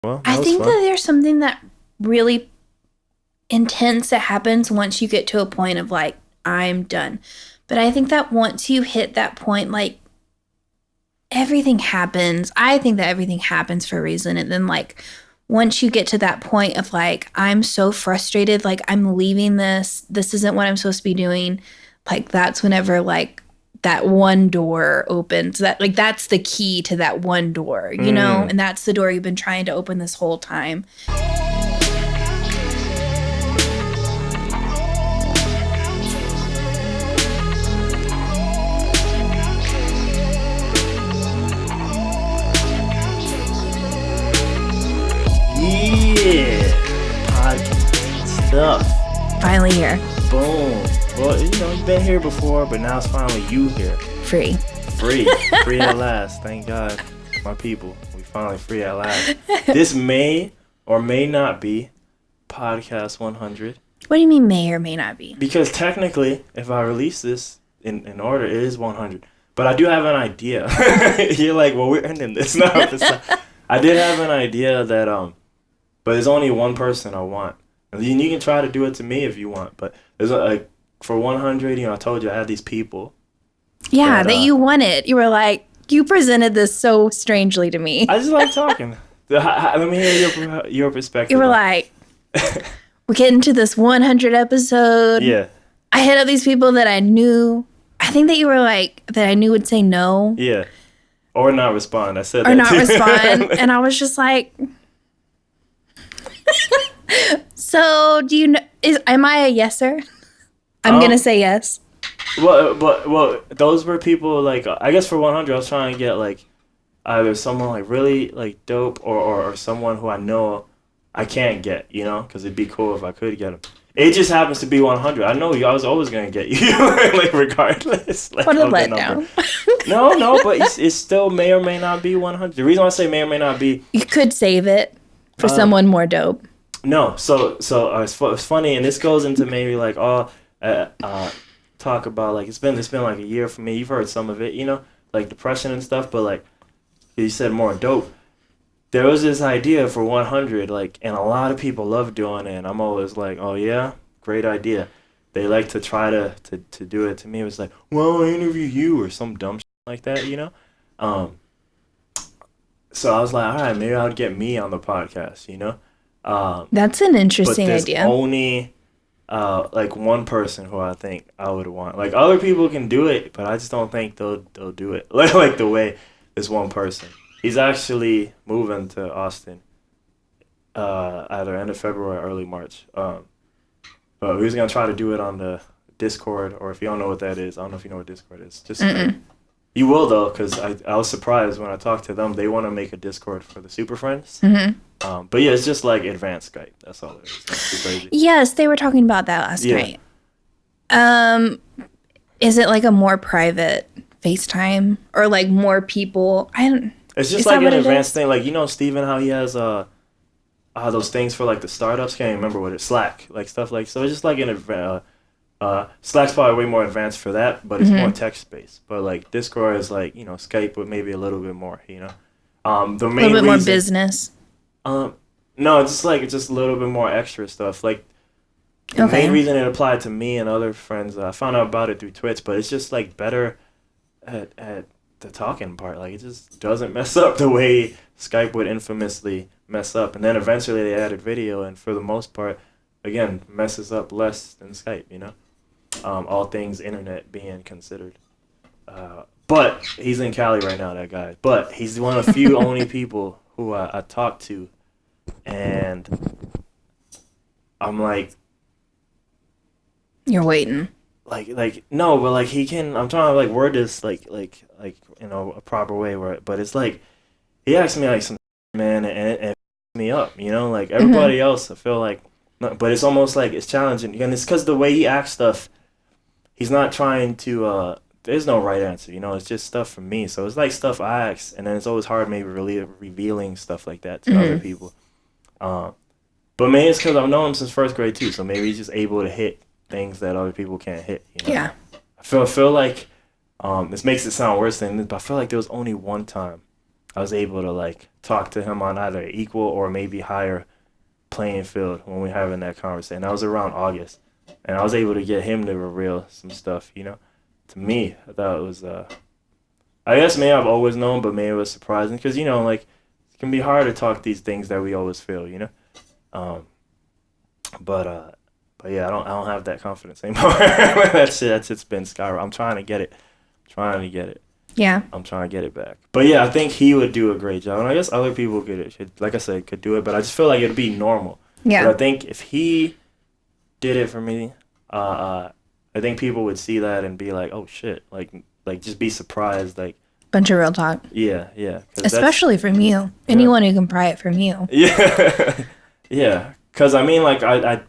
Well, that I was think fun. that there's something that really intense that happens once you get to a point of like, I'm done. But I think that once you hit that point, like everything happens. I think that everything happens for a reason. And then like once you get to that point of like, I'm so frustrated, like I'm leaving this. This isn't what I'm supposed to be doing. Like that's whenever like that one door opens. That like that's the key to that one door, you know? Mm. And that's the door you've been trying to open this whole time. Yeah. Podcast stuff. Finally here. Boom. Well, you've been here before, but now it's finally you here. Free. Free. Free at last. Thank God. My people. We finally free at last. This may or may not be podcast 100. What do you mean may or may not be? Because technically, if I release this in order, it is 100. But I do have an idea. You're like, well, we're ending this now. It's not. I did have an idea that, but there's only one person I want. And you can try to do it to me if you want. But there's like, for 100, I told you I had these people. Yeah, that you wanted. You were like, you presented this so strangely to me. I just like talking. Let me hear your perspective. You were like, we're getting to this 100 episode. Yeah. I hit up these people that I knew. I think that you were like, that I knew would say no. Yeah. Or not respond. I said or that not too. respond. And I was just like, so do you know, am I a yeser? I'm going to say yes. Well, those were people like, I guess for 100, I was trying to get like either someone like really like dope or someone who I know I can't get, because it'd be cool if I could get them. It just happens to be 100. I know I was always going to get you, like regardless. Like, what a letdown. No, but it still may or may not be 100. The reason why I say may or may not be. You could save it for someone more dope. No, so it's funny, and this goes into maybe like talk about like it's been like a year for me. You've heard some of it, like depression and stuff, but like you said more dope. There was this idea for 100, like, and a lot of people love doing it, and I'm always like, oh yeah, great idea. They like to try to do it to me. It was like, well, I interview you or some dumb shit like that, So I was like, all right, maybe I'll get me on the podcast, That's an interesting but idea. Only like one person who I think I would want. Like other people can do it, but I just don't think they'll do it like the way this one person. He's actually moving to Austin either end of February or early March. But we was gonna try to do it on the Discord, or if you don't know what that is, I don't know if you know what Discord is. Just you will though, because I was surprised when I talked to them. They want to make a Discord for the Super Friends. Mm-hmm. But yeah, it's just like advanced Skype. That's all it is. That's too crazy. Yes, they were talking about that last night. Is it like a more private FaceTime or like more people? It's just like an advanced thing. Like, Steven, how he has those things for like the startups. Can't even remember what it's Slack, like stuff like. So it's just like Slack's probably way more advanced for that, but it's more text based. But like Discord is like Skype with maybe a little bit more. The main a little bit more business. No, it's just a little bit more extra stuff. Like the main reason it applied to me and other friends, I found out about it through Twitch, but it's just like better at the talking part. Like it just doesn't mess up the way Skype would infamously mess up. And then eventually they added video, and for the most part, again, messes up less than Skype. All things internet being considered. But he's in Cali right now, that guy. But he's one of the few only people who I talked to, and I'm like, you're waiting. Like no, but like he can. I'm trying to like word this like a proper way but it's like he asked me like some man and me up, like everybody else. I feel like, but it's almost like it's challenging, and it's because the way he asks stuff, he's not trying to. There's no right answer, it's just stuff from me. So it's like stuff I ask, and then it's always hard maybe really revealing stuff like that to other people. But maybe it's because I've known him since first grade too, so maybe he's just able to hit things that other people can't hit. Yeah. I feel like this makes it sound worse than this, but I feel like there was only one time I was able to like talk to him on either equal or maybe higher playing field when we were having that conversation. That was around August, and I was able to get him to reveal some stuff. To me, I thought it was. I guess maybe I've always known, but maybe it was surprising because like it can be hard to talk these things that we always feel. But yeah, I don't have that confidence anymore. It's been skyrocketing. I'm trying to get it. Yeah. I'm trying to get it back. But yeah, I think he would do a great job. And I guess other people could, like I said, could do it. But I just feel like it'd be normal. Yeah. But I think if he did it for me, I think people would see that and be like, oh shit, like just be surprised, like. Bunch of real talk. Yeah, yeah. Especially from you. Anyone who can pry it from you. Yeah, yeah. Because I mean, like I'd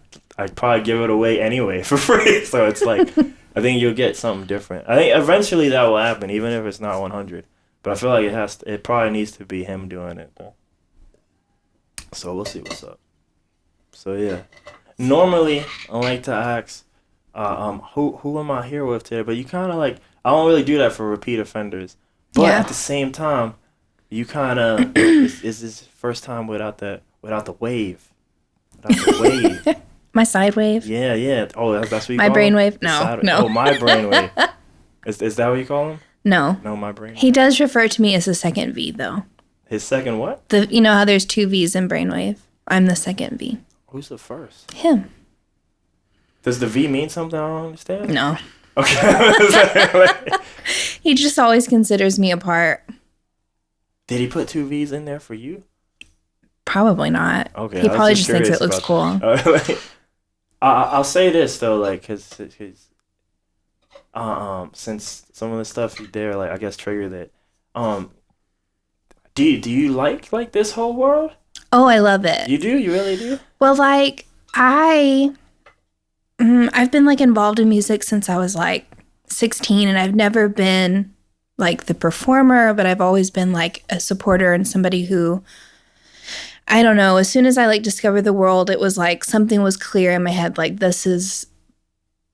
probably give it away anyway for free. So it's like. I think you'll get something different. I think eventually that will happen, even if it's not 100. But I feel like it probably needs to be him doing it, though. So we'll see what's up. So yeah, normally I like to ask, who am I here with today? But you kind of like, I don't really do that for repeat offenders. But at the same time, you kind of is this first time without the wave, My side wave? Yeah, yeah. Oh, that's what you my call brain him? wave? No, no. Oh, my brain wave. Is that what you call him? No. No, my brain wave. He does refer to me as the second V, though. His second what? You know how there's 2 V's in brainwave? I'm the second V. Who's the first? Him. Does the V mean something I don't understand? No. Okay. He just always considers me a part. Did he put 2 V's in there for you? Probably not. Okay. He probably just thinks it looks cool. I'll say this though, like, cause since some of the stuff you did, like, I guess triggered it. Do you like this whole world? Oh, I love it. You do? You really do? Well, like I've been like involved in music since I was like 16, and I've never been like the performer, but I've always been like a supporter and somebody who. I don't know. As soon as I like discovered the world, it was like something was clear in my head. Like, this is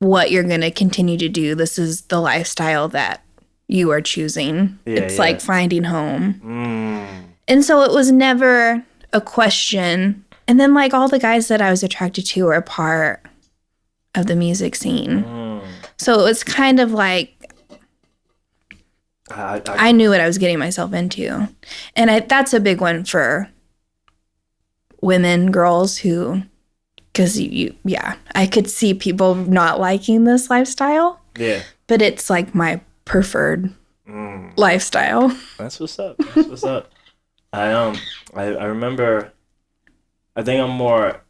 what you're going to continue to do. This is the lifestyle that you are choosing. Yeah, it's like finding home. Mm. And so it was never a question. And then like all the guys that I was attracted to were a part of the music scene. Mm. So it was kind of like, I knew what I was getting myself into. And that's a big one for women, girls who, because I could see people not liking this lifestyle. Yeah. But it's like my preferred lifestyle. That's what's up. I remember, I think I'm more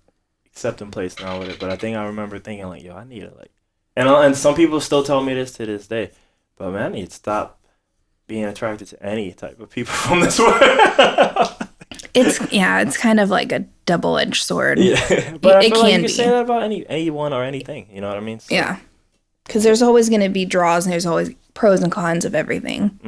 accepting place now with it, but I think I remember thinking like, yo, I need to like, and some people still tell me this to this day, but man, I need to stop being attracted to any type of people from this world. It's kind of like a double-edged sword. Yeah, but I feel like you can be. say that about anyone or anything. You know what I mean? So, yeah, because there's always going to be draws, and there's always pros and cons of everything.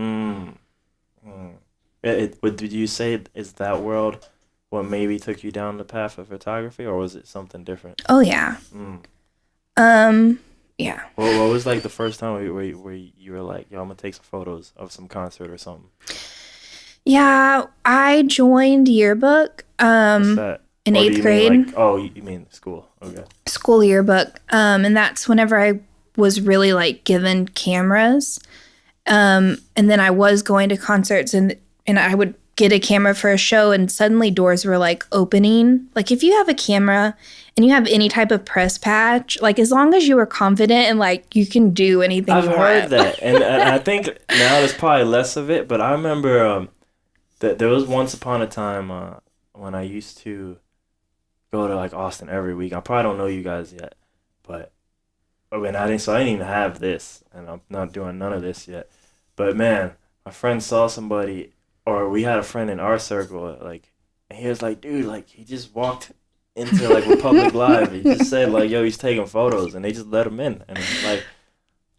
Did you say is that world what maybe took you down the path of photography, or was it something different? Oh yeah. Yeah. What was like the first time where you were like, yo, I'm gonna take some photos of some concert or something? Yeah, I joined yearbook What's that? in 8th grade. You mean school. Okay. School yearbook. And that's whenever I was really like given cameras. And then I was going to concerts and I would get a camera for a show and suddenly doors were like opening. Like if you have a camera and you have any type of press patch, like as long as you were confident and like you can do anything I've heard that. And I think now there's probably less of it, but I remember that there was once upon a time when I used to go to like Austin every week. I probably don't know you guys yet, but when I didn't even have this, and I'm not doing none of this yet. But man, my friend saw somebody, or we had a friend in our circle, like, and he was like, dude, like he just walked into like Republic Live. He just said like, yo, he's taking photos, and they just let him in, and it's like,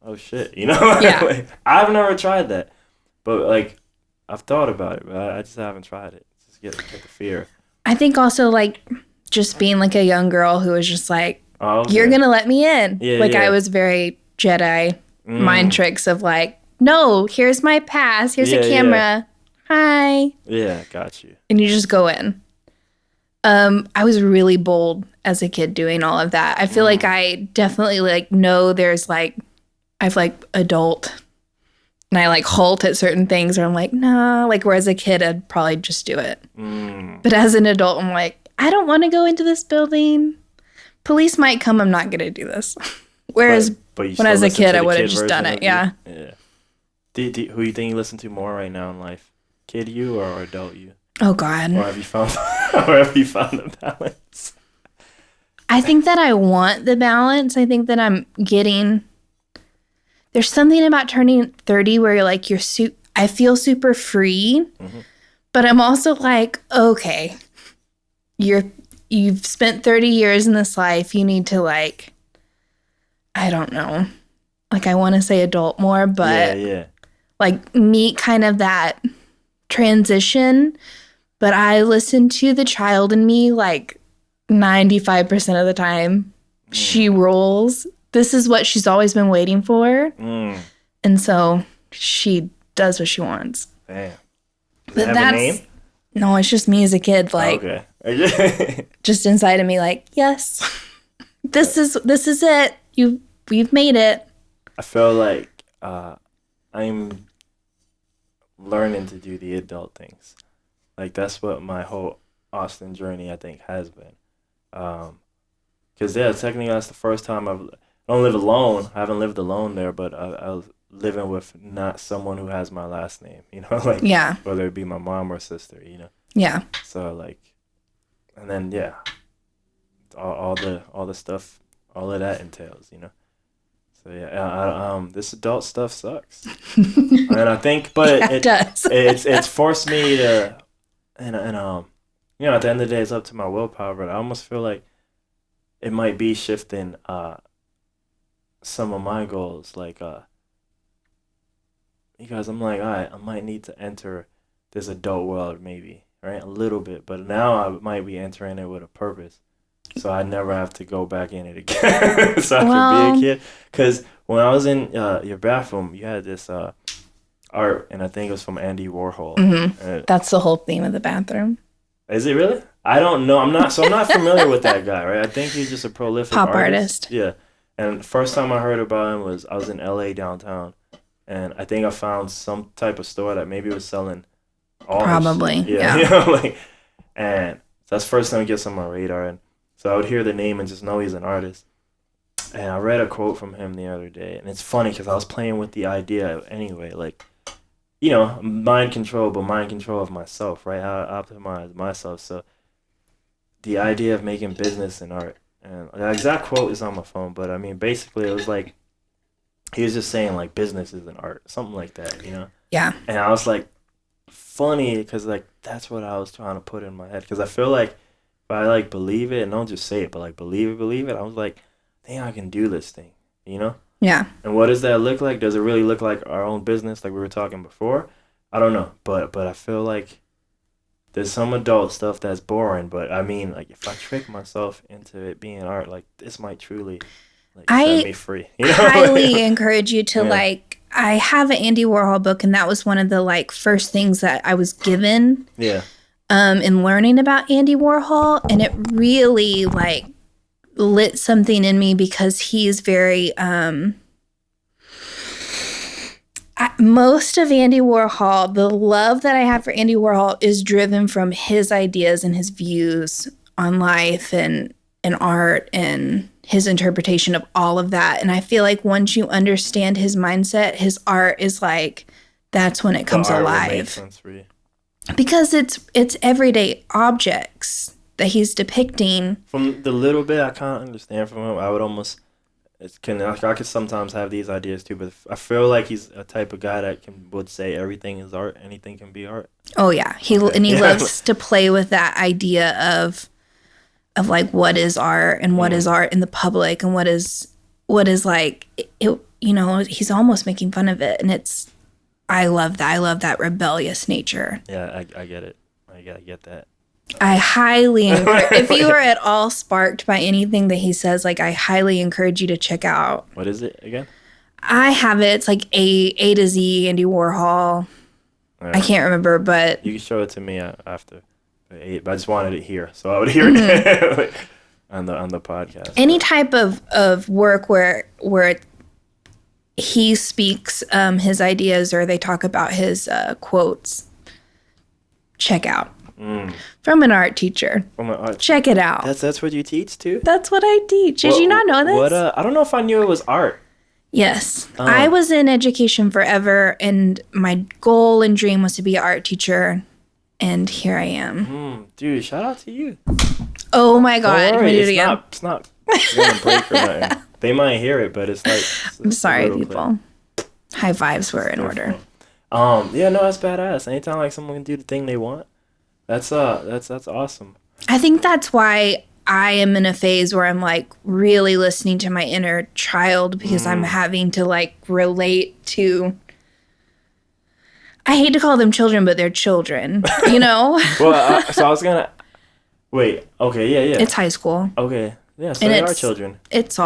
oh shit, you know? Yeah. Like, I've never tried that, but like I've thought about it, but I just haven't tried it. Just get the fear. I think also like just being like a young girl who was just like, okay. You're gonna let me in. Yeah, like yeah. I was very Jedi mind tricks of like, no, here's my pass, here's a camera. hi. Yeah, got you. And you just go in. I was really bold as a kid doing all of that. I feel like I definitely like know there's like, I've like adult and I like halt at certain things or I'm like, nah, like where as a kid, I'd probably just do it. But as an adult, I'm like, I don't want to go into this building. Police might come. I'm not going to do this. Whereas but when I was a kid, I would have just done it. Yeah. Yeah. Who do you think you listen to more right now in life? Kid you or adult you? Oh, God. Or have you found the balance? I think that I want the balance. I think that I'm getting... There's something about turning 30 where you're like, I feel super free, but I'm also like, okay, you've spent 30 years in this life. You need to like, I don't know. Like I want to say adult more, but like meet kind of that transition. But I listen to the child in me like 95% of the time. She rules. This is what she's always been waiting for. And so she does what she wants. Damn. Does but it have a name? No, it's just me as a kid. Like, just inside of me, like, yes, this is it. We've made it. I feel like I'm learning to do the adult things. Like that's what my whole Austin journey, I think, has been. Because technically that's the first time I don't live alone. I haven't lived alone there, but I was living with not someone who has my last name. You know, like whether it be my mom or sister. You know. Yeah. So like, and then all the stuff, all of that entails. You know. So this adult stuff sucks, and I think, but it does. It's forced me to, and you know, at the end of the day, it's up to my willpower. But I almost feel like it might be shifting some of my goals, like because I'm like, all right, I might need to enter this adult world, maybe, right, a little bit, but now I might be entering it with a purpose. So I never have to go back in it again. So I can be a kid. Because when I was in your bathroom, you had this art, and I think it was from Andy Warhol. That's the whole theme of the bathroom. Is it really? I don't know. I'm not familiar with that guy, right? I think he's just a prolific pop artist. Yeah. And the first time I heard about him was I was in LA downtown, and I think I found some type of store that maybe was selling all probably. Yeah. You know, like, and that's the first time it gets on my radar, and so I would hear the name and just know he's an artist. And I read a quote from him the other day. And it's funny because I was playing with the idea anyway. Like, you know, mind control, but mind control of myself, right? How I optimize myself. So the idea of making business and art. And the exact quote is on my phone. But, I mean, basically it was like, he was just saying, like, business is an art. Something like that, you know? Yeah. And I was like, funny because, like, that's what I was trying to put in my head. Because I feel like, I like believe it and don't just say it, but like believe it. I was like, dang, I can do this thing, you know? Yeah. And what does that look like? Does it really look like our own business like we were talking before? I don't know. But I feel like there's some adult stuff that's boring. But I mean, like if I trick myself into it being art, like this might truly like set me free. You know? Highly encourage you to like, I have an Andy Warhol book and that was one of the like first things that I was given. Yeah. In learning about Andy Warhol, and it really like lit something in me because he's very most of Andy Warhol, the love that I have for Andy Warhol is driven from his ideas and his views on life and art and his interpretation of all of that. And I feel like once you understand his mindset, his art is like that's when it comes alive. Make sense for you. Because it's everyday objects that he's depicting. From the little bit I can't understand from him, I would almost I could sometimes have these ideas too, but I feel like he's a type of guy that would say everything is art, anything can be art. Oh yeah, he loves to play with that idea of like what is art and what is art in the public and what is like it. You know, he's almost making fun of it, and it's. I love that. I love that rebellious nature. Yeah, I get it. I get that. I highly encourage, if you are at all sparked by anything that he says, like I highly encourage you to check out. What is it again? I have it. It's like A to Z, Andy Warhol. Right. I can't remember, but you can show it to me after. But I just wanted it here, so I would hear it on the podcast. Any type of work where he speaks his ideas or they talk about his quotes, check out. From an art teacher. Check it out. That's what you teach too? That's what I teach. Did you not know this? I don't know if I knew it was art. Yes. I was in education forever, and my goal and dream was to be an art teacher, and here I am. Dude, shout out to you. Oh my God. Don't worry, it's not going to break or nothing. They might hear it, but it's like... I'm sorry, people. High fives were in order. Yeah, no, that's badass. Anytime like someone can do the thing they want, that's awesome. I think that's why I am in a phase where I'm like really listening to my inner child, because I'm having to like relate to, I hate to call them children, but they're children, you know? Well, so I was gonna wait. Okay, yeah. It's high school. Okay, yeah. So they are children. It's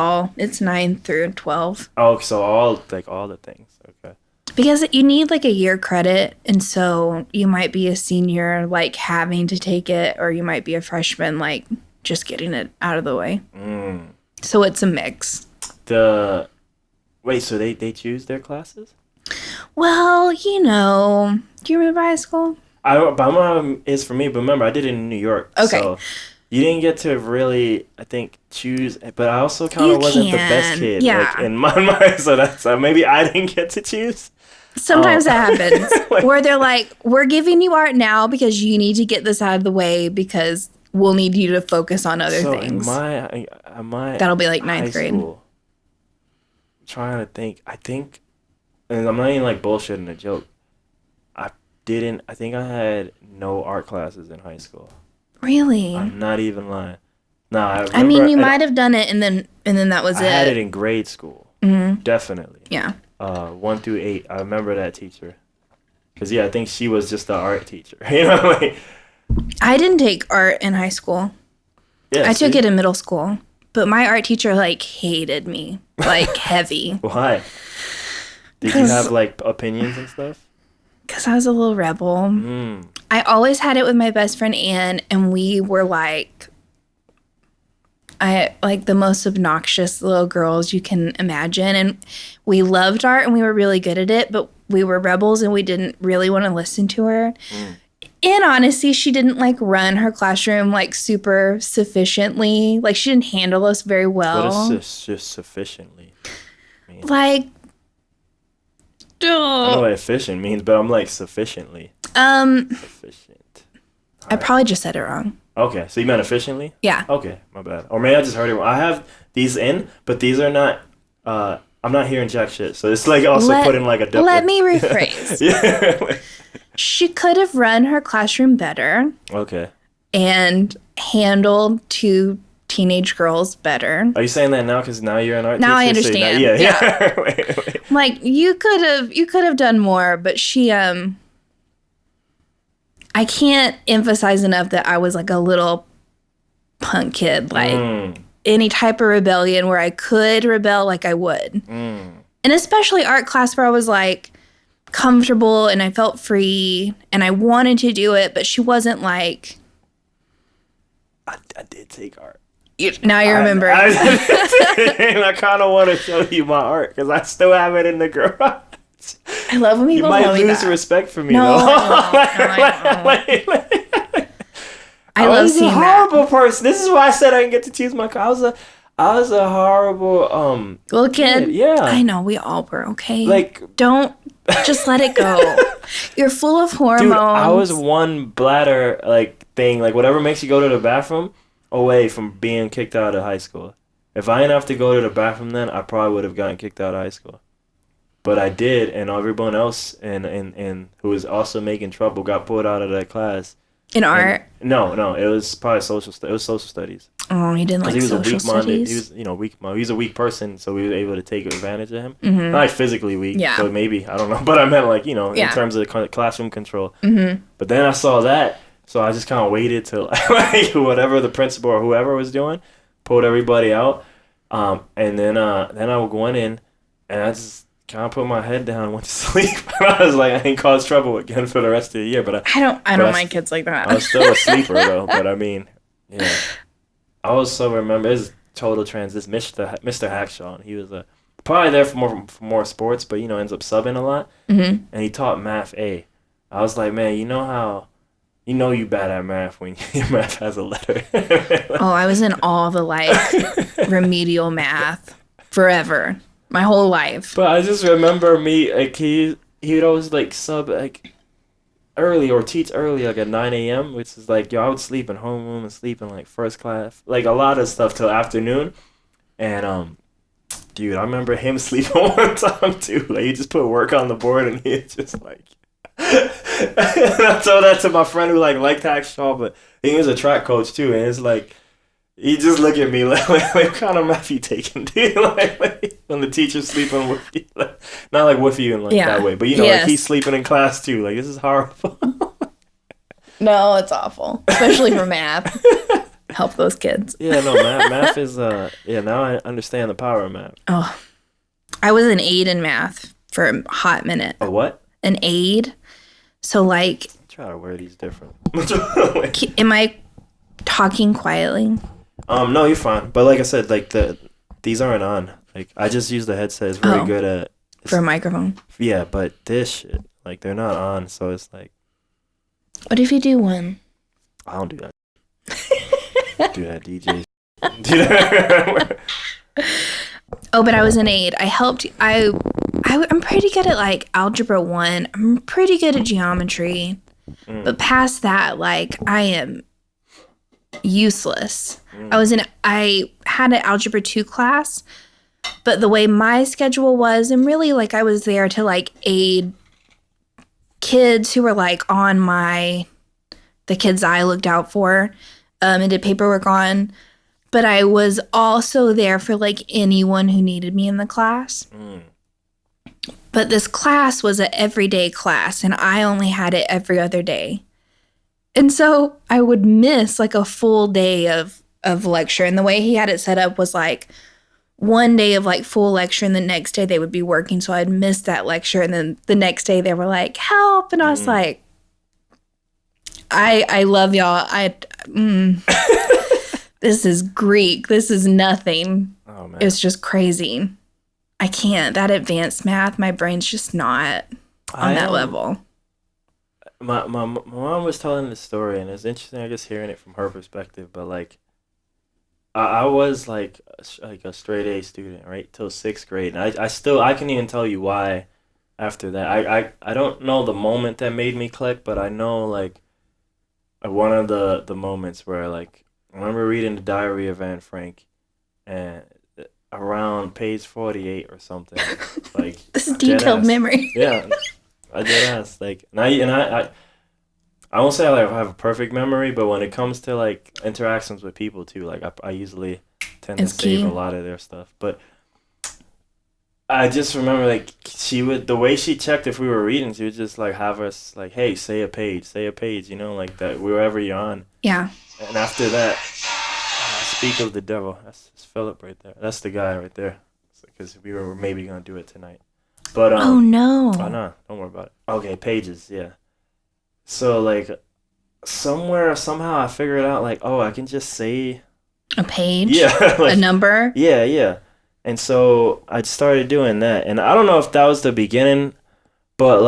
9 through 12. Oh, so all the things. Okay. Because you need like a year credit, and so you might be a senior like having to take it, or you might be a freshman like just getting it out of the way. So it's a mix. So they choose their classes? Well, you know, do you remember high school? My mom is for me, but remember I did it in New York. Okay. So you didn't get to really, I think, choose, but I also kind of wasn't the best kid. Yeah. Like, in my mind, so that's maybe I didn't get to choose. Sometimes that happens where they're like, we're giving you art now because you need to get this out of the way because we'll need you to focus on other things. That'll be like ninth grade. School, I'm trying to think. I think, and I'm not even like bullshitting a joke. I think I had no art classes in high school. Really? I'm not even lying. No, I mean, you might have done it and then that was it. I had it in grade school. Mm-hmm. Definitely. Yeah. 1 through 8. I remember that teacher. Because, I think she was just the art teacher. You know, like... I didn't take art in high school. Yeah, I took it in middle school. But my art teacher, like, hated me. Like, heavy. Why? Did you have, like, opinions and stuff? Because I was a little rebel. I always had it with my best friend, Anne, and we were, like... the most obnoxious little girls you can imagine, and we loved art and we were really good at it, but we were rebels and we didn't really want to listen to her. In honesty, she didn't like run her classroom like super sufficiently. Like she didn't handle us very well. What does just sufficiently mean? Like, I know what efficient means, but I'm like sufficiently. Sufficient. I probably just said it wrong. Okay, so you meant efficiently? Yeah. Okay, my bad. Or maybe I just heard it wrong. I have these in, but these are not, I'm not hearing jack shit. So it's like also put in like a... Let me rephrase. Yeah. She could have run her classroom better. Okay. And handled 2 teenage girls better. Are you saying that now because now you're an art teacher? Now I understand. So yeah. Wait. Like, you could have done more, but she... I can't emphasize enough that I was like a little punk kid, like any type of rebellion where I could rebel, like I would. And especially art class where I was like comfortable and I felt free and I wanted to do it, but she wasn't like... I did take art. Now you remember. And I kind of want to show you my art because I still have it in the garage. I love when people tell me that. You might lose respect for me, though. I love seeing that. I was a horrible person. This is why I said I didn't get to choose my... I was a horrible... little kid? Yeah. I know, we all were, okay? Like... Don't... Just let it go. You're full of hormones. Dude, I was one bladder, like, thing, like, whatever makes you go to the bathroom, away from being kicked out of high school. If I didn't have to go to the bathroom then, I probably would have gotten kicked out of high school. But I did, and everyone else and who was also making trouble got pulled out of that class. In art? No, it was probably social studies. Oh, he didn't like social studies? He was, weak. He's a weak person, so we were able to take advantage of him. Mm-hmm. Not like physically weak, so maybe, I don't know. But I meant like, in terms of classroom control. Mm-hmm. But then I saw that, so I just kind of waited till like whatever the principal or whoever was doing, pulled everybody out. And then I went in, and kind of put my head down and went to sleep. I was like, I ain't caused trouble again for the rest of the year. But I don't mind kids like that. I was still a sleeper though. But I mean, yeah. I also remember his total transition, Mr. Hackshaw. He was probably there for more sports, but ends up subbing a lot. Mm-hmm. And he taught math A. I was like, man, you know how. You bad at math when your math has a letter. Oh, I was in all the remedial math forever, my whole life. But I just remember he would always sub early or teach early at 9 a.m., which is I would sleep in homeroom and sleep in first class, a lot of stuff till afternoon. And dude, I remember him sleeping one time too. He just put work on the board and he just I told that to my friend who liked Hackshaw, but he was a track coach too, and it's he just looked at me what kind of math you taking, dude? When the teacher's sleeping with you, not with you in that way, but yes. He's sleeping in class too. This is horrible. No, it's awful, especially for math. Help those kids. Yeah, no, math is now I understand the power of math. Oh, I was an aide in math for a hot minute. A what? An aide. So try to wear these different. Am I talking quietly? No, you're fine. But like I said, these aren't on. I just use the headset. It's very good at for a microphone. Yeah, but this shit, they're not on, so it's What if you do one? I don't do that. Do that, DJ. Do that. Oh, but I was an aide. I helped. I'm pretty good at algebra 1. I'm pretty good at geometry, but past that, I am useless. I had an algebra 2 class, but the way my schedule was, and really I was there to aid kids who were on the kids I looked out for, and did paperwork on. But I was also there for anyone who needed me in the class. But this class was an everyday class, and I only had it every other day. And so I would miss a full day of lecture. And the way he had it set up was one day of full lecture, and the next day they would be working. So I'd miss that lecture. And then the next day they were help. And I was I love y'all. This is Greek. This is nothing. Oh, man. It's just crazy. I can't. That advanced math, my brain's just not on that level. My mom was telling this story, and it's interesting, I guess, hearing it from her perspective. But I was a straight A student, right, till 6th grade, and I can even tell you why. After that, I don't know the moment that made me click, but I know one of the moments where I remember reading the Diary of Anne Frank, and around page 48 or something, this is detailed memory. Yeah, I did ask I won't say I have a perfect memory, but when it comes to interactions with people too, I usually tend to save a lot of their stuff. But I just remember she would, the way she checked if we were reading, she would just have us hey, say a page, that wherever you're on. Yeah. And after that, speak of the devil. That's Philip right there. That's the guy right there. Because we were maybe gonna do it tonight. But oh no. Oh no, don't worry about it. Okay, pages, yeah. So somehow I figured out I can just say a page. Yeah. A number. Yeah. And so I started doing that, and I don't know if that was the beginning, but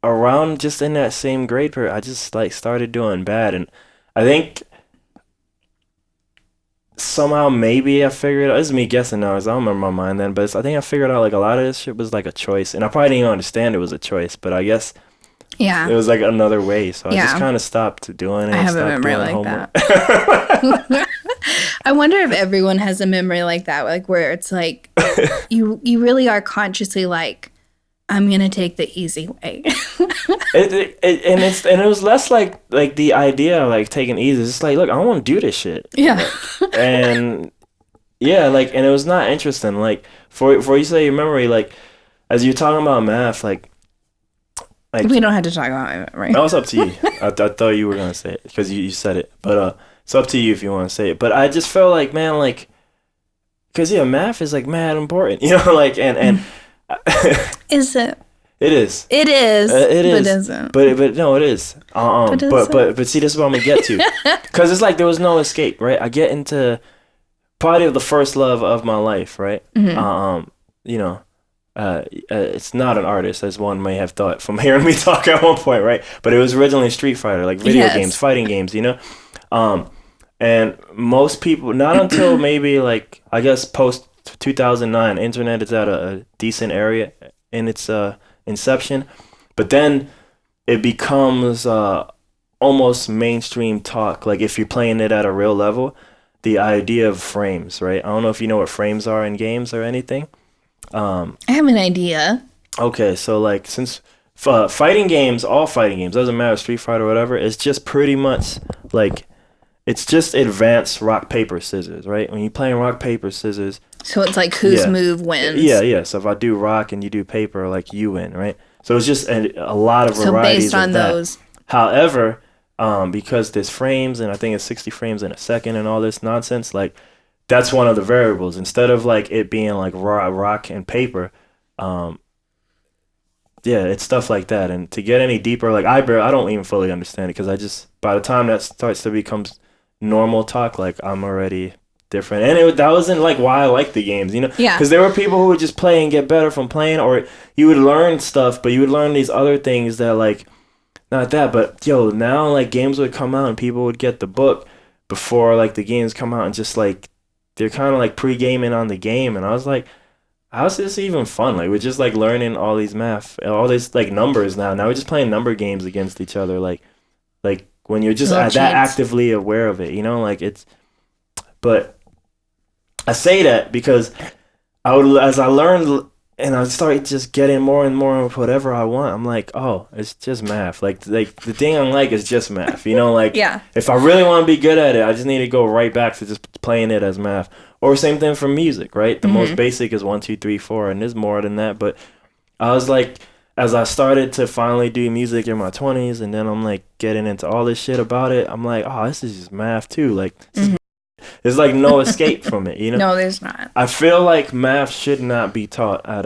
around just in that same grade period, I just started doing bad, and I think somehow maybe I figured out, this is me guessing now, because I don't remember my mind then, but I think I figured out a lot of this shit was a choice, and I probably didn't even understand it was a choice, but I guess it was another way, so I just kind of stopped doing it. I have a memory that. I wonder if everyone has a memory like that, where it's you really are consciously I'm gonna take the easy way. it was less the idea of taking it easy. It's just look, I don't want to do this shit. Yeah. And yeah, and it was not interesting. For you say your memory, as you're talking about math, we don't have to talk about it, right? That was up to you. I thought you were gonna say it because you said it, but it's up to you if you want to say it. But I just felt man, because math is mad important, and Is it? It is. It is. It is. But isn't. But no, it is. But see, this is what I'm gonna get to, because it's like there was no escape, right? I get into probably the first love of my life, right? You know, it's not an artist, as one may have thought from hearing me talk at one point, right? But it was originally Street Fighter, like video games, fighting games, you know. And most people, not until maybe like I guess post 2009, internet is at a decent area in its inception, but then it becomes almost mainstream talk. Like if you're playing it at a real level, the idea of frames, right? I don't know if you know what frames are in games or anything. I have an idea. Okay, so like since fighting games, all fighting games, doesn't matter, Street Fighter or whatever, it's just pretty much like it's just advanced rock paper scissors, right? When you're playing rock paper scissors, so it's like whose move wins. Yeah. So if I do rock and you do paper, like you win, right? So it's just a lot of varieties based on of that. those. However, because there's frames and I think it's 60 frames in a second and all this nonsense, like that's one of the variables. Instead of like it being like rock and paper, it's stuff like that. And to get any deeper, like I don't even fully understand it, because I just, by the time that starts to become normal talk, like I'm already different. And that wasn't like why I liked the games, you know? Yeah. Because there were people who would just play and get better from playing, or you would learn stuff, but you would learn these other things that like, not that, but now like games would come out and people would get the book before like the games come out, and just like, they're kind of like pre-gaming on the game. And I was like, how's this even fun? Like we're just like learning all these math, all these like numbers now. Now we're just playing number games against each other. Like when you're just that actively aware of it, you know, like it's, but I say that because as I learned and I started just getting more and more of whatever I want, I'm like, oh, it's just math. Like the thing I like is just math, you know, like if I really want to be good at it, I just need to go right back to just playing it as math. Or same thing for music, right? The most basic is 1, 2, 3, 4, and there's more than that. But I was like, as I started to finally do music in my 20s, and then I'm like getting into all this shit about it, I'm like, oh, this is just math too. Like, there's like no escape from it, you know? No, there's not. I feel like math should not be taught as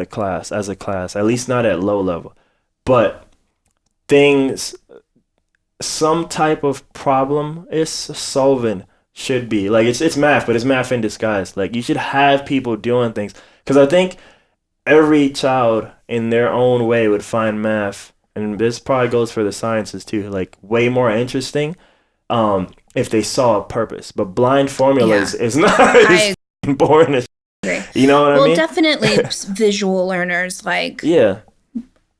a class, at least not at low level. But some type of problem is solving should be. Like, it's math, but it's math in disguise. Like, you should have people doing things. Because I think every child in their own way would find math, and this probably goes for the sciences too, like way more interesting if they saw a purpose. But blind formulas is not as boring as you know what I mean? Well, definitely visual learners, like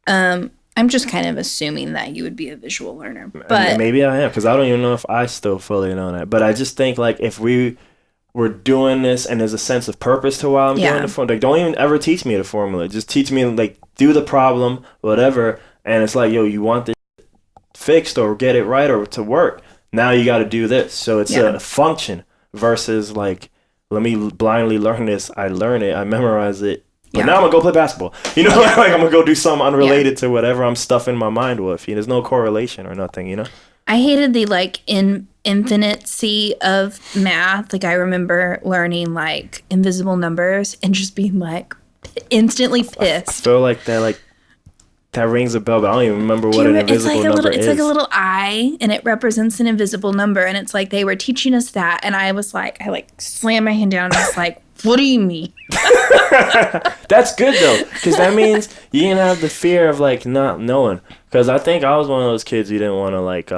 I'm just kind of assuming that you would be a visual learner, but maybe I am, because I don't even know if I still fully know that. But I just think like if we're doing this and there's a sense of purpose to why I'm doing the formula. Like, don't even ever teach me the formula. Just teach me, like, do the problem, whatever. And it's like, yo, you want this fixed or get it right or to work. Now you got to do this. So it's a function versus like, let me blindly learn this. I learn it. I memorize it. But now I'm going to go play basketball. You know, like I'm going to go do something unrelated to whatever I'm stuffing my mind with. You know, there's no correlation or nothing, you know? I hated the like infinity of math. Like I remember learning like invisible numbers and just being like instantly pissed. I feel like that rings a bell, but I don't even remember what an invisible number is. It's like a little eye, and it represents an invisible number, and it's like they were teaching us that, and I slammed my hand down and I was like, what do you mean? That's good though, because that means you didn't have the fear of like not knowing. Because I think I was one of those kids who didn't want to like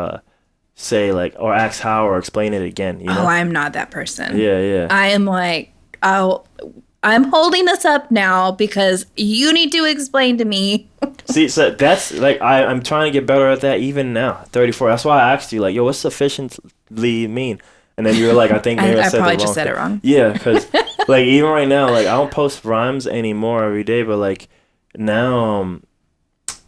say like or ask how or explain it again. You know? Oh, I'm not that person. Yeah. I am like, I'm holding this up now because you need to explain to me. See, so that's like I'm trying to get better at that even now, 34. That's why I asked you like, yo, what's sufficiently mean? And then you were like, I think maybe I probably just said it wrong. Yeah, because like even right now, like I don't post rhymes anymore every day, but like now,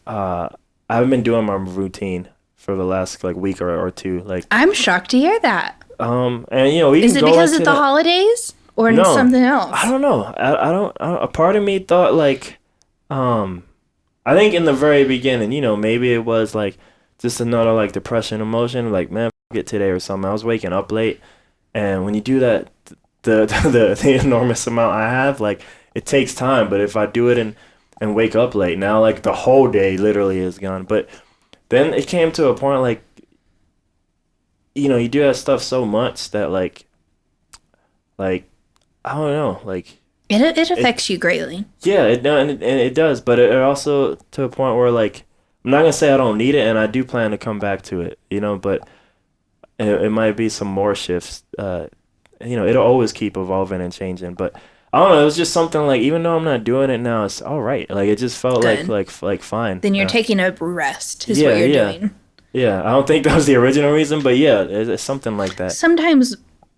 I haven't been doing my routine for the last like week or two. Like I'm shocked to hear that. And you know, is it because it's the holidays or something else? I don't know. I don't. A part of me thought like, I think in the very beginning, you know, maybe it was like just another like depression emotion, like man, it today or something. I was waking up late, and when you do that, the enormous amount I have, like it takes time. But if I do it in and wake up late. Now, like, the whole day literally is gone. But then it came to a point, like, you know, you do that stuff so much that, like, I don't know, like, It affects you greatly. yeah, and it does. But it also to a point where, like, I'm not gonna say I don't need it, and I do plan to come back to it, you know, but it might be some more shifts. You know, it'll always keep evolving and changing. But I don't know. It was just something like, even though I'm not doing it now, it's all right. Like, it just felt Good. like fine. Then you're taking a rest, is Yeah, what you're yeah. doing. Yeah, I don't think that was the original reason, but yeah, it's something like that. Sometimes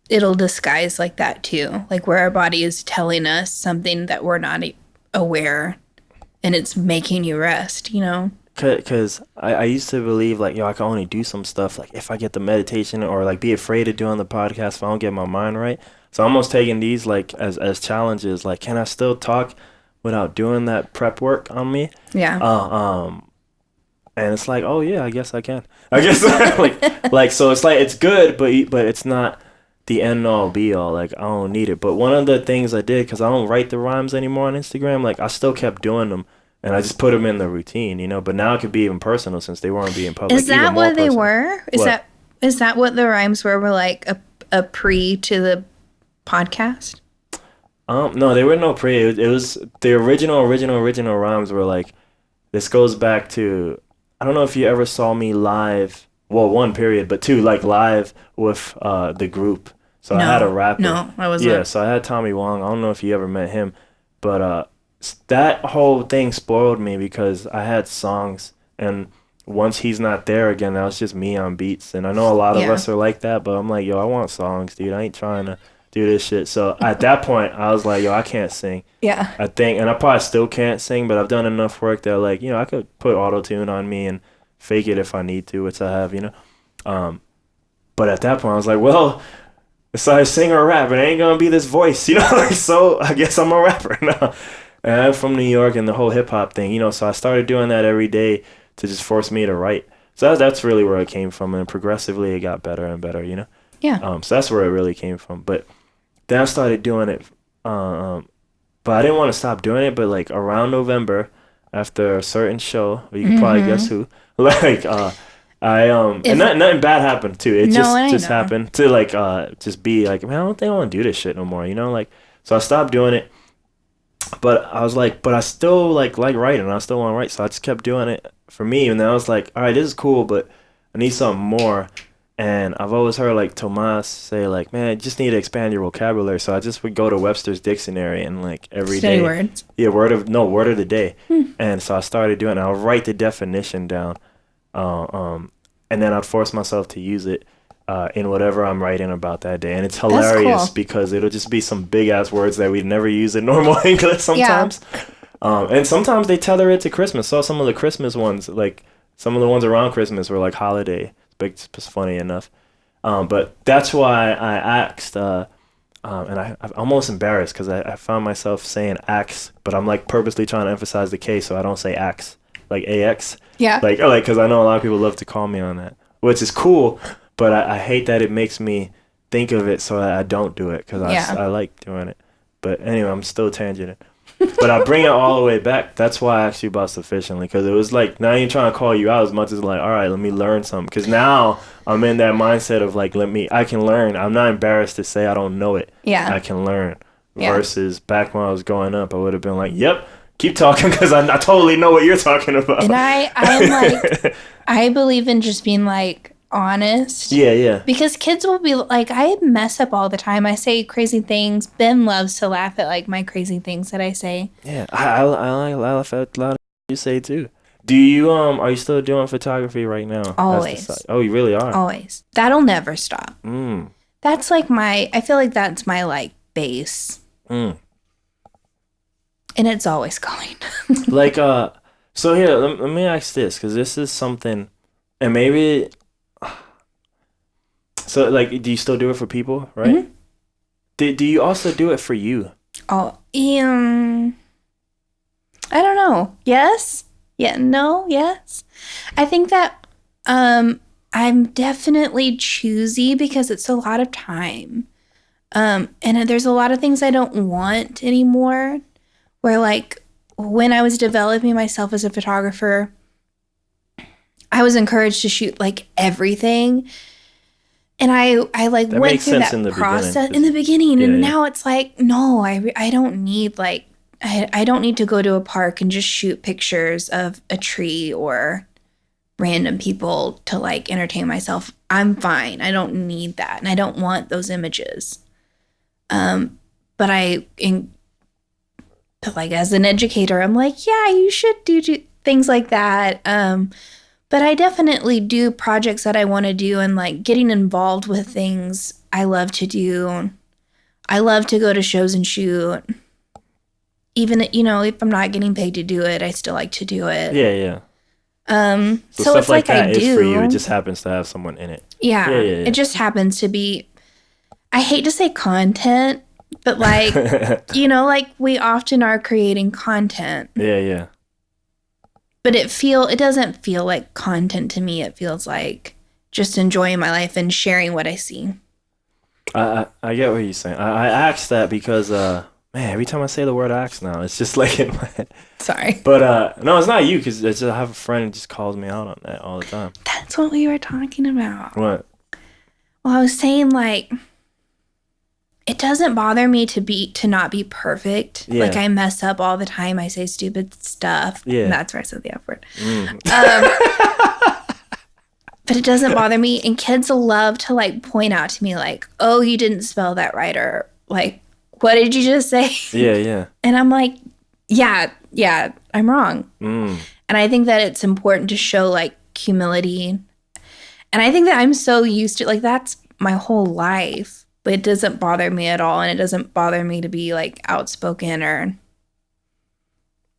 it'll disguise like that too, like where our body is telling us something that we're not aware, and it's making you rest, you know? Because I used to believe, like, yo, I can only do some stuff, like, if I get the meditation, or, like, be afraid of doing the podcast if I don't get my mind right. So I'm almost taking these, like, as challenges. Like, can I still talk without doing that prep work on me? Yeah. And it's like, oh, yeah, I guess I can. I guess, like, so it's like, it's good, but it's not the end all be all. Like, I don't need it. But one of the things I did, because I don't write the rhymes anymore on Instagram, like, I still kept doing them. And I just put them in the routine, you know. But now it could be even personal since they weren't being public. Is that what they were? What? Is that what the rhymes were? Were like a pre to the podcast? No, they were no pre. It was the original rhymes were like, this goes back to, I don't know if you ever saw me live. Well, one period, but two, like, live with the group. So I had a rapper. No, I wasn't. Yeah, so I had Tommy Wong. I don't know if you ever met him, but that whole thing spoiled me because I had songs, and once he's not there again, now it's just me on beats. And I know a lot of us are like that, but I'm like, yo, I want songs, dude. I ain't trying to do this shit. So at that point, I was like, yo, I can't sing. Yeah. I think, and I probably still can't sing, but I've done enough work that, like, you know, I could put auto-tune on me and fake it if I need to, which I have, you know. But at that point, I was like, well, it's either sing or rap. It ain't gonna be this voice, you know. Like, so I guess I'm a rapper now. And I'm from New York and the whole hip hop thing, you know. So I started doing that every day to just force me to write. So that's really where it came from, and progressively it got better and better, you know. Yeah. So that's where it really came from. But then I started doing it, but I didn't want to stop doing it. But, like, around November, after a certain show, you can probably guess who. Like, and nothing bad happened too. It just happened to, like, just be like, man, I don't think I want to do this shit no more, you know. Like, so I stopped doing it. But I was like, but I still like writing. I still want to write, so I just kept doing it for me. And then I was like, all right, this is cool, but I need something more. And I've always heard, like, Tomas say, like, man, you just need to expand your vocabulary. So I just would go to Webster's Dictionary and, like, every Study day. words. Yeah, word of the day. And so I started doing it. I'll write the definition down, and then I'd force myself to use it in whatever I'm writing about that day. And it's hilarious because it'll just be some big ass words that we'd never use in normal English sometimes. Yeah. And sometimes they tether it to Christmas. So some of the Christmas ones, like some of the ones around Christmas were like holiday. It's funny enough. But that's why I asked, and I'm almost embarrassed because I found myself saying axe, but I'm, like, purposely trying to emphasize the K so I don't say axe, like AX. Yeah. Like, because I know a lot of people love to call me on that, which is cool. But I hate that it makes me think of it so that I don't do it because I like doing it. But anyway, I'm still tangenting. But I bring it all the way back. That's why I asked you about sufficiently, because it was like, now you're trying to call you out as much as, like, all right, let me learn something. Because now I'm in that mindset of, like, I can learn. I'm not embarrassed to say I don't know it. Yeah. I can learn. Yeah. Versus back when I was growing up, I would have been like, yep, keep talking because I totally know what you're talking about. And I'm like, I believe in just being, like, honest. Yeah. Because kids will be like, I mess up all the time. I say crazy things. Ben loves to laugh at, like, my crazy things that I say. Yeah, I laugh at a lot of you say too. Do you are you still doing photography right now? Always. Oh, you really are? Always. That'll never stop. That's like I feel like that's my, like, base. And it's always going. Like, so here, let me ask this, because this is something, and maybe, so, like, do you still do it for people, right? Mm-hmm. Do you also do it for you? Oh, I don't know. Yes? Yeah, no, yes. I think that I'm definitely choosy because it's a lot of time. And there's a lot of things I don't want anymore, where, like, when I was developing myself as a photographer, I was encouraged to shoot like everything. And I like that went makes through sense that in the process beginning. in the beginning. Yeah, And yeah. now it's like, no, I don't need like, I don't need to go to a park and just shoot pictures of a tree or random people to like entertain myself. I'm fine. I don't need that. And I don't want those images. But like as an educator, I'm like, yeah, you should do things like that. But I definitely do projects that I want to do, and like getting involved with things I love to do. I love to go to shows and shoot. Even, if I'm not getting paid to do it, I still like to do it. Yeah, yeah. So So stuff it's like that I is do. for you. It just happens to have someone in it. Yeah. Yeah. It just happens to be, I hate to say content, but like, like we often are creating content. Yeah, yeah. But it doesn't feel like content to me. It feels like just enjoying my life and sharing what I see. I get what you're saying. I asked that because man, every time I say the word axe now, it's just like in my head. Sorry. But no, it's not you, because I have a friend who just calls me out on that all the time. That's what we were talking about. What? Well, I was saying like it doesn't bother me to not be perfect. Yeah. Like I mess up all the time. I say stupid stuff. Yeah. And that's where I said the F word. But it doesn't bother me. And kids love to like point out to me like, oh, you didn't spell that right, or like, what did you just say? Yeah, yeah. And I'm like, yeah, I'm wrong. And I think that it's important to show like humility. And I think that I'm so used to, like, that's my whole life. But it doesn't bother me at all. And it doesn't bother me to be like outspoken, or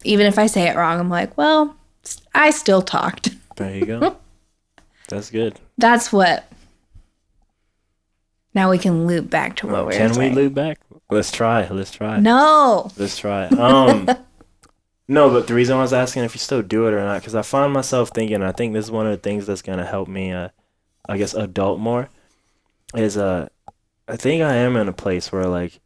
even if I say it wrong, I'm like, well, I still talked. There you go. That's good. That's what. Now we can loop back to what we were saying. Can we loop back? Let's try. No. Let's try. No, but the reason I was asking if you still do it or not, because I find myself thinking, I think this is one of the things that's going to help me, I guess, adult more, is I think I am in a place where, like,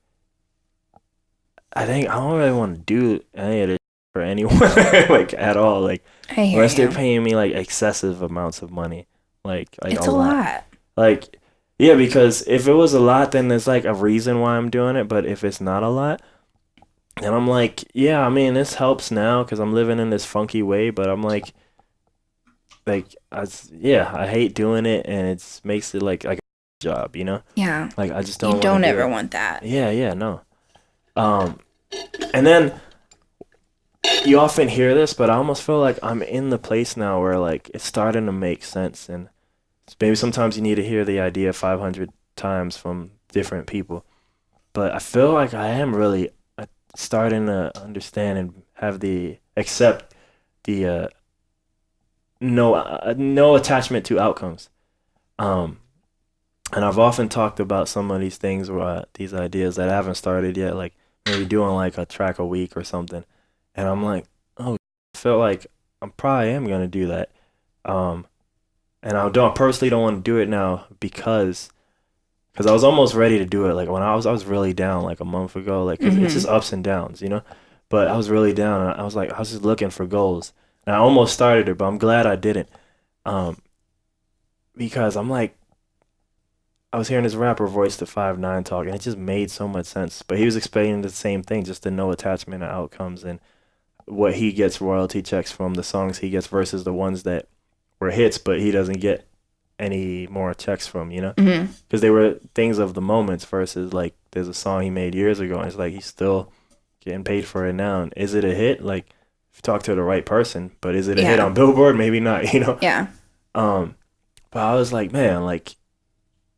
I don't really want to do any of this for anyone, like, at all. Like, unless they're paying me, like, excessive amounts of money. Like it's a lot. Like, yeah, because if it was a lot, then there's, like, a reason why I'm doing it. But if it's not a lot, and I'm like, yeah, I mean, this helps now because I'm living in this funky way. But I'm like, I hate doing it, and it makes it, like a job, you know? Yeah. Like, I just don't. You don't ever want that. Yeah, no. And then you often hear this, but I almost feel like I'm in the place now where, like, it's starting to make sense, and maybe sometimes you need to hear the idea 500 times from different people. But I feel like I am really starting to understand and accept the no attachment to outcomes. And I've often talked about some of these things, these ideas that I haven't started yet, like maybe doing like a track a week or something. And I'm like, oh, I feel like I probably am gonna do that. And I personally don't want to do it now because I was almost ready to do it. Like when I was really down like a month ago, like 'cause it's just ups and downs, you know. But I was really down, and I was just looking for goals, and I almost started it, but I'm glad I didn't, because I'm like, I was hearing this rapper Voice to 5'9" talk, and it just made so much sense. But he was explaining the same thing, just the no attachment to outcomes and what he gets royalty checks from, the songs he gets versus the ones that were hits, but he doesn't get any more checks from, you know? Because they were things of the moments versus, like, there's a song he made years ago, and it's like he's still getting paid for it now. And is it a hit? Like, if you talk to the right person, but is it a hit on Billboard? Maybe not, you know? Yeah. But I was like, man, like,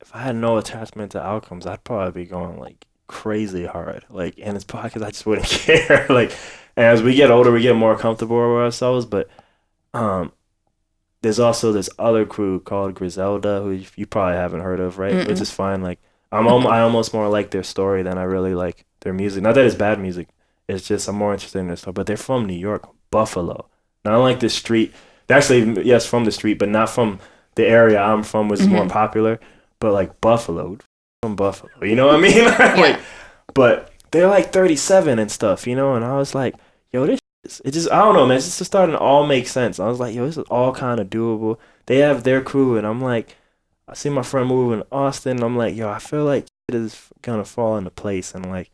if I had no attachment to outcomes, I'd probably be going, like, crazy hard. Like, and it's probably because I just wouldn't care. Like, and as we get older, we get more comfortable with ourselves. But there's also this other crew called Griselda, who you probably haven't heard of, right? Which is fine. Like, I almost more like their story than I really like their music. Not that it's bad music. It's just I'm more interested in their story. But they're from New York, Buffalo. Not like the street. They're actually, yes, from the street, but not from the area I'm from, which is more popular. But like Buffalo, from Buffalo, you know what I mean? Like, but they're like 37 and stuff, you know. And I was like, yo, this is. It just, I don't know, man. It's just starting to all make sense. I was like, yo, this is all kind of doable. They have their crew, and I'm like, I see my friend move in Austin, and I'm like, yo, I feel like it is gonna fall into place, and like,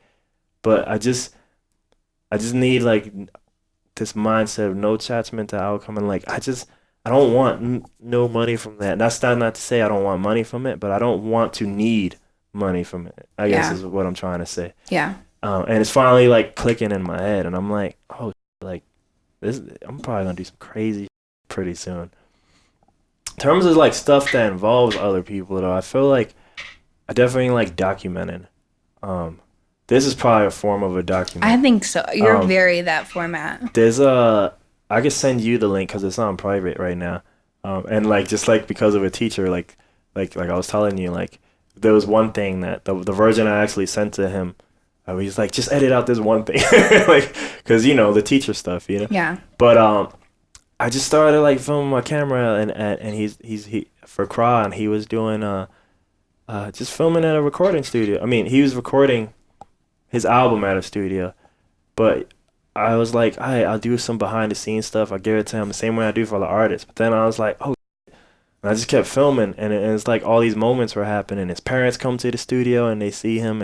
but I just need like this mindset of no attachment to outcome, and like, I don't want no money from that. And that's not to say I don't want money from it, but I don't want to need money from it. I guess is what I'm trying to say. Yeah. And it's finally like clicking in my head, and I'm like, oh, like this, I'm probably gonna do some crazy pretty soon. In terms of like stuff that involves other people, though, I feel like I definitely like documenting. This is probably a form of a document. I think so. You're very that format. There's I could send you the link because it's on private right now, and like just like because of a teacher, like I was telling you, like there was one thing that the version I actually sent to him. He's like, just edit out this one thing, like, cause you know the teacher stuff, you know. Yeah. But I just started like filming my camera and he for Craw, and he was doing just filming at a recording studio. I mean, he was recording his album at a studio, but I was like, I'll do some behind the scenes stuff. I'll give it to him the same way I do for the artists. But then I was like, oh. And I just kept filming, and it's like all these moments were happening. His parents come to the studio and they see him,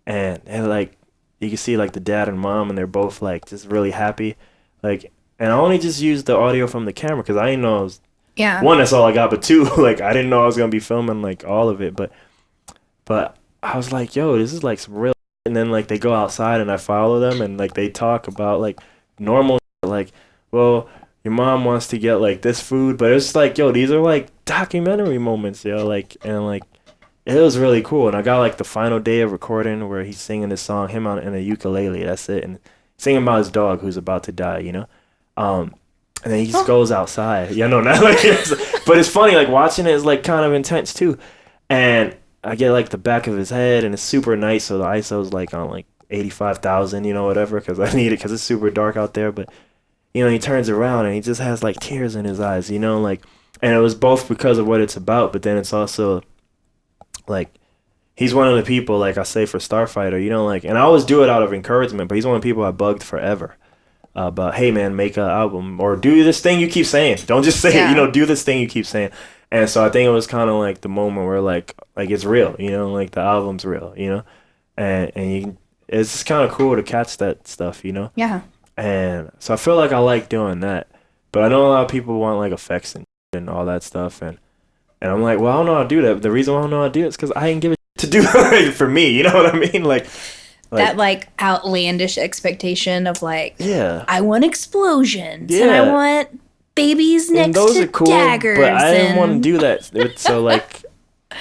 and like you can see like the dad and mom, and they're both like just really happy, like. And I only just used the audio from the camera because I didn't know it was. Yeah. One, that's all I got, but two, like I didn't know I was gonna be filming like all of it, but I was like, yo, this is like some real. And then like they go outside and I follow them, and like they talk about like normal, like, well, your mom wants to get like this food, but it's like, yo, these are like documentary moments, yo, like, and like. It was really cool, and I got like the final day of recording where he's singing this song, him on in a ukulele. That's it, and singing about his dog who's about to die, you know. And then he just goes outside. Yeah, no, not like but it's funny, like watching it is like kind of intense too. And I get like the back of his head, and it's super nice. So the ISO's like on like 85,000, you know, whatever, because I need it because it's super dark out there. But you know, he turns around and he just has like tears in his eyes, you know, like, and it was both because of what it's about, but then it's also. Like, he's one of the people, like I say for Starfighter, you know, like, and I always do it out of encouragement, but he's one of the people I bugged forever about, hey, man, make an album or do this thing you keep saying. Don't just say it, you know, do this thing you keep saying. And so I think it was kind of like the moment where, like it's real, you know, like the album's real, you know, and you, it's just kind of cool to catch that stuff, you know. Yeah. And so I feel like I like doing that, but I know a lot of people want like effects and all that stuff, and I'm like, well, I don't know how to do that. But the reason why I don't know how to do it is because I didn't give it to do it for me. You know what I mean? Like that like outlandish expectation of like, yeah, I want explosions and I want babies next those to are cool, daggers. But I didn't want to do that. So like,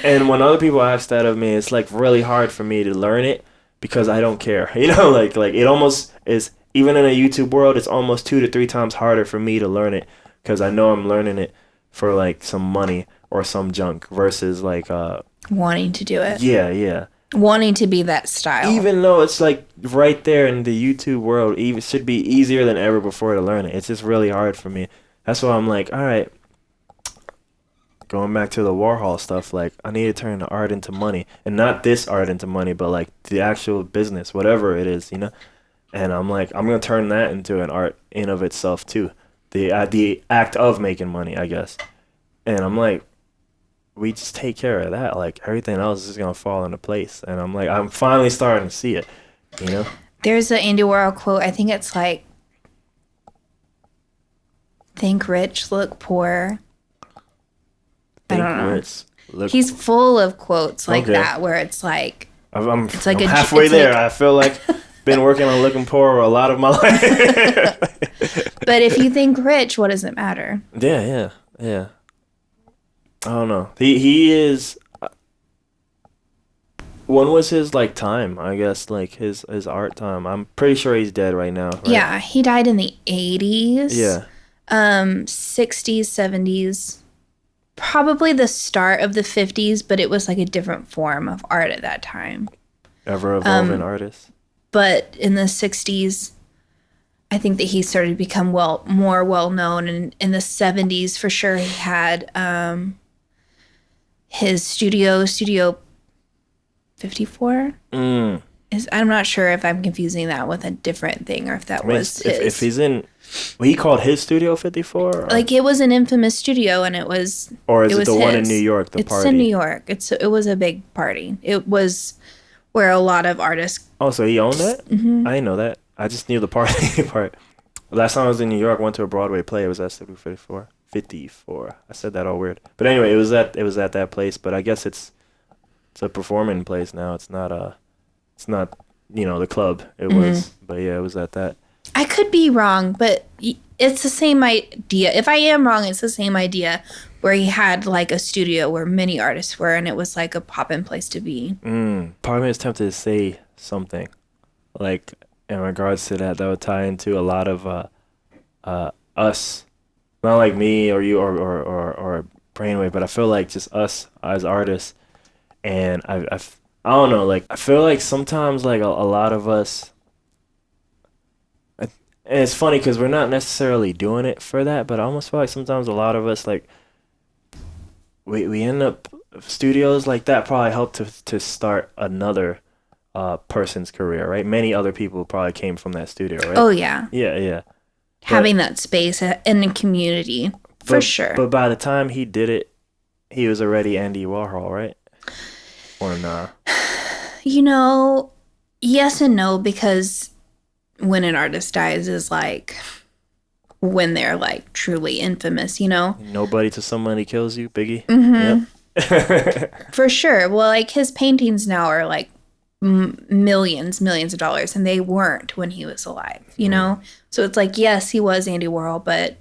and when other people ask that of me, it's like really hard for me to learn it because I don't care. You know, like it almost is. Even in a YouTube world, it's almost 2 to 3 times harder for me to learn it because I know I'm learning it for like some money or some junk versus like wanting to do it. Yeah. Wanting to be that style. Even though it's like right there in the YouTube world, even should be easier than ever before to learn it. It's just really hard for me. That's why I'm like, all right, going back to the Warhol stuff, like I need to turn the art into money, and not this art into money, but like the actual business, whatever it is, you know. And I'm like, I'm gonna turn that into an art in of itself too, the act of making money, I guess. And I'm like, we just take care of that. Like everything else is gonna fall into place. And I'm like, I'm finally starting to see it, you know. There's an Andy Warhol quote. I think it's like, "Think rich, look poor." Think rich, look. He's full of quotes like that, where it's like, I'm halfway there. I feel like. Been working on looking poor a lot of my life. But if you think rich, what does it matter? Yeah. I don't know. He is. When was his like time? I guess like his art time. I'm pretty sure he's dead right now. Right? Yeah, he died in the 80s. Yeah. 60s, 70s. Probably the start of the 50s, but it was like a different form of art at that time. Ever evolving artist. But in the 60s, I think that he started to become more well known. And in the 70s, for sure, he had his Studio 54. I'm not sure if I'm confusing that with a different thing or if that was his. If he's in, well, he called his Studio 54? Like, it was an infamous studio, and it was... Or is it it was the one in his. New York, the it's party? in New York. It was a big party. It was where a lot of artists... Oh, so he owned that? Mm-hmm. I didn't know that. I just knew the party part. Last time I was in New York, I went to a Broadway play. It was at Studio 54. 54. I said that all weird. But anyway, it was at that place. But I guess it's a performing place now. It's not the club. It was. But yeah, it was at that. I could be wrong, but it's the same idea. If I am wrong, it's the same idea where he had like a studio where many artists were, and it was like a pop-in place to be. Part of me is tempted to say something like in regards to that would tie into a lot of us, not like me or you or Brainwave, but I feel like just us as artists, and I don't know, like I feel like sometimes like a lot of us. And it's funny because we're not necessarily doing it for that, but I almost feel like sometimes a lot of us, like, we end up, studios like that probably helped to start another person's career, right? Many other people probably came from that studio, right? Oh, yeah. Yeah. Having that space in the community, for sure. But by the time he did it, he was already Andy Warhol, right? Or nah? Yes and no, because... when an artist dies is like when they're like truly infamous, Nobody to somebody kills you, Biggie. Mm-hmm. Yep. For sure. Well, like his paintings now are like millions of dollars, and they weren't when he was alive, So it's like, yes, he was Andy Warhol, but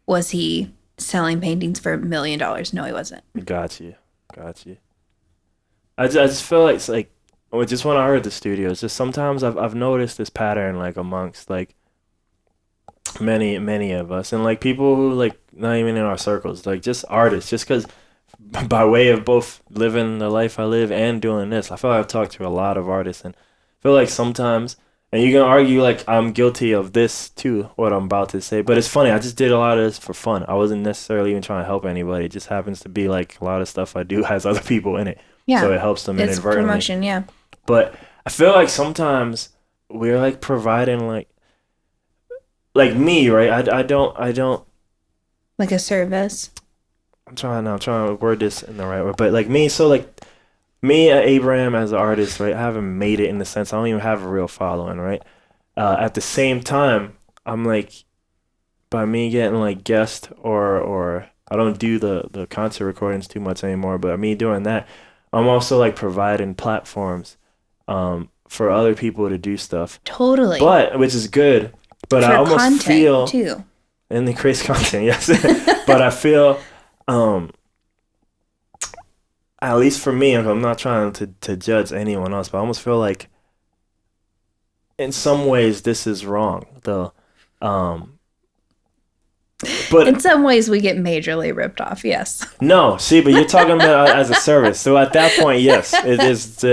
was he selling paintings for $1 million? No, he wasn't. Got you. I just feel like it's like, just when I heard the studios, just sometimes I've noticed this pattern like amongst like many of us, and like people who like not even in our circles, like just artists, just because by way of both living the life I live and doing this, I feel like I've talked to a lot of artists, and I feel like sometimes, and you can argue like I'm guilty of this too, what I'm about to say, but it's funny, I just did a lot of this for fun. I wasn't necessarily even trying to help anybody. It just happens to be like a lot of stuff I do has other people in it, so it helps them it's inadvertently. Promotion, yeah. But I feel like sometimes we're like providing like me, right? I don't like a service. I'm trying to word this in the right way, but like me, so like me, Abraham as an artist, right? I haven't made it in the sense I don't even have a real following, right? At the same time, I'm like, by me getting like guest or I don't do the concert recordings too much anymore, but me doing that, I'm also like providing platforms for other people to do stuff. Totally. But which is good. But for I almost feel too. And they create content, yes. But I feel at least for me, I'm not trying to judge anyone else, but I almost feel like in some ways this is wrong. But in some ways we get majorly ripped off, yes. No, see, but you're talking about as a service. So at that point, yes, it is.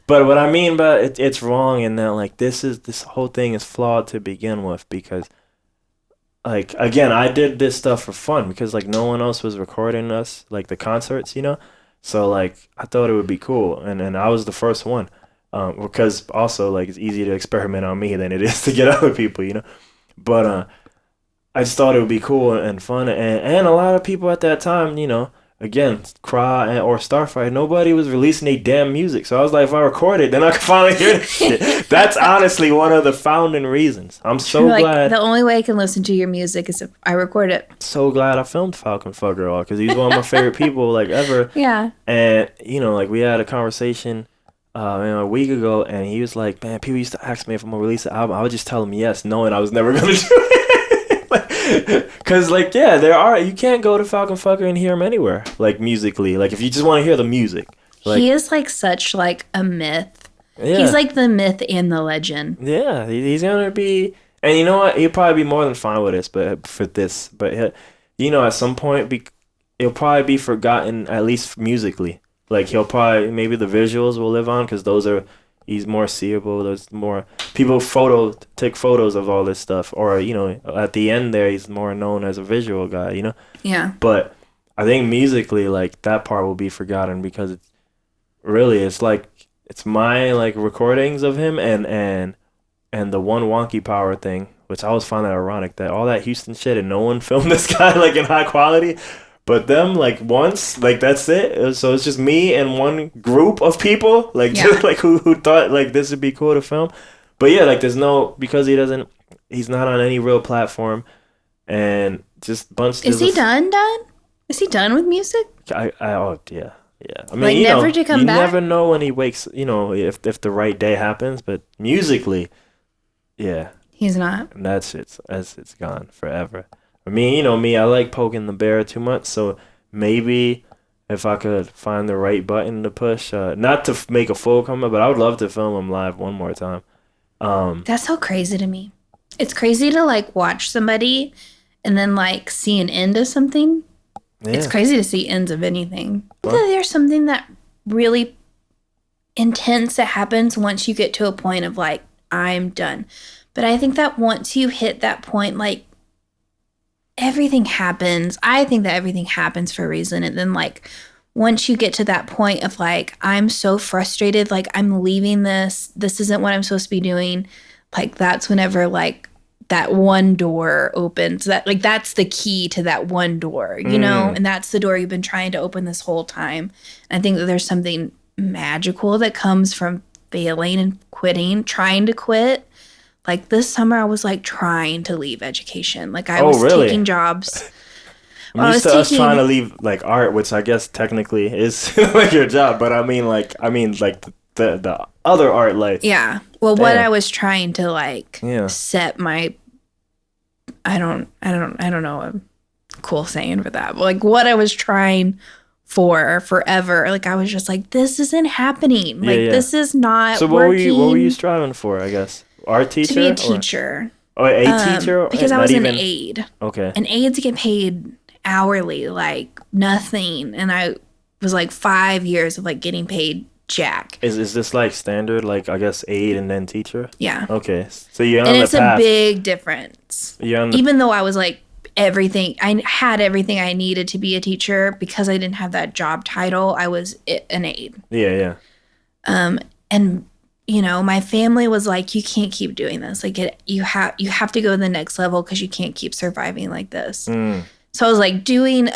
But what I mean by it's wrong in that like this whole thing is flawed to begin with, because like again, I did this stuff for fun because like no one else was recording us, like the concerts, So like I thought it would be cool, and I was the first one, because also like it's easier to experiment on me than it is to get other people, But I just thought it would be cool and fun, and a lot of people at that time, again, Cry or Starfire, nobody was releasing their damn music. So I was like, if I record it, then I can finally hear this shit. That's honestly one of the founding reasons. I'm so glad. The only way I can listen to your music is if I record it. So glad I filmed Falcon Fucker all, because he's one of my favorite people like ever. Yeah. And like we had a conversation a week ago, and he was like, man, people used to ask me if I'm gonna release an album. I would just tell them yes, knowing I was never gonna do it. Cause like you can't go to Falcon Fucker and hear him anywhere, like musically, like if you just want to hear the music. Like, he is like such like a myth. Yeah. He's like the myth and the legend. Yeah, he's gonna be, and you know what? He'll probably be more than fine with this, but at some point he'll probably be forgotten, at least musically. Like maybe the visuals will live on, because he's more seeable. There's more people take photos of all this stuff, or at the end there he's more known as a visual guy, Yeah. But I think musically, like that part will be forgotten, because it's it's my like recordings of him and the one wonky power thing, which I always find that ironic that all that Houston shit and no one filmed this guy like in high quality. But them like once, like that's it. So it's just me and one group of people, like just like who thought like this would be cool to film. But yeah, like there's no, because he's not on any real platform, and just bunch. Is he done? Is he done with music? Oh yeah. Yeah, I mean, like never to come back. You never know when he wakes. You know, if the right day happens. But musically, yeah, he's not. And it's gone forever. I mean, you know me. I like poking the bear too much. So maybe if I could find the right button to push, not to make a full comeback, but I would love to film him live one more time. That's so crazy to me. It's crazy to like watch somebody and then like see an end of something. Yeah. It's crazy to see ends of anything. There's something that really intense that happens once you get to a point of like, I'm done. But I think that once you hit that point, like everything happens. I think that everything happens for a reason. And then like once you get to that point of like, I'm so frustrated, like I'm leaving this isn't what I'm supposed to be doing. Like that's whenever like that one door opens, that like that's the key to that one door, you know, and that's the door you've been trying to open this whole time. And I think that there's something magical that comes from failing and quitting, trying to quit. Like this summer I was like trying to leave education. Like I was taking jobs. I'm used to us trying to leave like art, which I guess technically is like your job, but I mean like the other art, like well, what I was trying to like set my I don't know a cool saying for that, but like what I was trying for forever, like I was just like, this isn't happening, like this is not so working. What were you striving for? I guess art teacher, to be a teacher. Teacher, because I was an aide. Okay. And aides get paid hourly like nothing, and I was like 5 years of like getting paid jack. Is this like standard, like I guess aide and then teacher? Yeah. Okay. So you're on and the it's path. A big difference. Even though I was like everything, I had everything I needed to be a teacher, because I didn't have that job title, I was an aide. Yeah. And you know, my family was like, you can't keep doing this. Like you have to go to the next level because you can't keep surviving like this. So I was like doing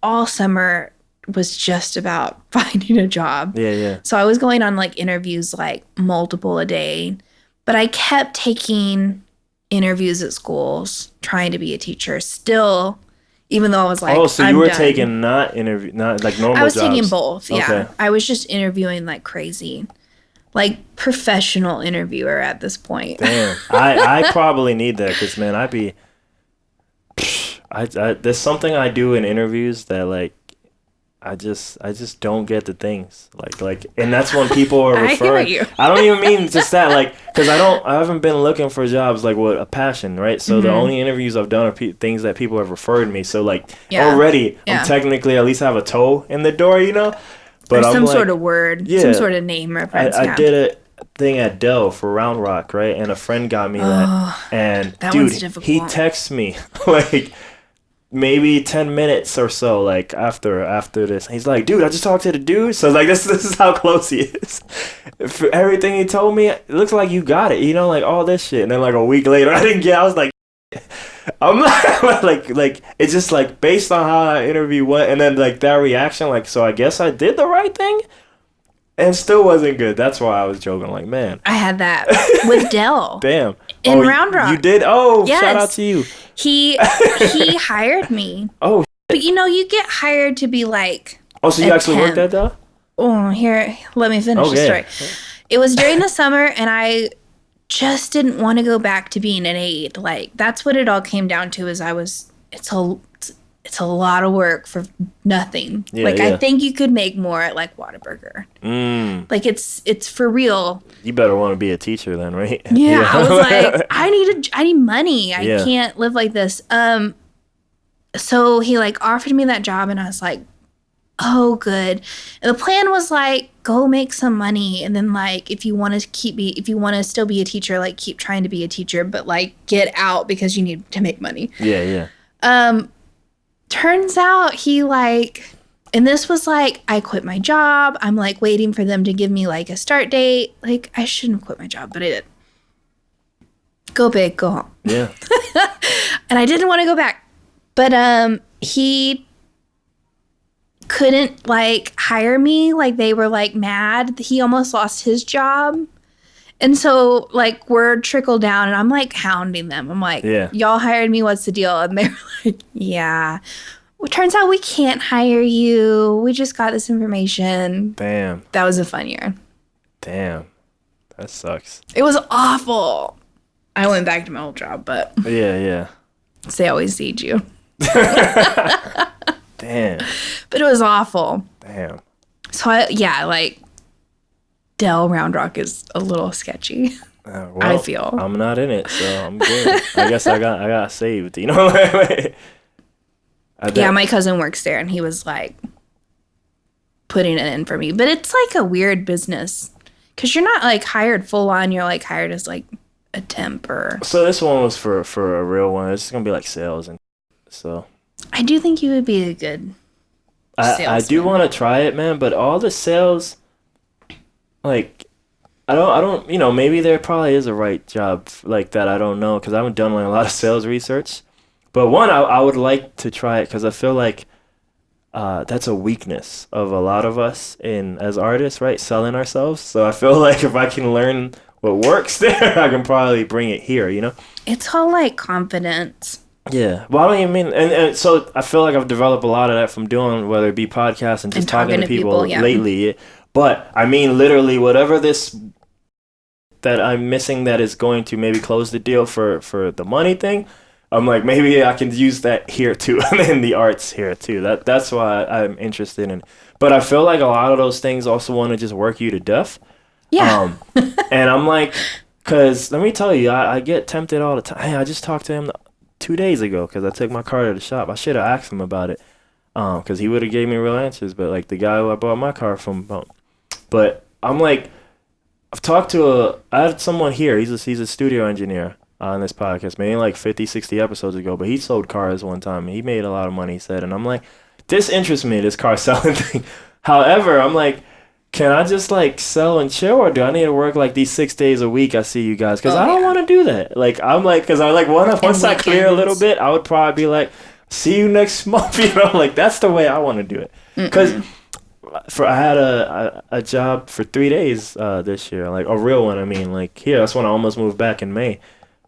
all summer was just about finding a job. Yeah. So I was going on like interviews like multiple a day, but I kept taking interviews at schools trying to be a teacher still, even though I was like, so you were taking not like normal jobs. I was taking both. Yeah. I was just interviewing like crazy, like professional interviewer at this point. Damn. I probably need that because man, there's something I do in interviews that like I just don't get the things like, and that's when people are referring. I don't even mean just that, like, because I haven't been looking for jobs like with a passion, right? So the only interviews I've done are things that people have referred me. So like already I'm technically at least have a toe in the door, you know. But or some sort of word, some sort of name reference. I did a thing at Dell for Round Rock, right? And a friend got me that, and that dude, one's difficult. He texts me like maybe 10 minutes or so like after this. He's like, dude, I just talked to the dude. So like this is how close he is. For everything he told me, it looks like you got it, you know, like all this shit. And then like a week later I didn't get it. I was like, I'm like it's just like based on how that interview went and then like that reaction, like, so I guess I did the right thing and still wasn't good. That's why I was joking, like, man, I had that with Dell. Damn. In Round Rock. You did? Oh, yes. Shout out to you. He hired me. Oh, but you know, you get hired to be like, so you actually worked at Dell? Oh, here, let me finish the story. It was during the summer and I just didn't want to go back to being an aide. Like that's what it all came down to. Is it's a lot of work for nothing. I think you could make more at like Whataburger. Like it's for real. You better want to be a teacher then, right? Yeah. I was like, I need money. I can't live like this. So he like offered me that job and I was like, oh, good. And the plan was like, go make some money. And then like, if you want to still be a teacher, like keep trying to be a teacher, but like get out because you need to make money. Yeah. Turns out he like And this was like, I quit my job. I'm like waiting for them to give me like a start date. Like, I shouldn't have quit my job, but I did. Go big, go home. Yeah. And I didn't want to go back. But he couldn't like hire me. Like, they were like mad. He almost lost his job. And so like word trickled down and I'm like hounding them. I'm like, y'all hired me. What's the deal? And they were like, yeah. Well, turns out we can't hire you. We just got this information. Damn. That was a fun year. Damn. That sucks. It was awful. I went back to my old job, but yeah. They always need you. Damn. But it was awful. Damn. So like Dell Round Rock is a little sketchy. Well, I feel. I'm not in it, so I'm good. I guess I got saved. You know. Yeah, my cousin works there, and he was like putting it in for me. But it's like a weird business because you're not like hired full on. You're like hired as like a temp or. So this one was for a real one. It's gonna be like sales and so. I do think you would be a good. I do want to try it, man. But all the sales, like, I don't. You know, maybe there probably is a right job like that. I don't know because I haven't done like a lot of sales research. But one, I would like to try it because I feel like that's a weakness of a lot of us as artists, right? Selling ourselves. So I feel like if I can learn what works there, I can probably bring it here, you know? It's all like confidence. Yeah. Well, I don't even mean... And so I feel like I've developed a lot of that from doing, whether it be podcasts and just talking to people lately. But I mean, literally, whatever this... that I'm missing that is going to maybe close the deal for the money thing... I'm like, maybe I can use that here too, and then the arts here too. That's why I'm interested in. But I feel like a lot of those things also want to just work you to death. Yeah. And I'm like, because let me tell you, I get tempted all the time. Hey, I just talked to him 2 days ago because I took my car to the shop. I should have asked him about it because he would have gave me real answers. But like the guy who I bought my car from, but I'm like, I had someone here. He's a studio engineer. On this podcast, maybe like 50, 60 episodes ago, but he sold cars one time. He made a lot of money, he said. And I'm like, this interests me, this car selling thing. However, I'm like, can I just like sell and chill, or do I need to work like these 6 days a week I see you guys? Because I don't want to do that. Like, I'm like, because I like, once I clear a little bit, I would probably be like, see you next month, you know? Like, that's the way I want to do it. Because I had a job for 3 days this year, like a real one. I mean, like, here, that's when I almost moved back in May.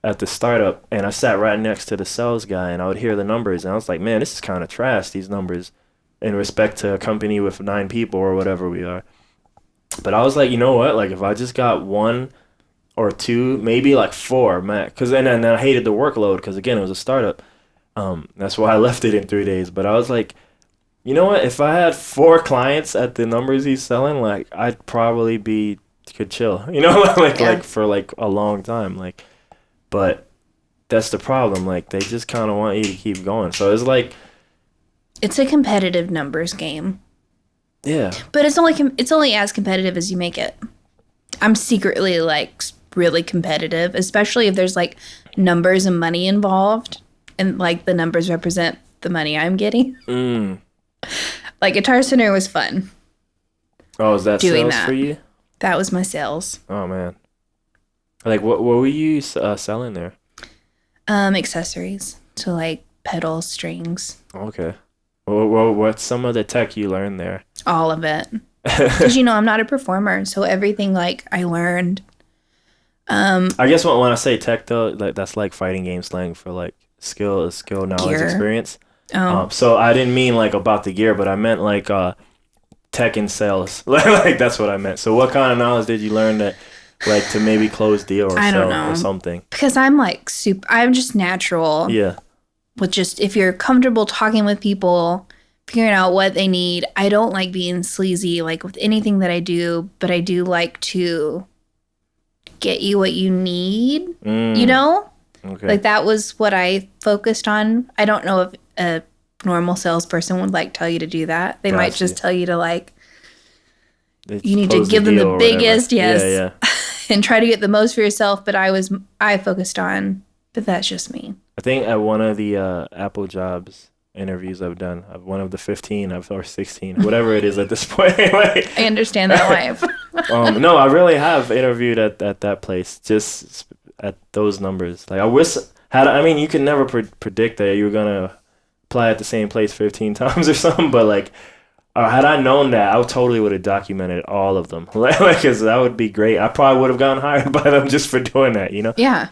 At the startup, and I sat right next to the sales guy, and I would hear the numbers, and I was like, man, this is kind of trash, these numbers, in respect to a company with 9 people or whatever we are. But I was like, you know what, like, if I just got 1 or 2, maybe like 4, man, because then I hated the workload, because again, it was a startup. That's why I left it in 3 days. But I was like, you know what, if I had 4 clients at the numbers he's selling, like, I'd probably could chill, you know, like for like a long time, like. But that's the problem. Like, they just kind of want you to keep going. So it's like... It's a competitive numbers game. Yeah. But it's only as competitive as you make it. I'm secretly, like, really competitive, especially if there's, like, numbers and money involved. And, like, the numbers represent the money I'm getting. Like, Guitar Center was fun. Oh, is that doing sales that. For you? That was my sales. Oh, man. Like, what were you selling there? Accessories. So, like, pedals, strings. Okay. Well, what's some of the tech you learned there? All of it. Because, I'm not a performer. So, everything, like, I learned. I guess when I say tech, though, like, that's, like, fighting game slang for, like, skill, knowledge, gear. Experience. Oh. So, I didn't mean, like, about the gear, but I meant, like, tech and sales. Like, that's what I meant. So, what kind of knowledge did you learn that... Like, to maybe close deal or sell or something. Because I'm like I'm just natural. Yeah. With just, if you're comfortable talking with people, figuring out what they need. I don't like being sleazy, like with anything that I do, but I do like to get you what you need, you know? Okay. Like, that was what I focused on. I don't know if a normal salesperson would like tell you to do that. They might just tell you to like, you need to give them the biggest, Yeah. and try to get the most for yourself. But I focused on, but that's just me. I think at one of the Apple jobs, interviews I've done. One of the 15 or 16, whatever it is at this point. Like, I understand that life. no, I really have interviewed at that place, just at those numbers. Like, I wish I mean, you can never predict that you were gonna apply at the same place 15 times or something, but like, had I known that, I totally would have documented all of them. Like, cause that would be great. I probably would have gotten hired by them just for doing that, you know? Yeah.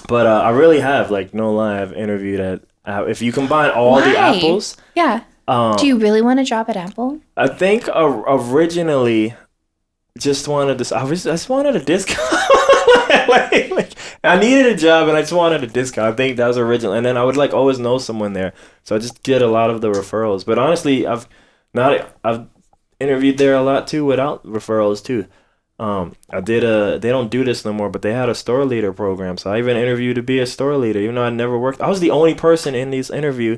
But I really have, like, no lie, I've interviewed at if you combine all the apples. Yeah. Do you really want a job at Apple? I think originally just wanted this. I just wanted a discount. like, I needed a job and I just wanted a discount. I think that was original. And then I would like always know someone there, so I just get a lot of the referrals. But honestly, I've interviewed there a lot too without referrals too. I did they don't do this no more, but they had a store leader program. So I even interviewed to be a store leader, even though I never worked. I was the only person in this interview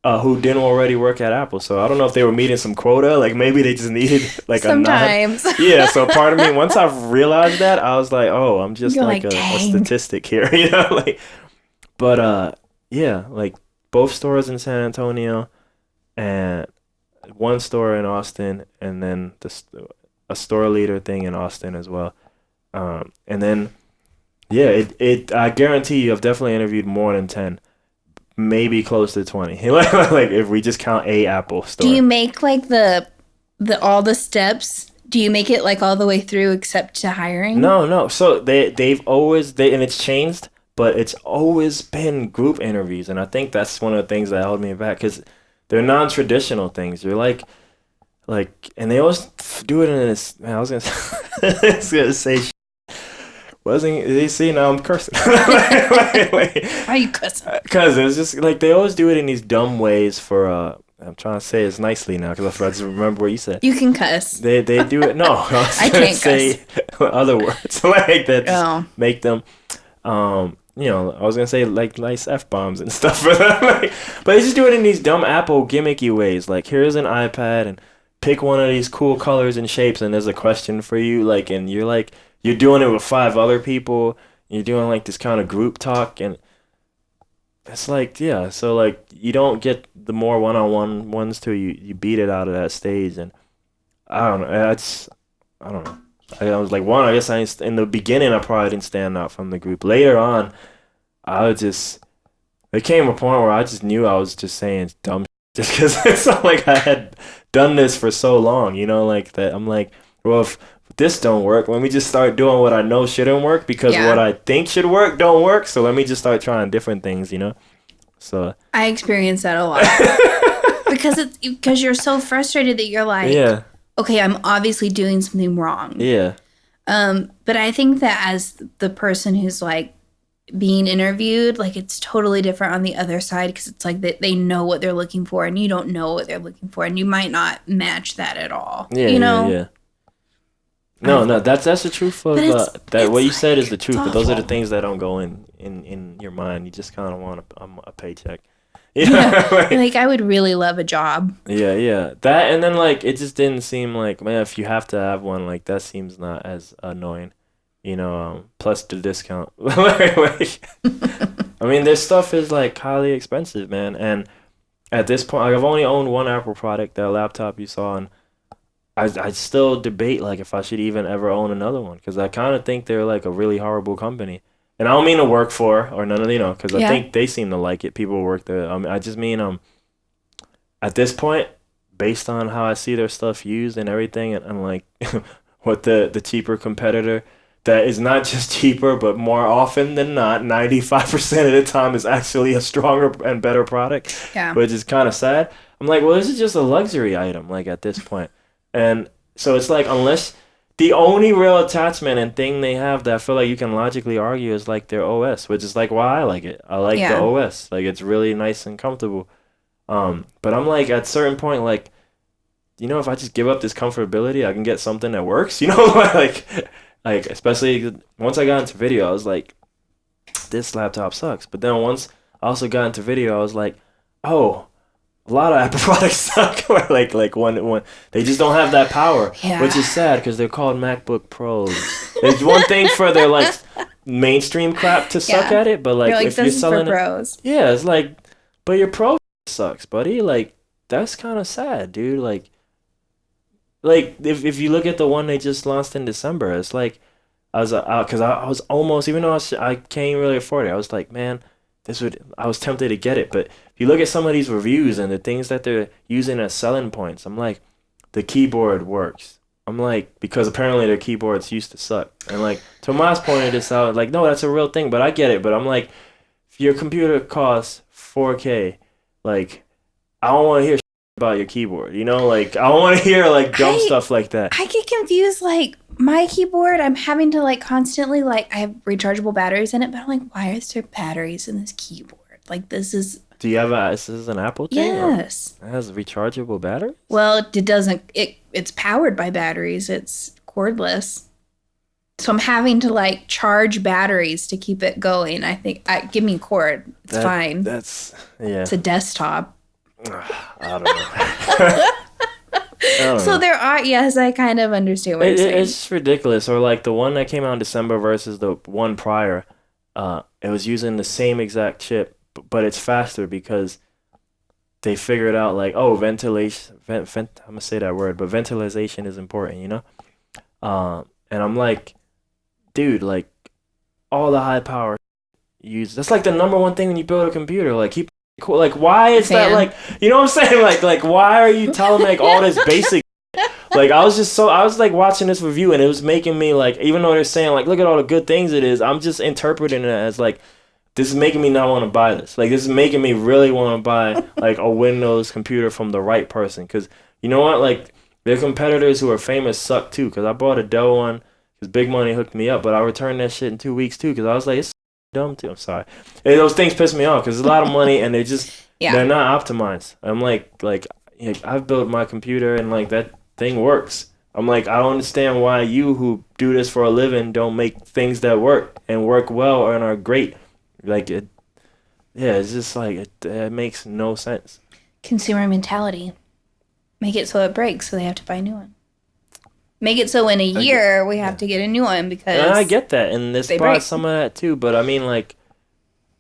who didn't already work at Apple. So I don't know if they were meeting some quota. Like, maybe they just needed like sometimes. Yeah. So part of me, once I realized that, I was like, oh, I'm just like a statistic here, you know, like. But yeah, like both stores in San Antonio, and one store in Austin, and then a store leader thing in Austin as well. And then, yeah, I guarantee you I've definitely interviewed more than 10, maybe close to 20. Like if we just count a Apple store. Do you make like the all the steps? Do you make it like all the way through except to hiring? No. So they've always, and it's changed, but it's always been group interviews. And I think that's one of the things that held me back, because they're non-traditional things. You're like, and they always do it in this. Man, I was gonna say. Wasn't they see now I'm cursing? Why are you cursing? Because it's just like they always do it in these dumb ways for. I'm trying to say it nicely now because I forgot to remember what you said. You can cuss. They do it. No, I can't say other words like that. Make them. You know, I was gonna say like nice F-bombs and stuff for them. But they just do it in these dumb Apple gimmicky ways. Like, here's an iPad and pick one of these cool colors and shapes, and there's a question for you. Like, and you're doing it with 5 other people. You're doing like this kind of group talk, and it's like, yeah. So like, you don't get the more one-on-one ones till you beat it out of that stage, and I don't know. I don't know. I was like, I guess in the beginning I probably didn't stand out from the group. Later on, it came a point where I just knew I was just saying dumb shit, just because it's not like I had done this for so long, you know, like that. I'm like, well, if this don't work, let me just start doing what I know shouldn't work, because what I think should work don't work. So let me just start trying different things, you know. So I experience that a lot because you're so frustrated that you're like, okay, I'm obviously doing something wrong. Yeah. But I think that as the person who's like being interviewed, like it's totally different on the other side, because it's like they know what they're looking for and you don't know what they're looking for, and you might not match that at all. Yeah, you know? Yeah. No, that's the truth of that. What you said is the truth, but those are the things that don't go in your mind. You just kind of want a paycheck. Yeah, like I would really love a job. Yeah. That, and then like it just didn't seem like, man, if you have to have one, like that seems not as annoying, you know. Plus the discount. I mean, this stuff is like highly expensive, man. And at this point, like, I've only owned one Apple product, that laptop you saw, and I still debate like if I should even ever own another one, because I kind of think they're like a really horrible company. And I don't mean to work for or none of, you know, because I think they seem to like it. People work there. I just mean at this point, based on how I see their stuff used and everything, and I'm like, what the cheaper competitor that is not just cheaper, but more often than not, 95% of the time is actually a stronger and better product. Yeah. Which is kind of sad. I'm like, well, this is just a luxury item, like at this point. And so it's like, unless the only real attachment and thing they have that I feel like you can logically argue is like their OS, which is like why I like it. I like the OS. Like, it's really nice and comfortable. But I'm like, at a certain point, like, you know, if I just give up this comfortability, I can get something that works, you know? like especially once I got into video, I was like, this laptop sucks. But then once I also got into video, I was like, oh, a lot of Apple products suck. like one they just don't have that power, which is sad because they're called MacBook Pros. There's one thing for their like mainstream crap to suck at it, but like if you're selling pros. It's like, but your Pro sucks, buddy. Like, that's kind of sad, dude. Like if you look at the one they just launched in December, it's like because I was almost, even though I can't really afford it, I was like, man, I was tempted to get it. But if you look at some of these reviews and the things that they're using as selling points, I'm like, the keyboard works. I'm like, because apparently their keyboards used to suck. And like Tomas pointed this out, like, no, that's a real thing, but I get it. But I'm like, if your computer costs 4K, like, I don't want to hear about your keyboard, like, I don't want to hear like dumb stuff like that. I get confused, like, my keyboard, I'm having to like constantly, like, I have rechargeable batteries in it, but I'm like, why is there batteries in this keyboard? Like, this is... Do you have this is an Apple thing? Yes. It has rechargeable batteries? Well, it doesn't, it's powered by batteries. It's cordless. So I'm having to like charge batteries to keep it going. I think, give me a cord. It's fine. Yeah. It's a desktop. I don't know. So there are, yes, I kind of understand what you're saying. It's just ridiculous. Or like the one that came out in December versus the one prior, it was using the same exact chip, but it's faster because they figured out like, oh, ventilation, I'm gonna say that word, but ventilation is important, and I'm like, dude, like all the high power that's like the number one thing when you build a computer, like keep cool. Like, why is that, like, you know what I'm saying? Like why are you telling me like all this basic like, I was like watching this review and it was making me like, even though they're saying like, look at all the good things it is, I'm just interpreting it as like, this is making me not want to buy this. Like, this is making me really want to buy like a Windows computer from the right person. Because you know what, like, their competitors who are famous suck too. Because I bought a Dell one because Big Money hooked me up, but I returned that shit in 2 weeks too because I was like, it's dumb too. I'm sorry. And those things piss me off because it's a lot of money and they're not optimized. I'm like I've built my computer and like that thing works. I'm like, I don't understand why you who do this for a living don't make things that work and work well and are great. Like, it's just like it makes no sense. Consumer mentality. Make it so it breaks, so they have to buy a new one. Make it so in a year we have to get a new one because... And I get that, and this brought some of that too, but I mean, like,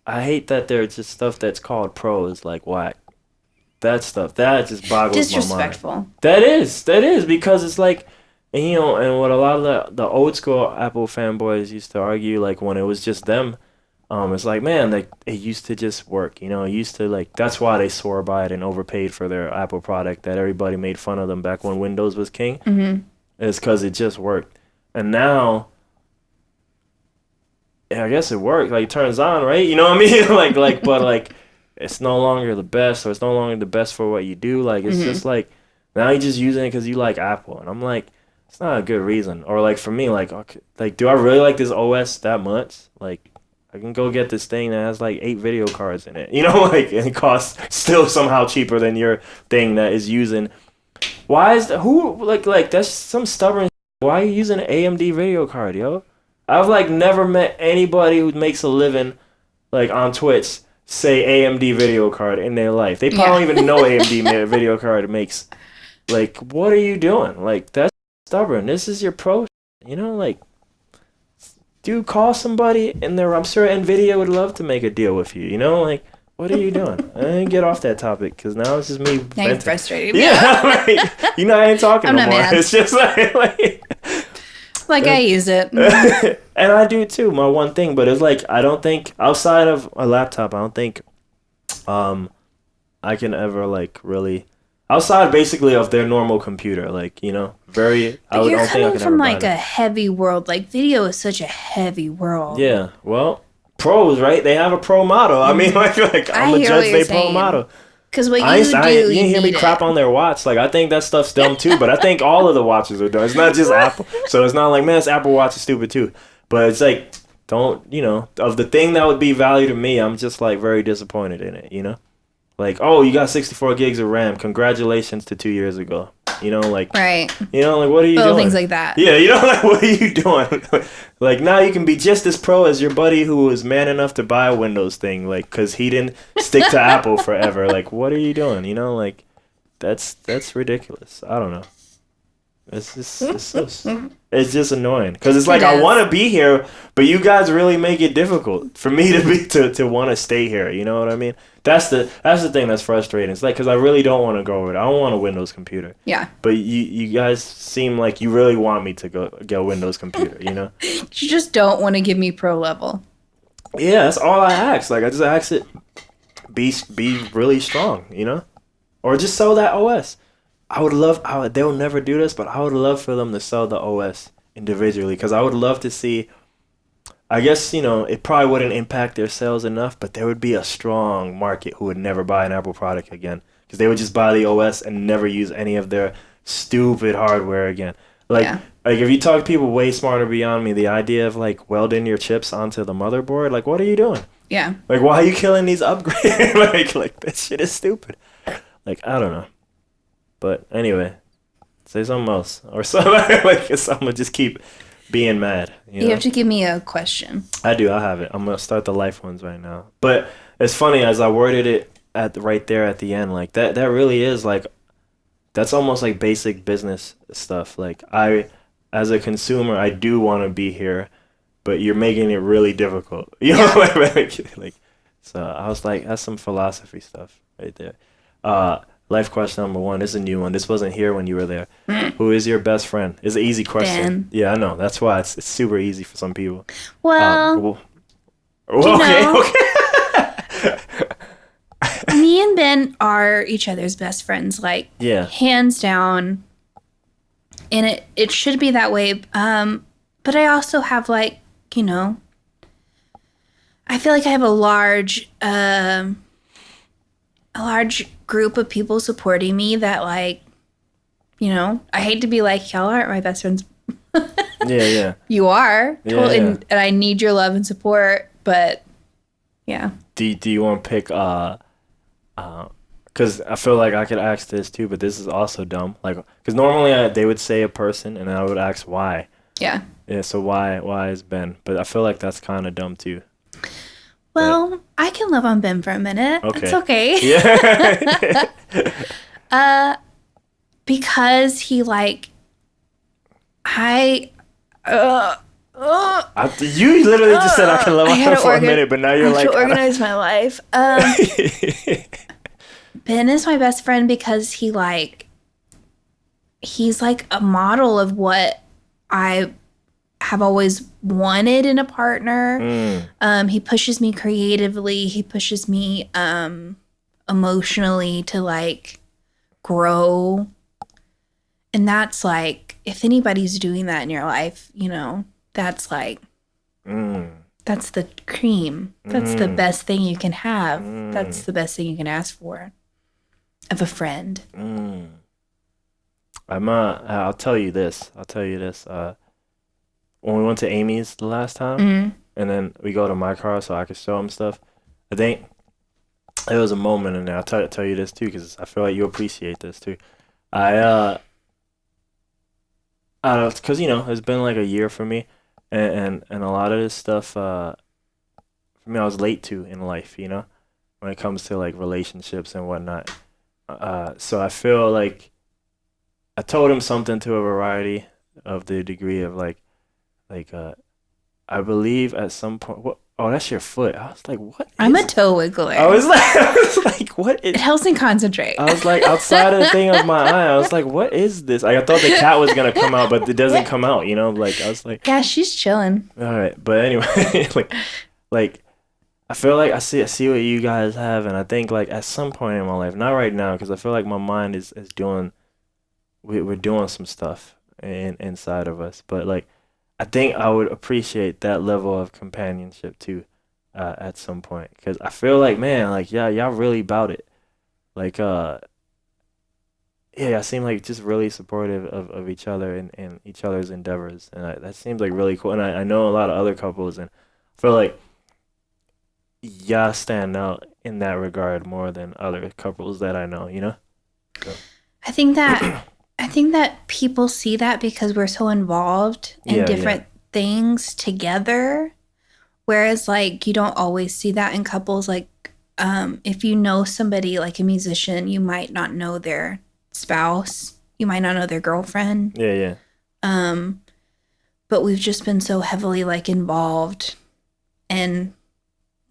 I hate that there's just stuff that's called pro is like whack. That stuff, that just boggles my mind. Disrespectful. That is, because it's like, and and what a lot of the old school Apple fanboys used to argue, like when it was just them, it's like, man, like it used to just work, it used to, like, that's why they swore by it and overpaid for their Apple product, that everybody made fun of them back when Windows was king. Mm-hmm. It's because it just worked. And now, I guess it worked, like, it turns on, right? You know what I mean? like, but like, it's no longer the best, or it's no longer the best for what you do. Like, it's just like, now you're just using it because you like Apple. And I'm like, it's not a good reason. Or like, for me, like, okay, like, do I really like this OS that much? Like, I can go get this thing that has like 8 video cards in it, like, and it costs still somehow cheaper than your thing that is using. Why is like that's some stubborn. Why are you using an AMD video card, yo? I've like never met anybody who makes a living like on Twitch say AMD video card in their life. They probably don't even know AMD video card makes. Like, what are you doing? Like, that's stubborn. This is your pro, like. Dude, call somebody in there. I'm sure NVIDIA would love to make a deal with you. Like, what are you doing? I didn't get off that topic because now it's just me. Now you're frustrated. Yeah, like, I ain't talking no more. Mad. It's just like I use it. And I do too, my one thing. But it's like, I don't think, outside of a laptop, I don't think I can ever, like, really... Outside, basically, of their normal computer, like, very... But you're coming from, like, a heavy world. Like, video is such a heavy world. Yeah, well, pros, right? They have a pro model. I mean, like I'm a judge they pro model. Because what you didn't hear me crap on their watch. Like, I think that stuff's dumb, too, but I think all of the watches are dumb. It's not just Apple. So it's not like, man, this Apple Watch is stupid, too. But it's like, don't, of the thing that would be value to me, I'm just, like, very disappointed in it, Like, oh, you got 64 gigs of RAM. Congratulations to 2 years ago. Like... Right. Like, what are you doing? Things like that. Yeah, like, what are you doing? Like, now you can be just as pro as your buddy who was man enough to buy a Windows thing, like, because he didn't stick to Apple forever. Like, what are you doing? Like, that's ridiculous. I don't know. It's just annoying because it's like I want to be here, but you guys really make it difficult for me to want to stay here. You know what I mean? That's the thing that's frustrating. It's like because I really don't want to go over it. I don't want a Windows computer. Yeah. But you guys seem like you really want me to go get a Windows computer. You know? You just don't want to give me pro level. Yeah, that's all I ask. Like I just ask it, be really strong. You know, or just sell that OS. I would love. They'll never do this, but I would love for them to sell the OS individually because I would love to see. I guess it probably wouldn't impact their sales enough, but there would be a strong market who would never buy an Apple product again because they would just buy the OS and never use any of their stupid hardware again. Like if you talk to people way smarter beyond me, the idea of like welding your chips onto the motherboard, like what are you doing? Yeah. Like why are you killing these upgrades? like this shit is stupid. Like I don't know. But anyway, say something else or something. Like I'm gonna just keep being mad. You have to give me a question. I do. I have it. I'm gonna start the life ones right now. But it's funny as I worded it right there at the end. Like that really is like that's almost like basic business stuff. Like as a consumer, I do want to be here, but you're making it really difficult. You know, like so. I was like, that's some philosophy stuff right there. Life question number 1. This is a new one. This wasn't here when you were there. Who is your best friend? It's an easy question. Ben. Yeah, I know. That's why it's super easy for some people. Well, okay. Me and Ben are each other's best friends. Like, hands down. And it should be that way. But I also have like, I feel like I have a large group of people supporting me that like, I hate to be like, y'all aren't my best friends. Yeah. You are. Totally, and I need your love and support, but yeah. Do you want to pick, because I feel like I could ask this too, but this is also dumb. Like, because normally they would say a person and I would ask why. Yeah. Yeah, so why is Ben? But I feel like that's kind of dumb too. Well, I can love on Ben for a minute. Okay. It's okay. Yeah. Because he like, you literally just said I can love on him for a minute, but now you're like. I have to organize my life. Ben is my best friend because he's like a model of what I have always wanted in a partner. He pushes me creatively. He pushes me emotionally to like grow. And that's like, if anybody's doing that in your life, that's like, that's the cream. That's the best thing you can have. That's the best thing you can ask for of a friend. I'll tell you this. When we went to Amy's the last time, and then we go to my car so I could show him stuff, I think there was a moment in there. I'll tell you this too, because I feel like you appreciate this too. I don't know, because it's been like a year for me, and a lot of this stuff for me I was late to in life, when it comes to like relationships and whatnot. So I feel like I told him something to a variety of the degree of like I believe at some point. What? Oh, that's your foot. I was like, what? I'm a toe wiggler. I was like, what? It helps me concentrate. I was like, outside of the thing of my eye, I was like, what is this? Like, I thought the cat was gonna come out, but it doesn't come out. Like I was like, yeah, she's chilling. All right, but anyway, like I feel like I see what you guys have, and I think like at some point in my life, not right now, because I feel like my mind is doing, we're doing some stuff inside of us, but like. I think I would appreciate that level of companionship too, at some point, because I feel like, man, like y'all really about it, like y'all seem like just really supportive of each other and each other's endeavors, and that seems like really cool. And I know a lot of other couples, and I feel like y'all stand out in that regard more than other couples that I know. So. I think that people see that because we're so involved in different things together. Whereas like you don't always see that in couples. Like if you know somebody like a musician, you might not know their spouse. you might not know their girlfriend. Yeah. But we've just been so heavily like involved and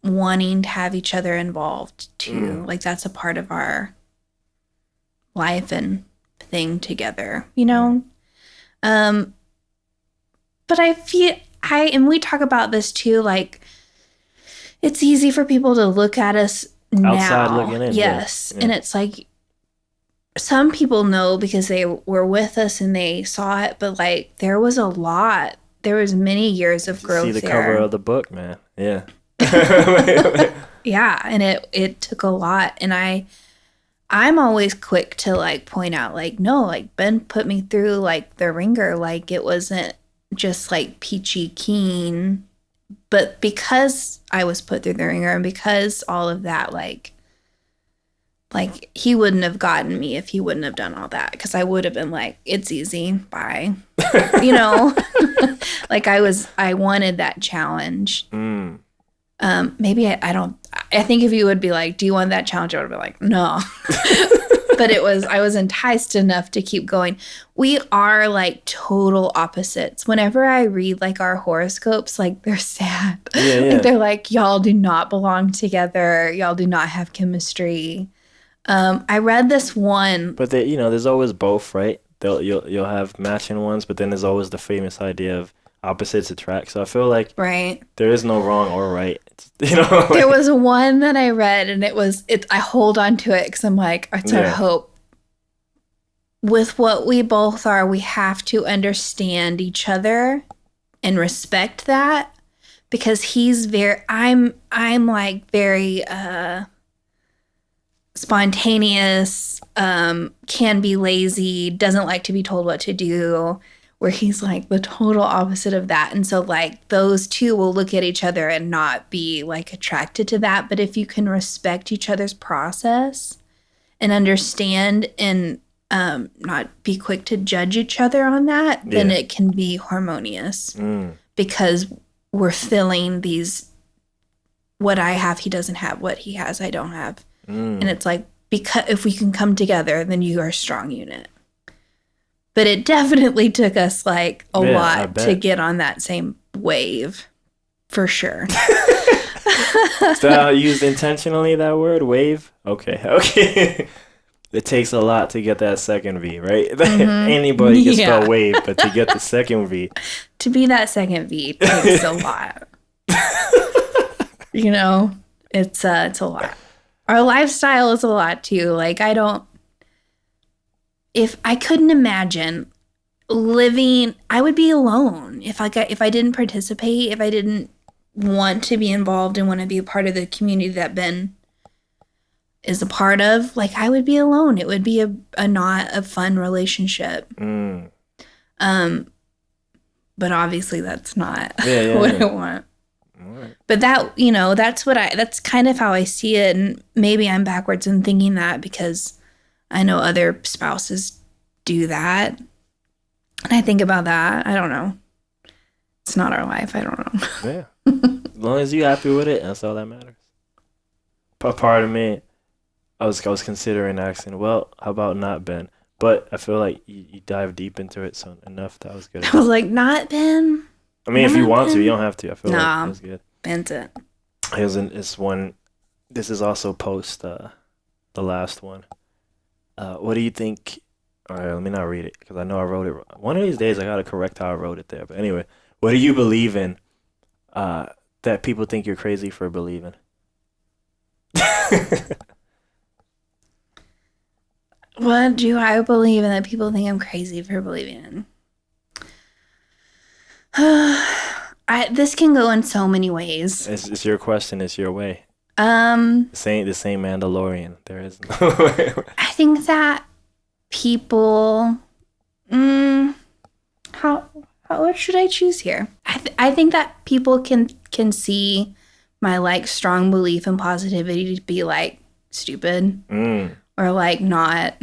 wanting to have each other involved too. Like that's a part of our life and thing together, you know? But I feel and we talk about this too, like it's easy for people to look at us now. Outside looking in. Yes. Yeah. And it's like some people know because they were with us and they saw it, but like there was a lot. There was many years of growth there. See the cover of the book, man. Yeah. Yeah, and it took a lot, and I'm always quick to like point out like no, like Ben put me through like the ringer, like it wasn't just like peachy keen, but because I was put through the ringer and because all of that like he wouldn't have gotten me if he wouldn't have done all that, because I would have been like, it's easy, bye. You know. Like I wanted that challenge. Maybe I think if you would be like, do you want that challenge? I would be like, no. But I was enticed enough to keep going. We are like total opposites. Whenever I read like our horoscopes, like they're sad. Yeah. Like they're like, y'all do not belong together. Y'all do not have chemistry. I read this one. But there's always both, right? You'll have matching ones, but then there's always the famous idea of opposites attract. So I feel like there is no wrong or right. Like, there was one that I read, and I hold on to it because I'm like, it's our hope. With what we both are, we have to understand each other and respect that, because I'm like very spontaneous, can be lazy, doesn't like to be told what to do, where he's like the total opposite of that. And so like those two will look at each other and not be like attracted to that. But if you can respect each other's process and understand and not be quick to judge each other on that, then it can be harmonious, because we're filling these, what I have, he doesn't have, what he has, I don't have. And it's like, because if we can come together, then you are a strong unit. But it definitely took us like a lot to get on that same wave, for sure. Is that used intentionally, that word, wave? Okay. It takes a lot to get that second V, right? Anybody can spell wave, but to get the second V. To be that second V takes a lot. You know, it's a lot. Our lifestyle is a lot too. Like if I couldn't imagine living, I would be alone if I didn't participate, if I didn't want to be involved and want to be a part of the community that Ben is a part of. Like I would be alone. It would be a not a fun relationship. But obviously that's not what I want. Right. But that, that's kind of how I see it. And maybe I'm backwards in thinking that because I know other spouses do that. And I think about that. I don't know. It's not our life. I don't know. Yeah. As long as you're happy with it, that's all that matters. But part of me, I was considering asking, well, how about not Ben? But I feel like you dive deep into it so enough. That was good. I was like, not Ben? I mean, if you want to, you don't have to. I feel like that was good. Ben's it. Here's one. This is also post the last one. What do you think? All right, let me not read it because I know I wrote it wrong. One of these days I got to correct how I wrote it there. But anyway, what do you believe in that people think you're crazy for believing? What do I believe in that people think I'm crazy for believing in? This can go in so many ways. It's your question. It's your way. The same Mandalorian. There is no way. I think that people. What should I choose here? I think that people can see my like strong belief in positivity to be like stupid or like not.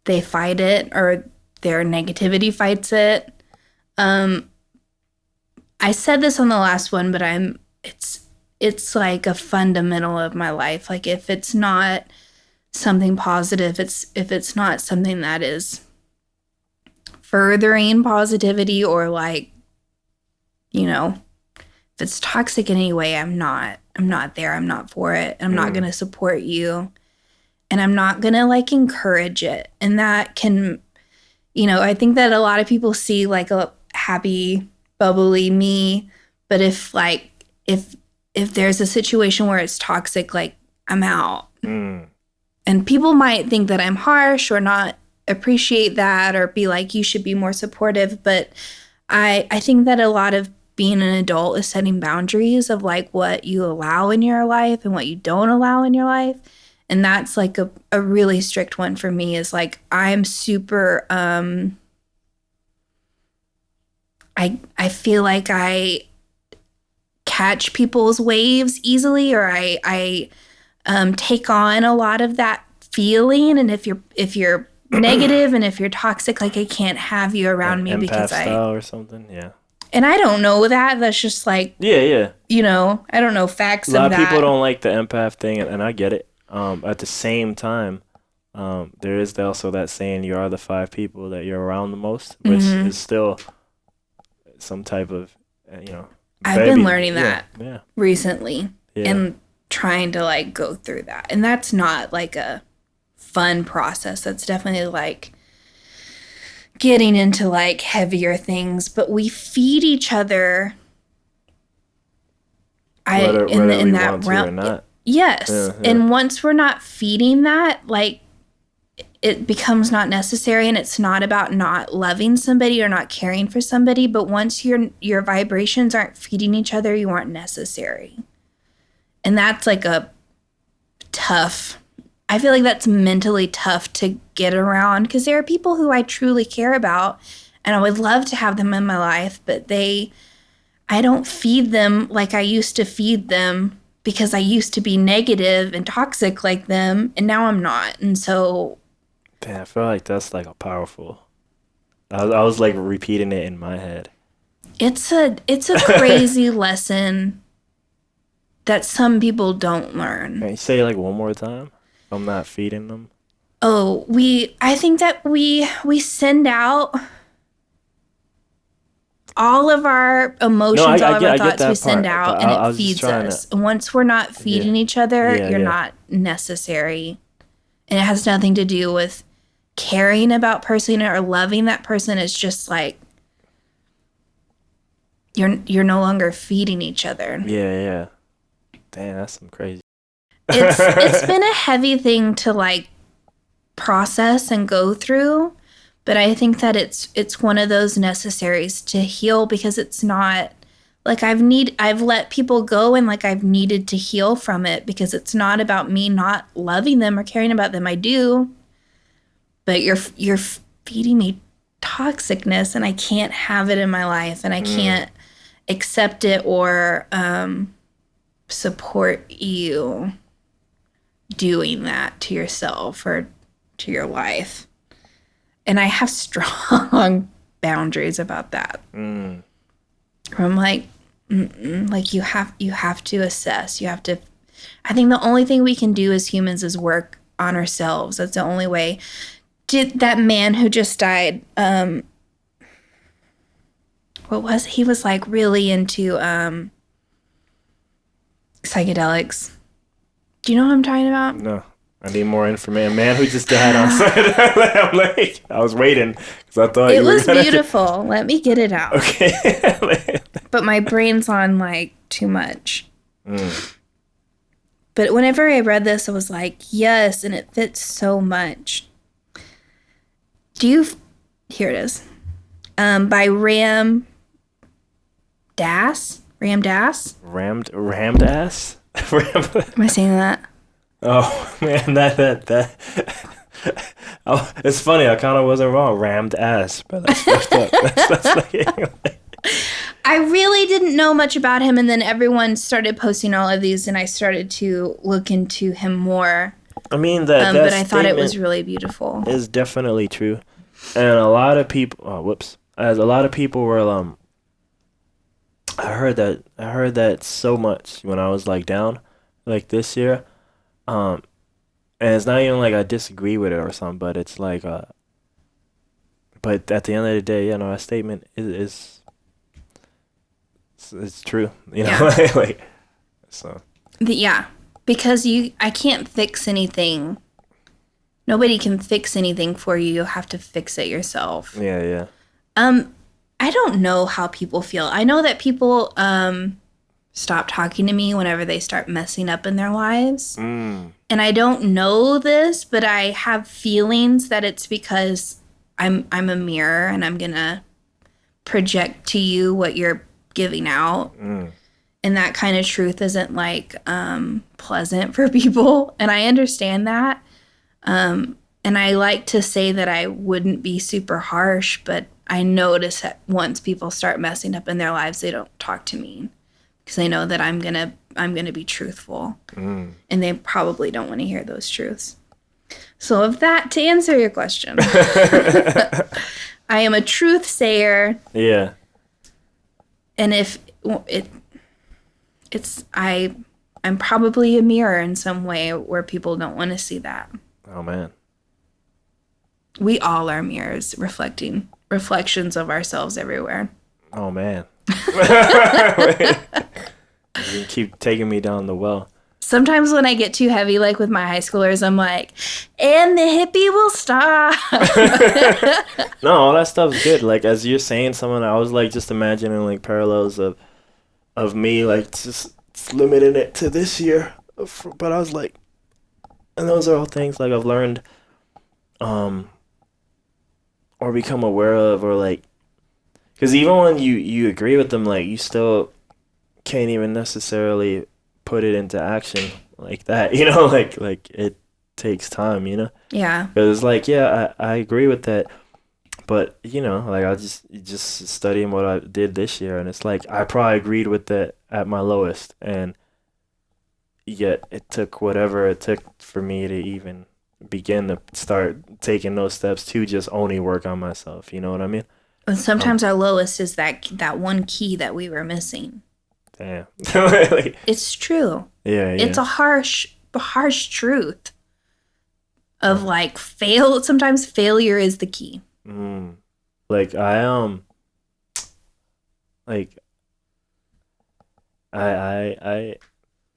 They fight it or their negativity fights it. I said this on the last one, but it's like a fundamental of my life. Like if it's not something positive, if it's not something that is furthering positivity or like, you know, if it's toxic in any way, I'm not there. I'm not for it. I'm not going to support you. And I'm not going to like encourage it. And that can, you know, I think that a lot of people see like a happy, bubbly me. But if there's a situation where it's toxic, like I'm out. And people might think that I'm harsh or not appreciate that or be like, you should be more supportive. But I think that a lot of being an adult is setting boundaries of like what you allow in your life and what you don't allow in your life. And that's like a really strict one for me is like, I'm super, I feel like I catch people's waves easily, or I take on a lot of that feeling. And if you're negative and if you're toxic, like I can't have you around me because style or something. Yeah. And I don't know that. That's just like, yeah. You know, I don't know facts of that. A lot of people don't like the empath thing, and I get it. At the same time, there is also that saying, you are the 5 people that you're around the most, which is still some type of, you know. I've been learning that yeah. recently and trying to like go through that. And that's not like a fun process. That's definitely like getting into like heavier things, but we feed each other. Whether we want to or not. Yes. Yeah. And once we're not feeding that, like it becomes not necessary, and it's not about not loving somebody or not caring for somebody. But once your vibrations aren't feeding each other, you aren't necessary. And that's like I feel like that's mentally tough to get around, because there are people who I truly care about and I would love to have them in my life, but I don't feed them like I used to feed them, because I used to be negative and toxic like them, and now I'm not. And so damn, I feel like that's like a powerful. I was like repeating it in my head. It's a crazy lesson that some people don't learn. Can you say like one more time? I'm not feeding them. Oh, I think that we send out all of our emotions, all of our thoughts we send out, and it feeds us. And once we're not feeding each other, you're not necessary. And it has nothing to do with caring about person or loving that person. It's just like you're no longer feeding each other. Yeah. Damn, that's some crazy. It's been a heavy thing to like process and go through, but I think that it's one of those necessaries to heal, because it's not like I've let people go and like I've needed to heal from it, because it's not about me not loving them or caring about them. I do, but you're feeding me toxicness, and I can't have it in my life, and I can't accept it or support you doing that to yourself or to your life. And I have strong boundaries about that. I'm like, like you have to assess. You have to. I think the only thing we can do as humans is work on ourselves. That's the only way. Did that man who just died? What was he was like really into psychedelics. Do you know what I'm talking about? No. I need more information. Man who just died on Sunday. I'm like, I was waiting because I thought it was beautiful. Let me get it out. Okay. But my brain's on like too much. But whenever I read this, I was like, yes, and it fits so much. Here it is. By Ram Dass. Rammed ass? Am I saying that? Oh man, that oh, it's funny. I kind of wasn't wrong. Rammed ass, but that's fucked up. That's like, I really didn't know much about him, and then everyone started posting all of these, and I started to look into him more. I mean that but I thought it was really beautiful. Is definitely true, and a lot of people. As a lot of people were I heard that so much when I was like down, like this year. And it's not even like I disagree with it or something, but it's like but at the end of the day, you know, that statement is it's true. You know, like so. Yeah, because I can't fix anything. Nobody can fix anything for you. You'll have to fix it yourself. Yeah. I don't know how people feel. I know that people stop talking to me whenever they start messing up in their lives. And I don't know this, but I have feelings that it's because I'm a mirror and I'm gonna project to you what you're giving out. And that kind of truth isn't like pleasant for people. And I understand that. And I like to say that I wouldn't be super harsh, but I notice that once people start messing up in their lives, they don't talk to me because they know that I'm gonna be truthful, and they probably don't want to hear those truths. So, of that, to answer your question, I am a truth sayer. Yeah. And if I'm probably a mirror in some way where people don't want to see that. Oh man. We all are mirrors, reflections of ourselves everywhere. Oh man. You keep taking me down the well. Sometimes when I get too heavy, like with my high schoolers, I'm like, and the hippie will stop. No, all that stuff's good. Like, as you're saying something, I was like just imagining like parallels of me like just limiting it to this year. But I was like, and those are all things like I've learned or become aware of, or like, because even when you agree with them, like you still can't even necessarily put it into action like that, you know, like it takes time, you know. Yeah. Because it's like, yeah, I agree with that, but you know, like I just studying what I did this year, and it's like I probably agreed with that at my lowest, and yet it took whatever it took for me to even begin to start taking those steps to just only work on myself. You know what I mean? And sometimes our lowest is that one key that we were missing. Damn. It's true. Yeah. It's a harsh truth of like sometimes failure is the key. Like I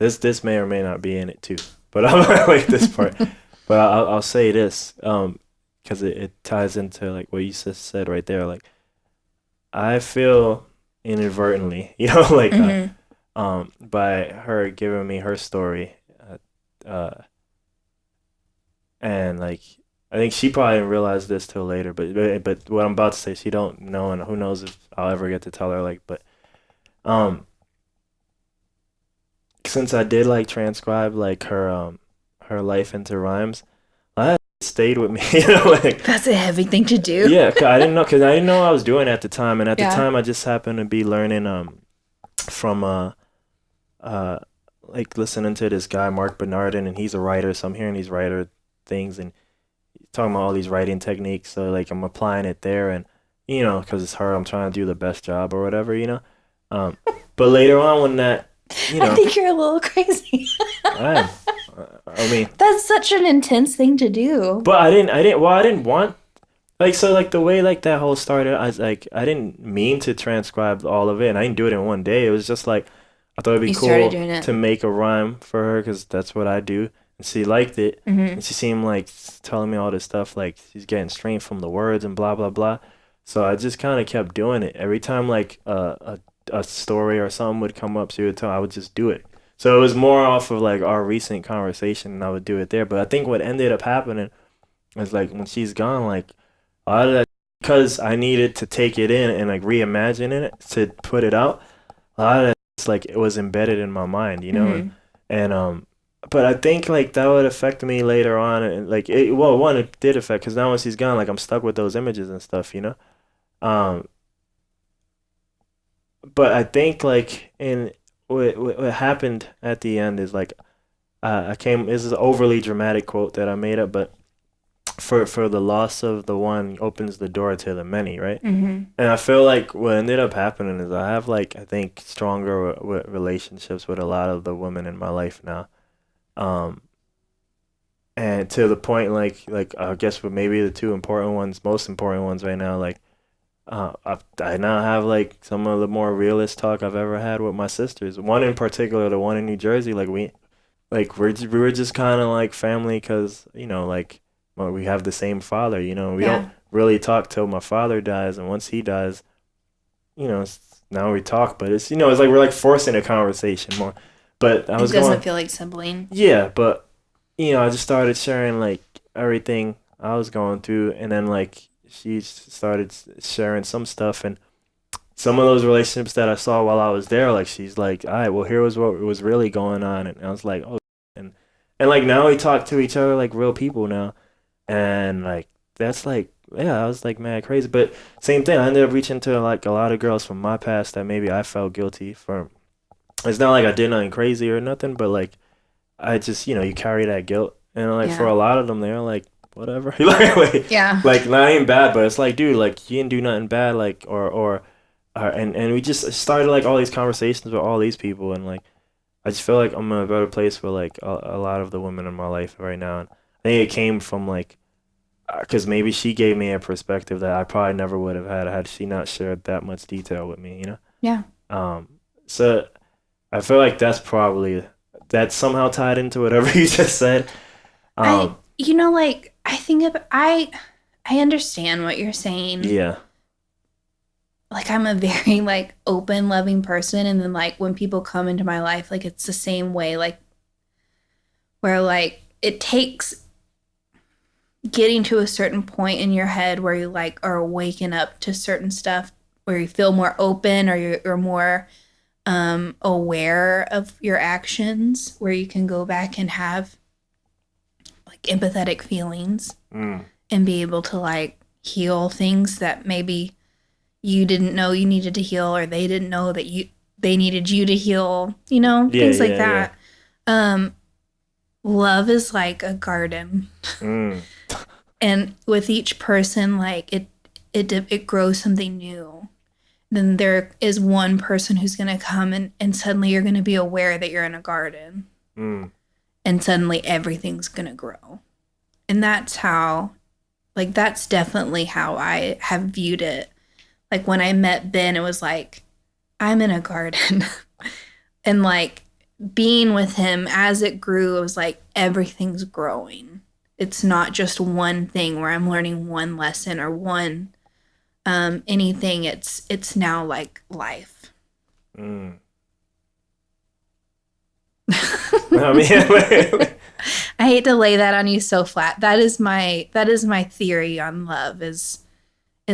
this may or may not be in it too, but I like this part. But I'll say this, because it ties into like what you just said right there. Like I feel inadvertently, you know, like by her giving me her story, and like I think she probably didn't realize this till later. But what I'm about to say, she don't know, and who knows if I'll ever get to tell her. Like, but since I did like transcribe like her life into rhymes, that stayed with me. You know, like that's a heavy thing to do. Yeah, cause I didn't know what I was doing at the time, and at the time I just happened to be learning from like listening to this guy Mark Bernardin, and he's a writer, so I'm hearing these writer things and talking about all these writing techniques. So like I'm applying it there, and you know, because it's her, I'm trying to do the best job or whatever, you know. But later on, when that, you know, I think you're a little crazy. I mean, that's such an intense thing to do. But I didn't want, like, so like the way like that whole started, I was like, I didn't mean to transcribe all of it, and I didn't do it in one day. It was just like I thought it'd be cool to make a rhyme for her because that's what I do, and she liked it, and she seemed like telling me all this stuff, like she's getting strength from the words and blah blah blah. So I just kind of kept doing it every time, like a story or something would come up. She would tell, I would just do it. So it was more off of like our recent conversation, and I would do it there. But I think what ended up happening is like when she's gone, like a lot of that, because I needed to take it in and like reimagine it to put it out. A lot of that, like it was embedded in my mind, you know. And but I think like that would affect me later on, and like it did affect, because now when she's gone, like I'm stuck with those images and stuff, you know. But I think like what happened at the end is like this is an overly dramatic quote that I made up, but for the loss of the one opens the door to the many, right? And I feel like what ended up happening is I have like I think stronger relationships with a lot of the women in my life now, And to the point, like I guess with maybe the two important ones, most important ones right now, like I now have like some of the more realist talk I've ever had with my sisters. One in particular, the one in New Jersey, we were just kind of like family because like well, we have the same father. We don't really talk till my father dies, and once he dies, now we talk. But it's like we're like forcing a conversation more. But I It was doesn't going, feel like sibling. yeah, but I just started sharing like everything I was going through, and then like she started sharing some stuff, and some of those relationships that I saw while I was there, like she's like, all right, well here was what was really going on, and I was like, oh, and like now we talk to each other like real people now, and like that's like yeah, I was like mad crazy, but same thing. I ended up reaching to like a lot of girls from my past that maybe I felt guilty for. It's not like I did nothing crazy or nothing, but like I just, you carry that guilt. And like for a lot of them, they're like, whatever. Like not even bad, but it's like, dude, like you didn't do nothing bad, like and we just started like all these conversations with all these people, and like I just feel like I'm in a better place with like a lot of the women in my life right now. And I think it came from like because maybe she gave me a perspective that I probably never would have had she not shared that much detail with me. Yeah. So I feel like that's somehow tied into whatever you just said. I understand what you're saying. Yeah. Like I'm a very like open, loving person, and then like when people come into my life, like it's the same way, like where like it takes getting to a certain point in your head where you like are waking up to certain stuff, where you feel more open or you're more aware of your actions, where you can go back and have like empathetic feelings and be able to like heal things that maybe you didn't know you needed to heal, or they didn't know that they needed you to heal, things like that. Love is like a garden. And with each person, like it grows something new. Then there is one person who's going to come and suddenly you're going to be aware that you're in a garden. And suddenly everything's going to grow. And that's definitely how I have viewed it. Like when I met Ben, it was like, I'm in a garden. And like being with him as it grew, it was like everything's growing. It's not just one thing where I'm learning one lesson or one anything. It's now like life. I mean, I hate to lay that on you so flat. That is my theory on love is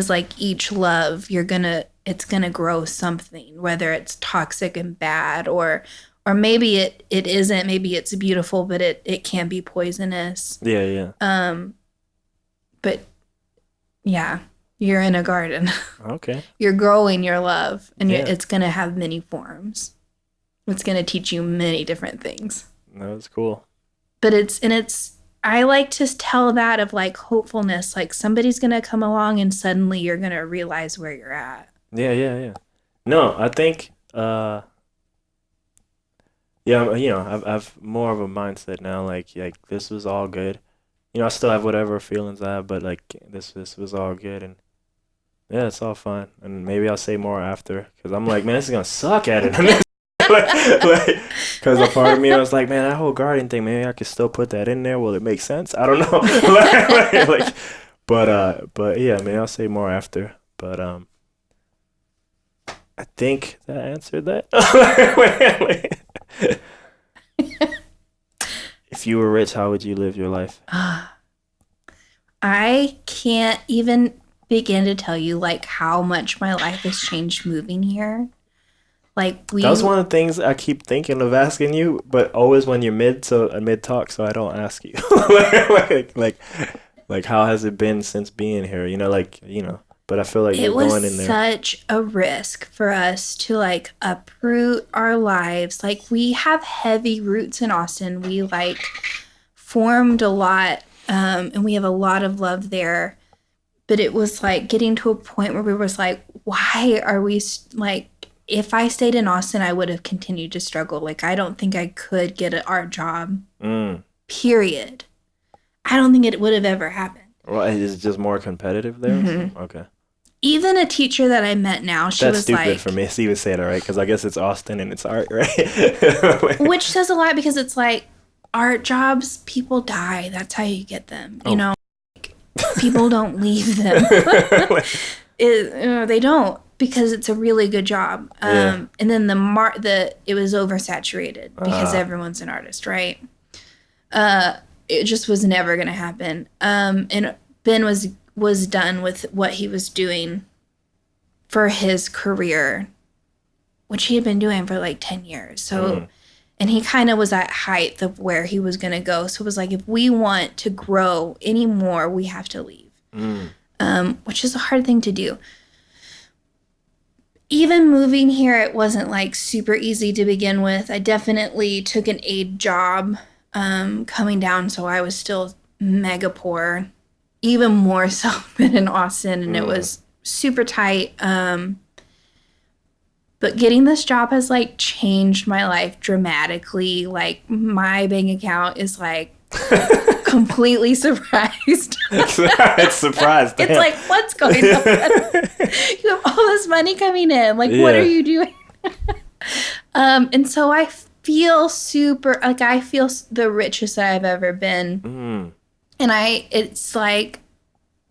like each love it's gonna grow something, whether it's toxic and bad or maybe it isn't, maybe it's beautiful, but it can be poisonous. Yeah. But yeah, you're in a garden. Okay. You're growing your love, and it's gonna have many forms. It's gonna teach you many different things. That was cool. But I like to tell that of like hopefulness, like somebody's gonna come along and suddenly you're gonna realize where you're at. Yeah. No, I think I've more of a mindset now. Like this was all good. I still have whatever feelings I have, but like this was all good, and yeah, it's all fine. And maybe I'll say more after, because I'm like, man, this is gonna suck at it. Because a part of me, I was like, man, that whole garden thing, maybe I could still put that in there. Will it make sense? I don't know. But yeah, maybe I'll say more after. But I think that answered that. If you were rich, how would you live your life? I can't even begin to tell you like how much my life has changed moving here. Like that was one of the things I keep thinking of asking you, but always when you're mid talk, so I don't ask you. like how has it been since being here? But I feel like you're going in there. It was such a risk for us to like uproot our lives. Like we have heavy roots in Austin. We like formed a lot, and we have a lot of love there. But it was like getting to a point where we was like, why are we like? If I stayed in Austin, I would have continued to struggle. Like, I don't think I could get an art job, period. I don't think it would have ever happened. Well, is it just more competitive there? Mm-hmm. Okay. Even a teacher that I met now, she That's was stupid like... for me to even say that, right? Because I guess it's Austin and it's art, right? Which says a lot, because it's like, art jobs, people die. That's how you get them. You know, like, people don't leave them. They don't, because it's a really good job. And then it was oversaturated because everyone's an artist, right? It just was never going to happen. And Ben was done with what he was doing for his career, which he had been doing for like 10 years. So, and he kind of was at height of where he was going to go. So it was like, if we want to grow anymore, we have to leave, which is a hard thing to do. Even moving here, it wasn't like super easy to begin with. I definitely took an aid job coming down, so I was still mega poor, even more so than in Austin, and it was super tight. But getting this job has like changed my life dramatically. Like, my bank account is like completely surprised. It's surprised. It's like, what's going on? You have all this money coming in. Like, what are you doing? And so I feel I feel the richest that I've ever been. And it's like,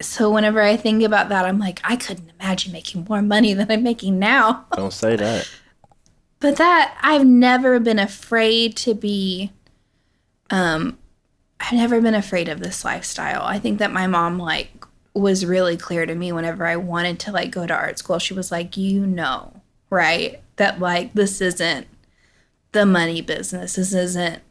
so whenever I think about that, I'm like, I couldn't imagine making more money than I'm making now. Don't say that. But I've never been afraid to be, I've never been afraid of this lifestyle. I think that my mom, like, was really clear to me whenever I wanted to, like, go to art school. She was like, right? That, like, this isn't the money business. This isn't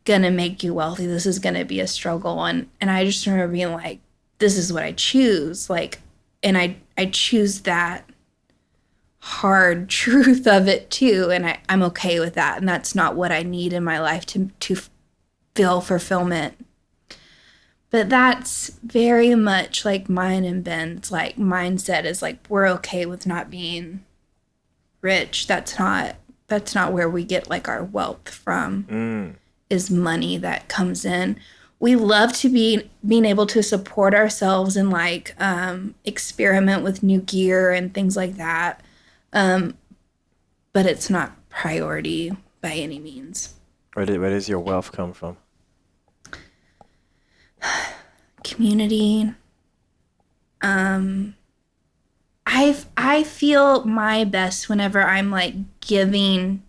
going to make you wealthy. This is going to be a struggle. And I just remember being like, this is what I choose. Like, and I choose that hard truth of it too. And I'm okay with that. And that's not what I need in my life to feel fulfillment. But that's very much like mine and Ben's like mindset is like, we're okay with not being rich. That's not where we get like our wealth from, is money that comes in. We love to being able to support ourselves and like experiment with new gear and things like that. But it's not priority by any means. Where does your wealth come from? Community. I feel my best whenever I'm like giving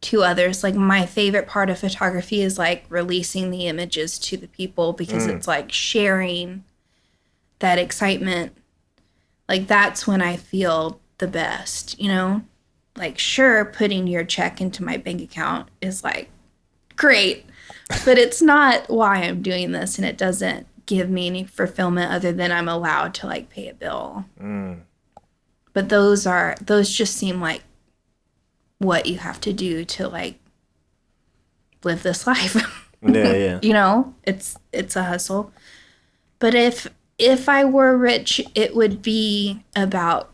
to others. Like, my favorite part of photography is like releasing the images to the people, because it's like sharing that excitement. Like, that's when I feel the best, you know? Like, sure, putting your check into my bank account is like great, but it's not why I'm doing this, and it doesn't give me any fulfillment other than I'm allowed to like pay a bill. But those just seem like what you have to do to like live this life. Yeah. You know, it's a hustle. But if I were rich, it would be about,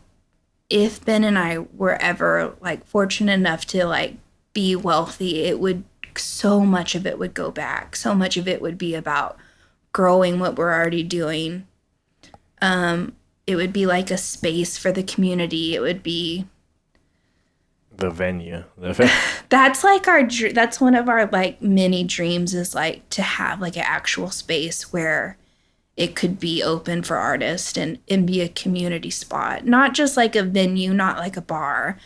if Ben and I were ever like fortunate enough to like be wealthy, so much of it would go back. So much of it would be about growing what we're already doing. It would be like a space for the community. It would be the venue. That's like that's one of our like mini dreams, is like to have like an actual space where it could be open for artists and be a community spot. Not just like a venue, not like a bar,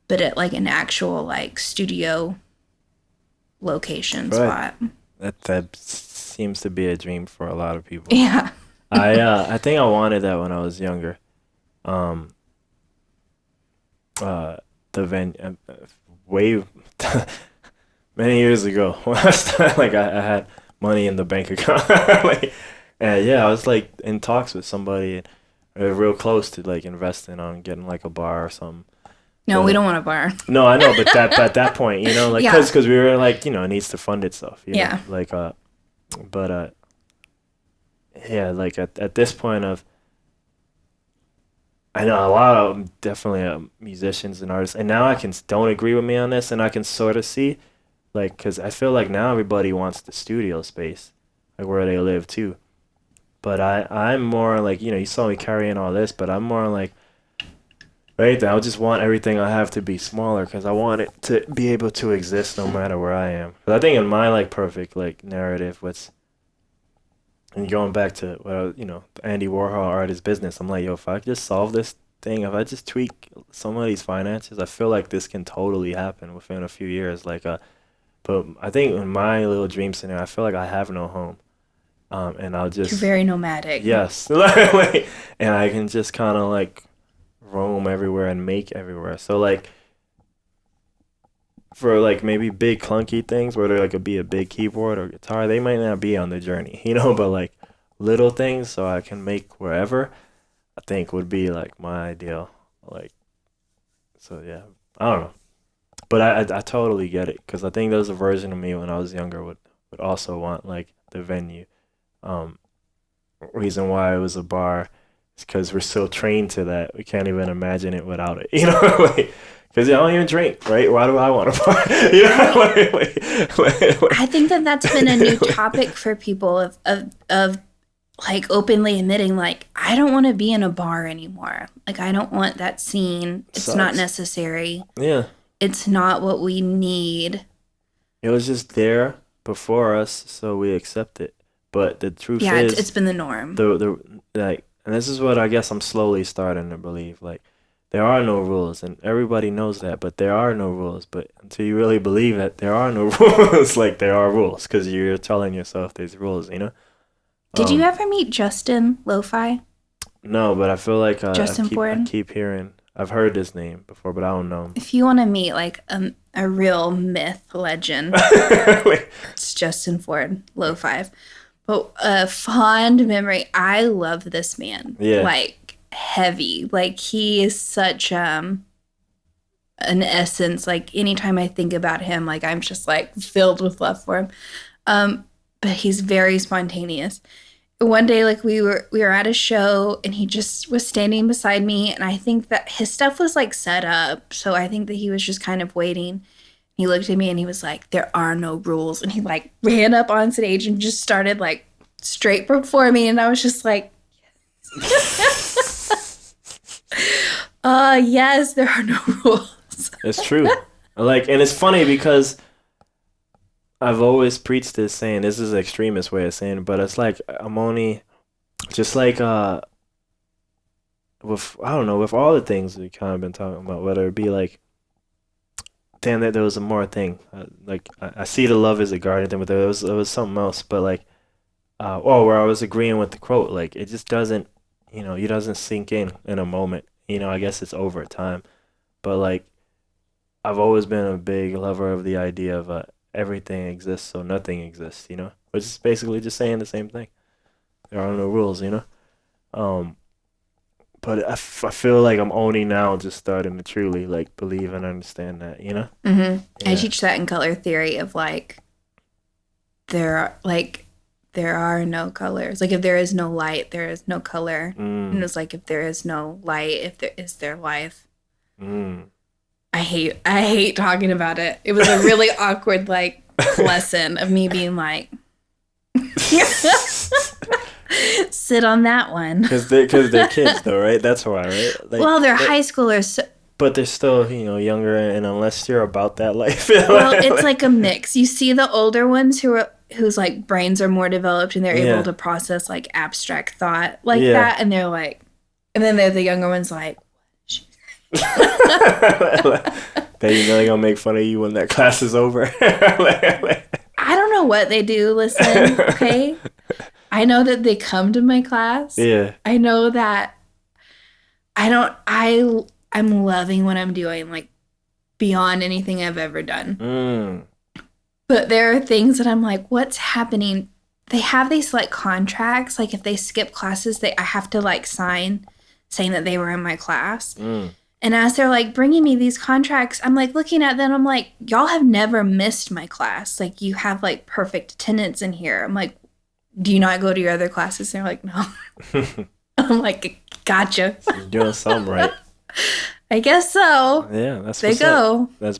but at like an actual like studio location spot. That seems to be a dream for a lot of people. Yeah. I think I wanted that when I was younger. The venue, way many years ago, when I started, like I had money in the bank account. Like, and yeah, I was like in talks with somebody real close to like investing on getting like a bar or something. No, we don't want a bar. No, I know, but at that point, you know, like, because we were like, you know, it needs to fund itself. You know? Like, yeah, like at this point of, I know a lot of them definitely musicians and artists, and now don't agree with me on this, and I can sort of see, like, because I feel like now everybody wants the studio space. like where they live too. But I'm more like, you saw me carrying all this, but I'm more like, right, I just want everything I have to be smaller because I want it to be able to exist no matter where I am. But I think in my like perfect like narrative, and going back to Andy Warhol art is business. I'm like, yo, if I just solve this thing, if I just tweak some of these finances, I feel like this can totally happen within a few years. But I think in my little dream scenario, I feel like I have no home. And I'll just... You're very nomadic. Yes. And I can just kind of like roam everywhere and make everywhere. So like for like maybe big clunky things where there like could be a big keyboard or guitar, they might not be on the journey, but like little things so I can make wherever, I think would be like my ideal. Like, so yeah, I don't know. But I totally get it because I think there was a version of me when I was younger would also want like the venue. Reason why it was a bar is because we're so trained to that. We can't even imagine it without it, like, because I don't even drink, right? Why do I want to bar? I think that's been a new topic for people of like openly admitting like, I don't want to be in a bar anymore. Like, I don't want that scene. It's Sucks. not necessary. Yeah. It's not what we need. It was just there before us, so we accept it. But the truth is, it's been the norm. And this is what I guess I'm slowly starting to believe. Like, there are no rules, and everybody knows that, but there are no rules. But until you really believe that there are no rules, like there are rules, because you're telling yourself there's rules, Did you ever meet Justin Lo-Fi? No, but I feel like I keep hearing. I've heard his name before, but I don't know him. If you want to meet like a real myth legend, it's Justin Ford, Lo-Fi. But a fond memory. I love this man. Yeah. Like heavy. Like he is such an essence. Like anytime I think about him, like I'm just like filled with love for him. But he's very spontaneous. One day, like we were at a show and he just was standing beside me, and I think that his stuff was like set up, so I think that he was just kind of waiting. He looked at me and he was like, "There are no rules," and he like ran up on stage and just started like straight performing, and I was just like, yes, there are no rules. It's true. Like, and it's funny because I've always preached this saying, this is an extremist way of saying it, but it's like I'm only just like with all the things we kind of been talking about, whether it be like, damn, that there was a more thing, like I see the love is a guardian thing, but there was something else, but like where I was agreeing with the quote, like it just doesn't, it doesn't sink in a moment, I guess it's over time, but like I've always been a big lover of the idea of everything exists, so nothing exists, which is basically just saying the same thing. There are no rules, but I feel like I'm only now just starting to truly like believe and understand that, Mm-hmm. Yeah. I teach that in color theory of like there are no colors. Like if there is no light, there is no color. And it's like if there is no light, is there life? I hate talking about it. It was a really awkward like lesson of me being like sit on that one. Because they're kids though, right? That's why, right? Like, well, they're high schoolers. So, but they're still, younger, and unless you're about that life. Well, it's like a mix. You see the older ones whose like brains are more developed and they're able to process like abstract thought like that, and they're like, and then they're the younger ones like, They're gonna make fun of you when that class is over. I don't know what they do. Listen, okay. I know that they come to my class. Yeah. I know that I'm loving what I'm doing, like beyond anything I've ever done. But there are things that I'm like, what's happening? They have these like contracts, like if they skip classes, I have to like sign saying that they were in my class. And as they're like bringing me these contracts, I'm like looking at them. I'm like, y'all have never missed my class. Like you have like perfect attendance in here. I'm like, do you not go to your other classes? They're like, no. I'm like, gotcha. You're doing something right. I guess so. Yeah, that's they go. Up.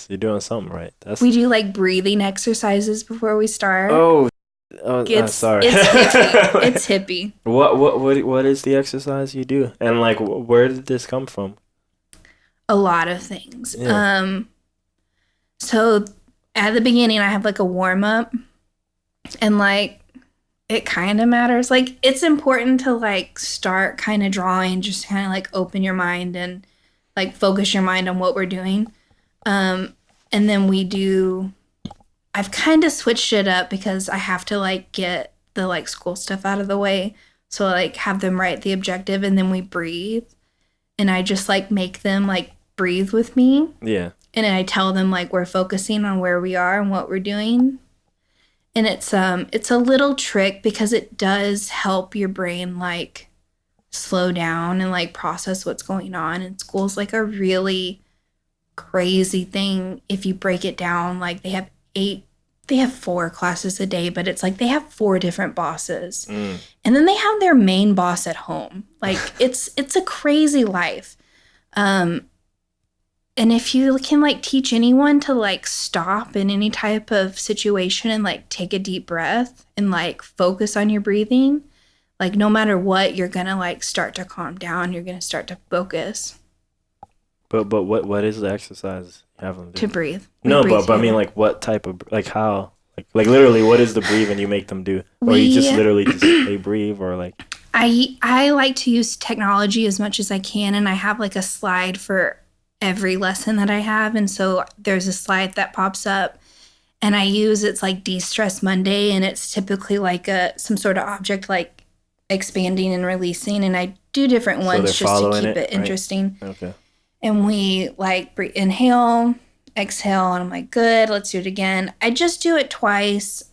You're doing something right. We do like breathing exercises before we start. Oh, Sorry. It's hippie. It's hippie. What is the exercise you do? And like, where did this come from? A lot of things. Yeah. So at the beginning, I have like a warm up, and like it kind of matters. Like it's important to like start kind of drawing, just kind of like open your mind and like focus your mind on what we're doing. And then I've kind of switched it up because I have to like get the like school stuff out of the way. So like have them write the objective and then we breathe. And I just like make them like breathe with me. Yeah. And I tell them like we're focusing on where we are and what we're doing. And it's a little trick because it does help your brain like slow down and like process what's going on. And school's like a really crazy thing if you break it down. Like they have 4 classes a day, but it's like they have 4 different bosses. And then they have their main boss at home. Like it's a crazy life. And if you can like teach anyone to like stop in any type of situation and like take a deep breath and like focus on your breathing, like no matter what, you're gonna like start to calm down. You're gonna start to focus. But what is the exercise you have them do? To breathe. No, but I mean like what type of like how like literally what is the breathing you make them do? Or you just literally just they breathe or like I like to use technology as much as I can, and I have like a slide for every lesson that I have. And so there's a slide that pops up and I use it's like De-Stress Monday, and it's typically like some sort of object like expanding and releasing, and I do different ones just to keep it interesting. Right? Okay. And we like inhale, exhale, and I'm like, good, let's do it again. I just do it twice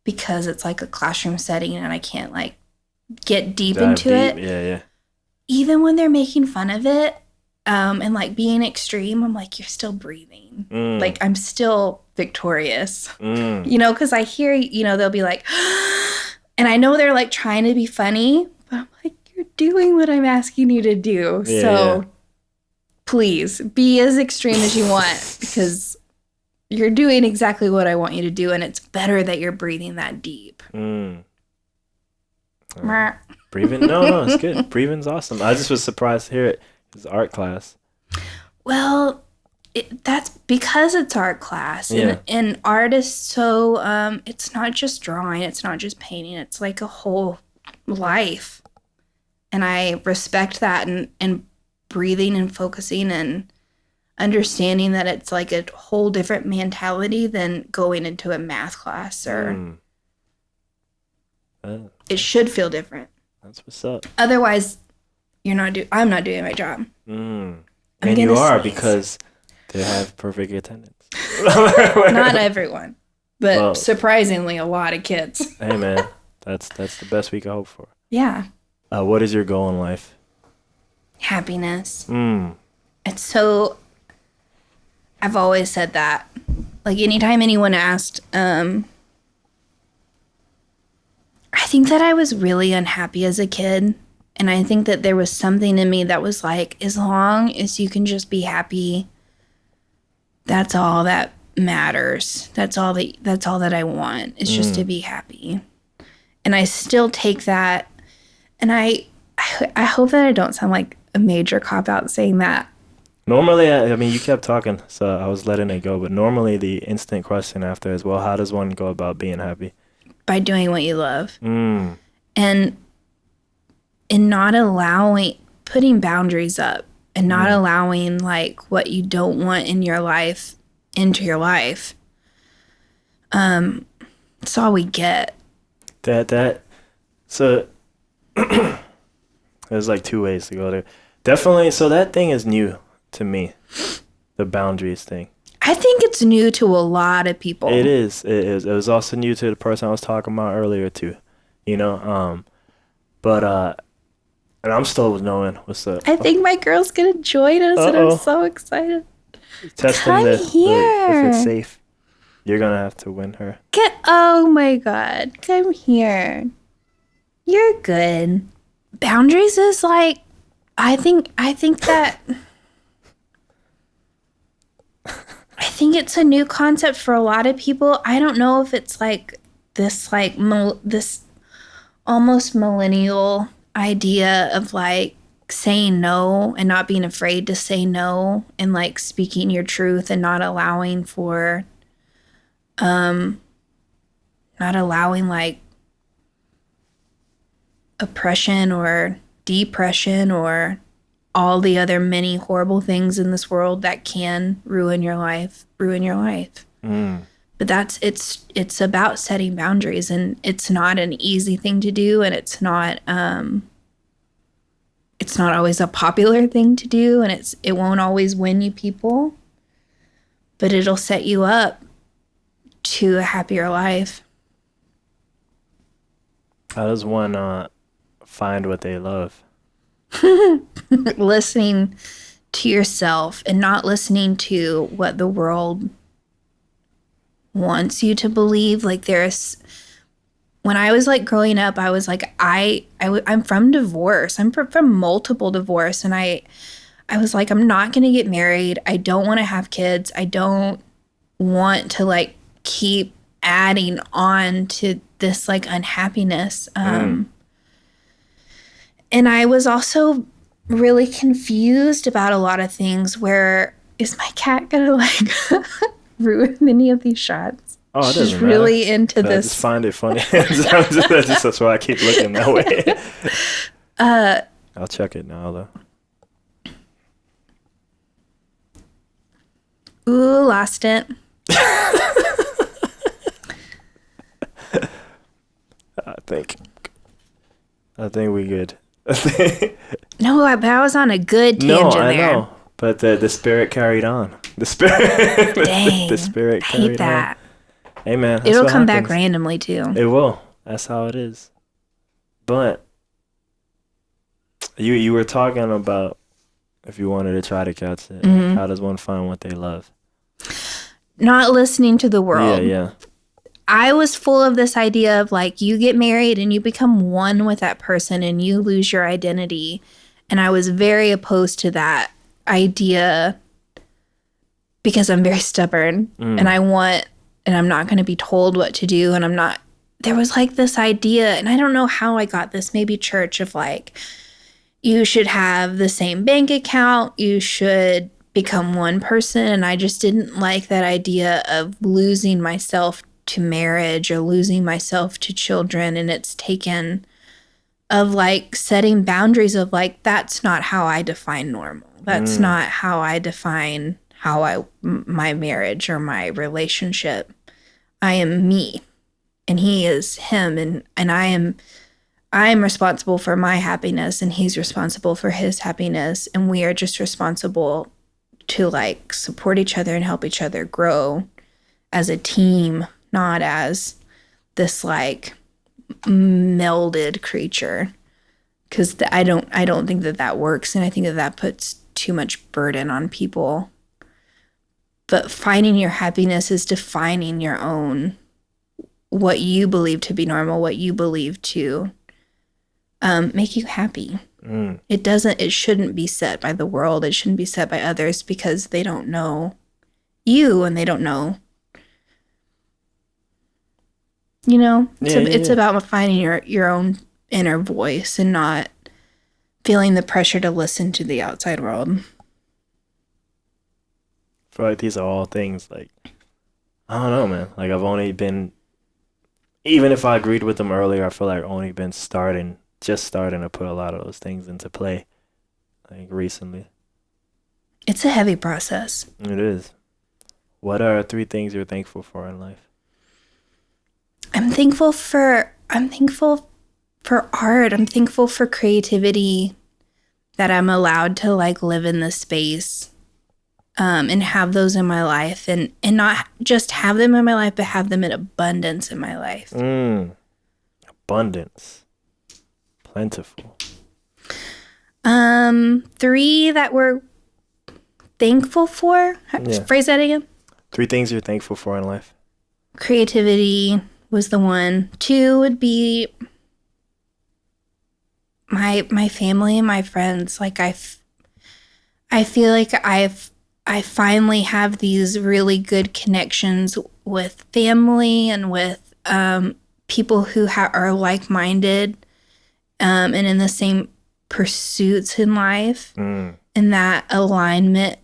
because it's like a classroom setting and I can't like get deep into it. Yeah. Even when they're making fun of it, and like being extreme, I'm like, you're still breathing. Like I'm still victorious, you know, because I hear, you know, they'll be like, and I know they're like trying to be funny, but I'm like, you're doing what I'm asking you to do. Yeah, so please be as extreme as you want because you're doing exactly what I want you to do. And it's better that you're breathing that deep. Breathing? No, it's good. Breathing's awesome. I just was surprised to hear it. It's art class. Well, that's because it's art class. And art is so, it's not just drawing. It's not just painting. It's like a whole life. And I respect that and breathing and focusing and understanding that it's like a whole different mentality than going into a math class or it should feel different. That's what's up. Otherwise, I'm not doing my job. And you are because they have perfect attendance. Not everyone, but surprisingly a lot of kids. Hey man, that's the best we can hope for. Yeah. What is your goal in life? Happiness. It's so, I've always said that. Like anytime anyone asked, I think that I was really unhappy as a kid. And I think that there was something in me that was like, as long as you can just be happy, that's all that matters. That's all that I want is just to be happy. And I still take that. And I hope that I don't sound like a major cop-out saying that. Normally, I mean, you kept talking, so I was letting it go. But normally the instant question after is, well, how does one go about being happy? By doing what you love. And not allowing, putting boundaries up and not allowing like what you don't want in your life into your life. That's all we get. So there's like 2 ways to go there. Definitely. So that thing is new to me, the boundaries thing. I think it's new to a lot of people. It is. It was also new to the person I was talking about earlier too, you know. And I'm still knowing what's up. I think my girl's gonna join us, and I'm so excited. Testing if it's safe. You're gonna have to win her. Oh my God, come here. You're good. Boundaries is like, I think that. I think it's a new concept for a lot of people. I don't know if it's like this like this almost millennial idea of like saying no and not being afraid to say no and like speaking your truth and not allowing for not allowing like oppression or depression or all the other many horrible things in this world that can ruin your life. But it's about setting boundaries, and it's not an easy thing to do, and it's not always a popular thing to do, and it won't always win you people, but it'll set you up to a happier life. How does one find what they love? Listening to yourself and not listening to what the world wants you to believe. Like when I was like growing up, I was like, I'm from divorce. I'm from multiple divorce. And I was like, I'm not going to get married. I don't want to have kids. I don't want to like keep adding on to this like unhappiness. And I was also really confused about a lot of things. Where is my cat going to like ruin any of these shots? Oh, it She's doesn't really matter. into this. I just find it funny. That's why I keep looking that way. I'll check it now, though. Ooh, lost it. I think we good. No, but I was on a good tangent there. I know. But the spirit carried on. The spirit. Dang. The spirit carried on. I hate that. Hey, man. That's It'll what come happens. back randomly, too. It will. That's how it is. But you were talking about if you wanted to try to catch it. Mm-hmm. How does one find what they love? Not listening to the world. Yeah. I was full of this idea of like, you get married and you become one with that person and you lose your identity. And I was very opposed to that idea because I'm very stubborn and I'm not going to be told what to do. And there was like this idea, and I don't know how I got this, maybe church, of like, you should have the same bank account, you should become one person. And I just didn't like that idea of losing myself to marriage or losing myself to children. And it's taken of like setting boundaries of like, that's not how I define normal. That's not how I define my marriage or my relationship. I am me and he is him, and I am responsible for my happiness and he's responsible for his happiness, and we are just responsible to like support each other and help each other grow as a team, not as this like melded creature. Because I don't think that works, and I think that puts too much burden on people. But finding your happiness is defining your own, what you believe to be normal, what you believe to make you happy. It shouldn't be set by the world. It shouldn't be set by others because they don't know you and they don't know. You know, it's about finding your own inner voice and not feeling the pressure to listen to the outside world. I feel like these are all things like, I don't know, man. Like I've only been, even if I agreed with them earlier, I feel like I've only been just starting to put a lot of those things into play, like recently. It's a heavy process. It is. What are 3 things you're thankful for in life? I'm thankful for art. I'm thankful for creativity, that I'm allowed to like live in this space and have those in my life, and not just have them in my life, but have them in abundance in my life. Abundance. Plentiful. 3 that we're thankful for. Yeah. Phrase that again. 3 things you're thankful for in life. Creativity was the one. 2 would be my family and my friends. Like I feel like I finally have these really good connections with family and with people who are like-minded and in the same pursuits in life. And that alignment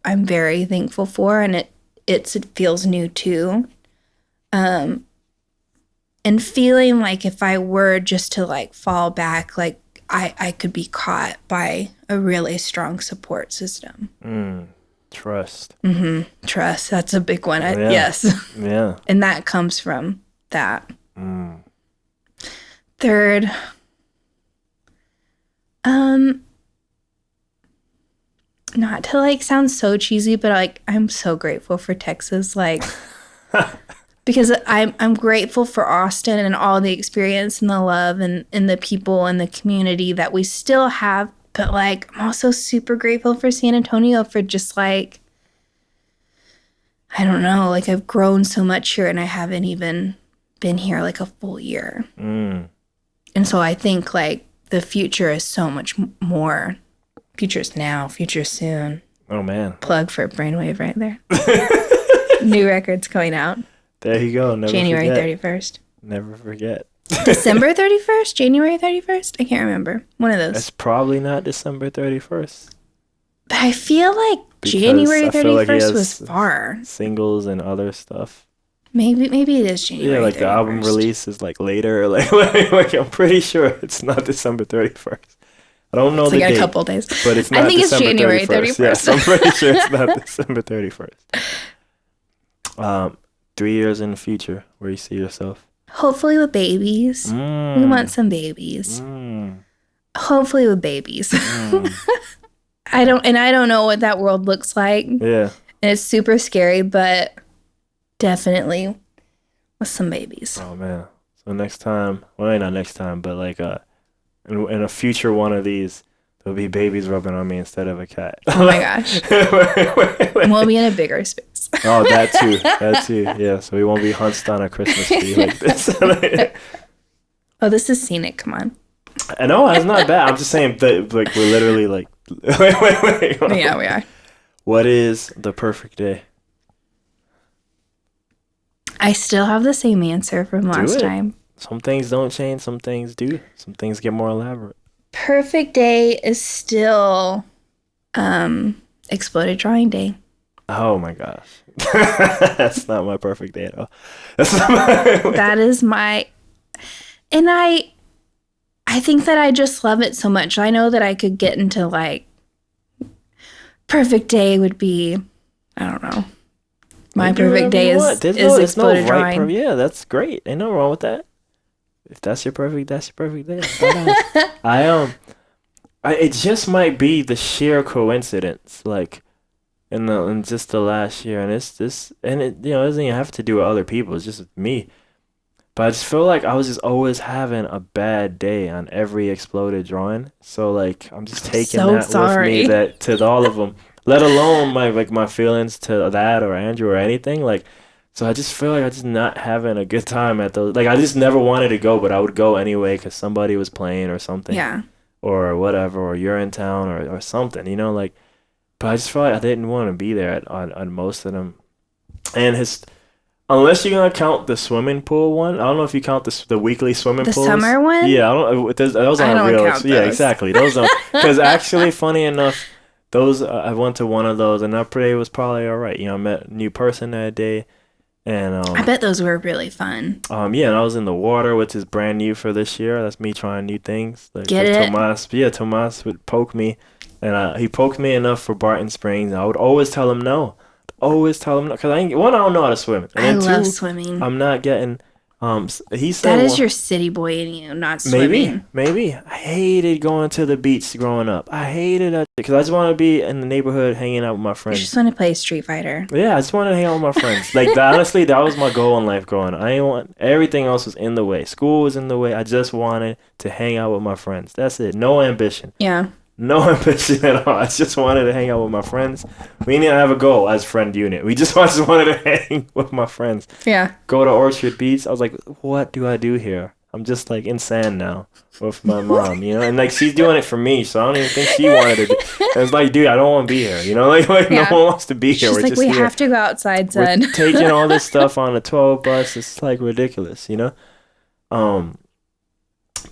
I'm very thankful for, and it feels new too. And feeling like if I were just to like fall back, like I could be caught by a really strong support system. Trust. Trust. That's a big one. Yes. Yeah. And that comes from that. Third, not to like sound so cheesy, but like I'm so grateful for Texas, like because I'm grateful for Austin and all the experience and the love and the people and the community that we still have. But like I'm also super grateful for San Antonio for just like, I don't know, like I've grown so much here and I haven't even been here like a full year. And so I think like the future is so much more. Future's now, future soon. Oh, man. Plug for Brainwave right there. New records coming out. There you go. Never January forget. 31st. Never forget. December 31st? January 31st? I can't remember. One of those. It's probably not December 31st. But I feel like Because January I feel like he 31st has was far. Singles and other stuff. Maybe it is January 31st. Yeah, like the album release is like later. Like I'm pretty sure it's not December 31st. I don't know it's the like date, a couple days. But it's not I think December it's January 31st. 31st. Yes, I'm pretty sure it's not December 31st. 3 years in the future, where you see yourself? Hopefully with babies. We want some babies. Hopefully with babies. I don't know what that world looks like. Yeah. And it's super scary, but definitely with some babies. Oh man. So next time, well, not next time, but like in a future one of these, there'll be babies rubbing on me instead of a cat. Oh my gosh. We'll be in a bigger space. Oh, that too. Yeah, so we won't be hunched on a Christmas tree like this. Oh, this is scenic. Come on. I know, it's not bad. I'm just saying that like we're literally like wait. Yeah, we are. What is the perfect day? I still have the same answer from last time. Some things don't change, some things do. Some things get more elaborate. Perfect day is still exploded drawing day. Oh my gosh. That's not my perfect day at all. That's not my That is my, and I think that I just love it so much. I know that I could get into like perfect day would be, I don't know. My perfect day is exploded drawing. Yeah, that's great. Ain't no wrong with that. If that's your perfect, that's your perfect day. It just might be the sheer coincidence, like in just the last year, and it doesn't even have to do with other people. It's just with me. But I just feel like I was just always having a bad day on every exploded drawing. So like I'm just taking with me to all of them. Let alone my feelings to that or Andrew or anything. Like, so I just feel like I just not having a good time at those. Like I just never wanted to go, but I would go anyway because somebody was playing or something. Yeah. Or whatever, or you're in town or something, like. But I just felt like I didn't want to be there on most of them. And unless you're gonna count the swimming pool one, I don't know if you count the weekly swimming pools. The summer one? Yeah, I don't. Those aren't real. Count those. Yeah, exactly. Those don't. Because actually, funny enough, those I went to one of those, and that day was probably all right. I met a new person that day, and I bet those were really fun. Yeah, and I was in the water, which is brand new for this year. That's me trying new things. Like, Get it? Tomas would poke me, and he poked me enough for Barton Springs. And I would always tell him no. Because I don't know how to swim. And I love swimming. I'm not getting. He said that is your city boy in you, not swimming. Maybe. I hated going to the beach growing up. I hated that because I just want to be in the neighborhood hanging out with my friends. You just want to play Street Fighter. Yeah, I just wanted to hang out with my friends. Like honestly, that was my goal in life growing up. I didn't want everything else was in the way. School was in the way. I just wanted to hang out with my friends. That's it. No ambition. Yeah. No ambition at all. I just wanted to hang out with my friends. We didn't have a goal as friend unit. We just wanted to hang with my friends. Yeah. Go to Orchard Beach. I was like, what do I do here? I'm just like in sand now with my mom, and like she's doing it for me, so I don't even think she wanted to do it. And it's like, dude, I don't want to be here, like yeah. No one wants to be here. She's like, we have to go outside, son. We're taking all this stuff on the 12 bus. It's like ridiculous,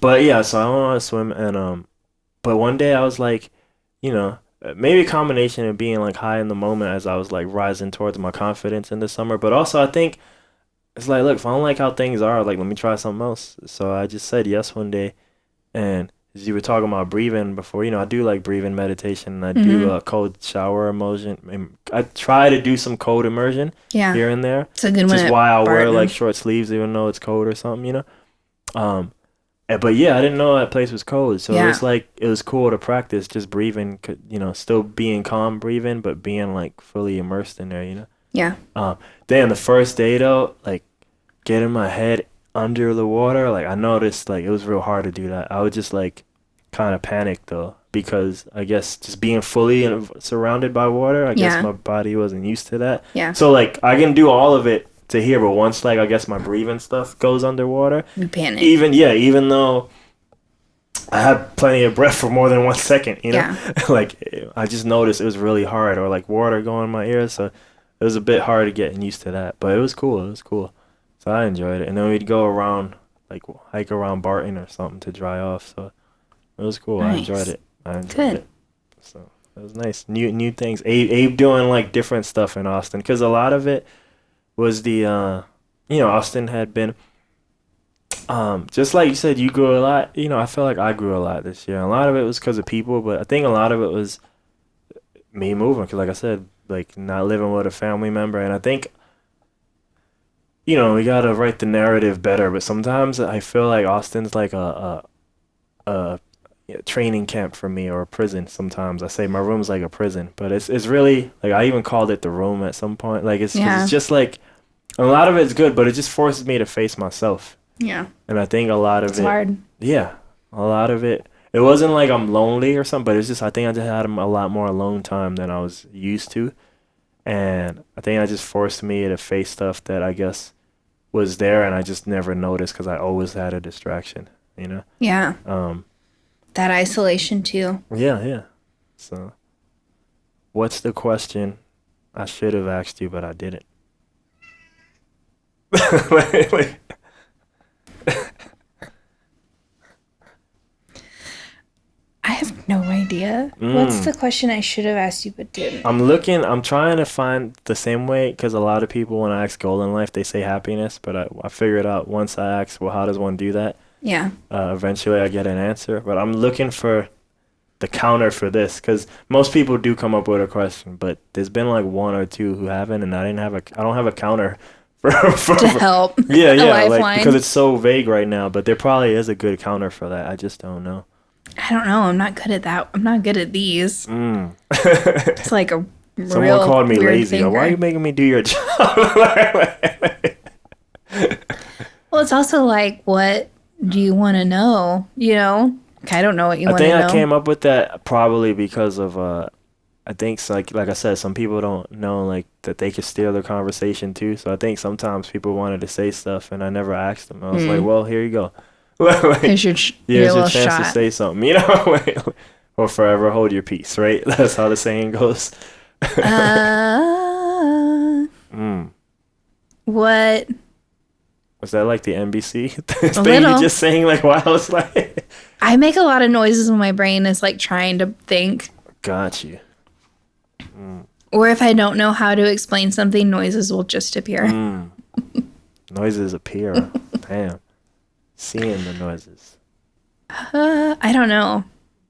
But yeah, so I don't want to swim, and but one day I was like, you know, maybe a combination of being like high in the moment as I was like rising towards my confidence in the summer, but also I think it's like, look, if I don't like how things are, like let me try something else. So I just said yes one day, and as you were talking about breathing before, I do like breathing meditation, and I do cold shower immersion. And I try to do some cold immersion here and there. It's a good one. Just why I wear like short sleeves even though it's cold or something, But yeah, I didn't know that place was cold, so it was cool to practice just breathing, still being calm breathing, but being like fully immersed in there, Yeah. Then the first day though, like getting my head under the water, like I noticed like it was real hard to do that. I would just like kind of panic though, because I guess just being fully surrounded by water, I guess my body wasn't used to that. Yeah. So like I can do all of it to here, but once like I guess my breathing stuff goes underwater, you panic. Even though I had plenty of breath for more than 1 second, like I just noticed it was really hard, or like water going in my ears, so it was a bit hard to get used to that, but it was cool. So I enjoyed it, and then we'd go around, like hike around Barton or something to dry off. So it was cool. Nice. I enjoyed it. So it was nice. New things. Abe doing like different stuff in Austin, because a lot of it was the Austin had been just like you said, you grew a lot. I feel like I grew a lot this year. A lot of it was because of people, but I think a lot of it was me moving, because like I said, like not living with a family member, and I think we gotta write the narrative better, but sometimes I feel like Austin's like a training camp for me, or a prison. Sometimes I say my room's like a prison, but it's really like I even called it the room at some point. Like it's just like a lot of it's good, but it just forces me to face myself. Yeah. And I think a lot of it's hard. Yeah, a lot of it. It wasn't like I'm lonely or something, but it's just I think I just had a lot more alone time than I was used to, and I think I just forced me to face stuff that I guess was there, and I just never noticed because I always had a distraction, Yeah. That isolation too. Yeah. So, what's the question I should have asked you, but I didn't? I have no idea. What's the question I should have asked you but didn't? I'm trying to find the same way, because a lot of people, when I ask goal in life, they say happiness, but I figured out once I ask, well, how does one do that? Yeah. Eventually I get an answer, but I'm looking for the counter for this, because most people do come up with a question, but there's been like one or two who haven't, and I don't have a counter for help. Yeah, like because it's so vague right now, but there probably is a good counter for that. I just don't know. I don't know. I'm not good at that. I'm not good at these. It's like a someone called me lazy. Thinker. Why are you making me do your job? Well, it's also like, what do you want to know? I don't know what you want to know. I think I came up with that probably because of I think like I said, some people don't know like that they can steer the conversation too. So I think sometimes people wanted to say stuff and I never asked them. I was like, well, here you go. Here's your chance shot to say something, or forever hold your peace, right? That's how the saying goes. What? Was that like the NBC thing you just saying like while I was like... I make a lot of noises when my brain is like trying to think. Got you. Or if I don't know how to explain something, noises will just appear. Noises appear. Damn. Seeing the noises. I don't know.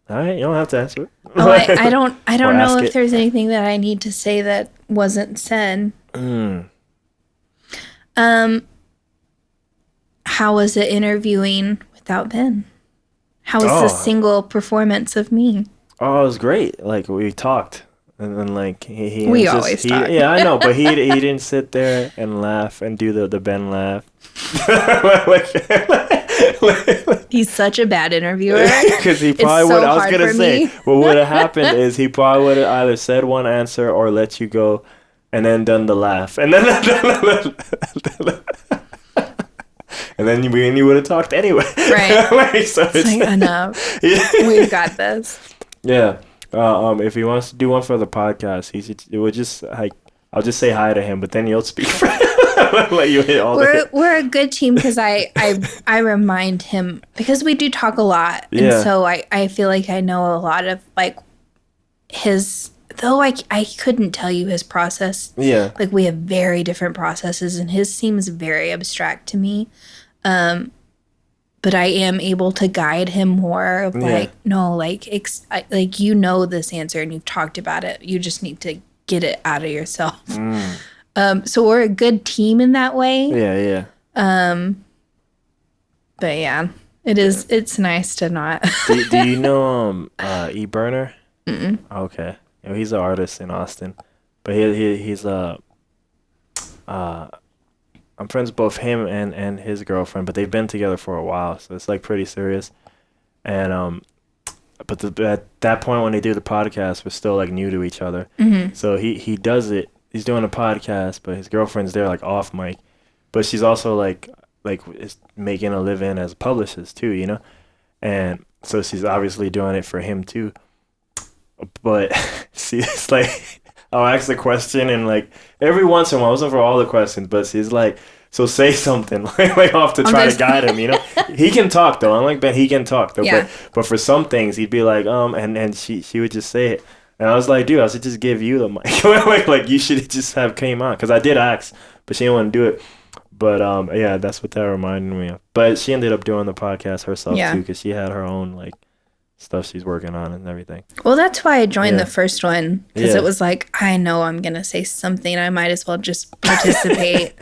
All right, you don't have to answer it. Oh, I don't know if there's anything that I need to say that wasn't said. How was it interviewing without Ben? How was the single performance of me? Oh, it was great. Like we talked, and then like we always talk. Yeah, I know, but he didn't sit there and laugh and do the Ben laugh. He's such a bad interviewer. Because he probably would. I was gonna say what would have happened is he probably would have either said one answer or let you go, and then done the laugh, and then and then you would have talked anyway. Right. So it's like enough. We've got this. Yeah. If he wants to do one for the podcast, it would just like I'll just say hi to him, but then you'll speak for him. Let you hit all we're a good team because I remind him because we do talk a lot. Yeah. And so I feel like I know a lot of like his, though I couldn't tell you his process. Yeah. Like we have very different processes and his seems very abstract to me. But I am able to guide him more of like, no, like, like, you know, this answer and you've talked about it. You just need to get it out of yourself. So we're a good team in that way. Yeah, yeah. But yeah, it's nice to not. do you know E Burner? Mm-mm. Okay. You know, he's an artist in Austin. But he's I'm friends with both him and his girlfriend, but they've been together for a while, so it's like pretty serious. And but at that point when they do the podcast, we're still like new to each other. Mm-hmm. So he does it. He's doing a podcast, but his girlfriend's there like off mic, but she's also like is making a living as a publicist too, you know. And so she's obviously doing it for him too. But see, it's like I'll ask the question and like every once in a while, I wasn't for all the questions, but she's like, so say something like off to try to guide him, you know. He can talk though. Unlike Ben, he can talk though. Yeah. But for some things, he'd be like, and she would just say it, and I was like, dude, I should just give you the mic, like you should just have came on, because I did ask, but she didn't want to do it. But yeah, that's what that reminded me of. But she ended up doing the podcast herself too, because she had her own like stuff she's working on and everything. Well, that's why I joined the first one, because it was like, I know I'm gonna say something, I might as well just participate.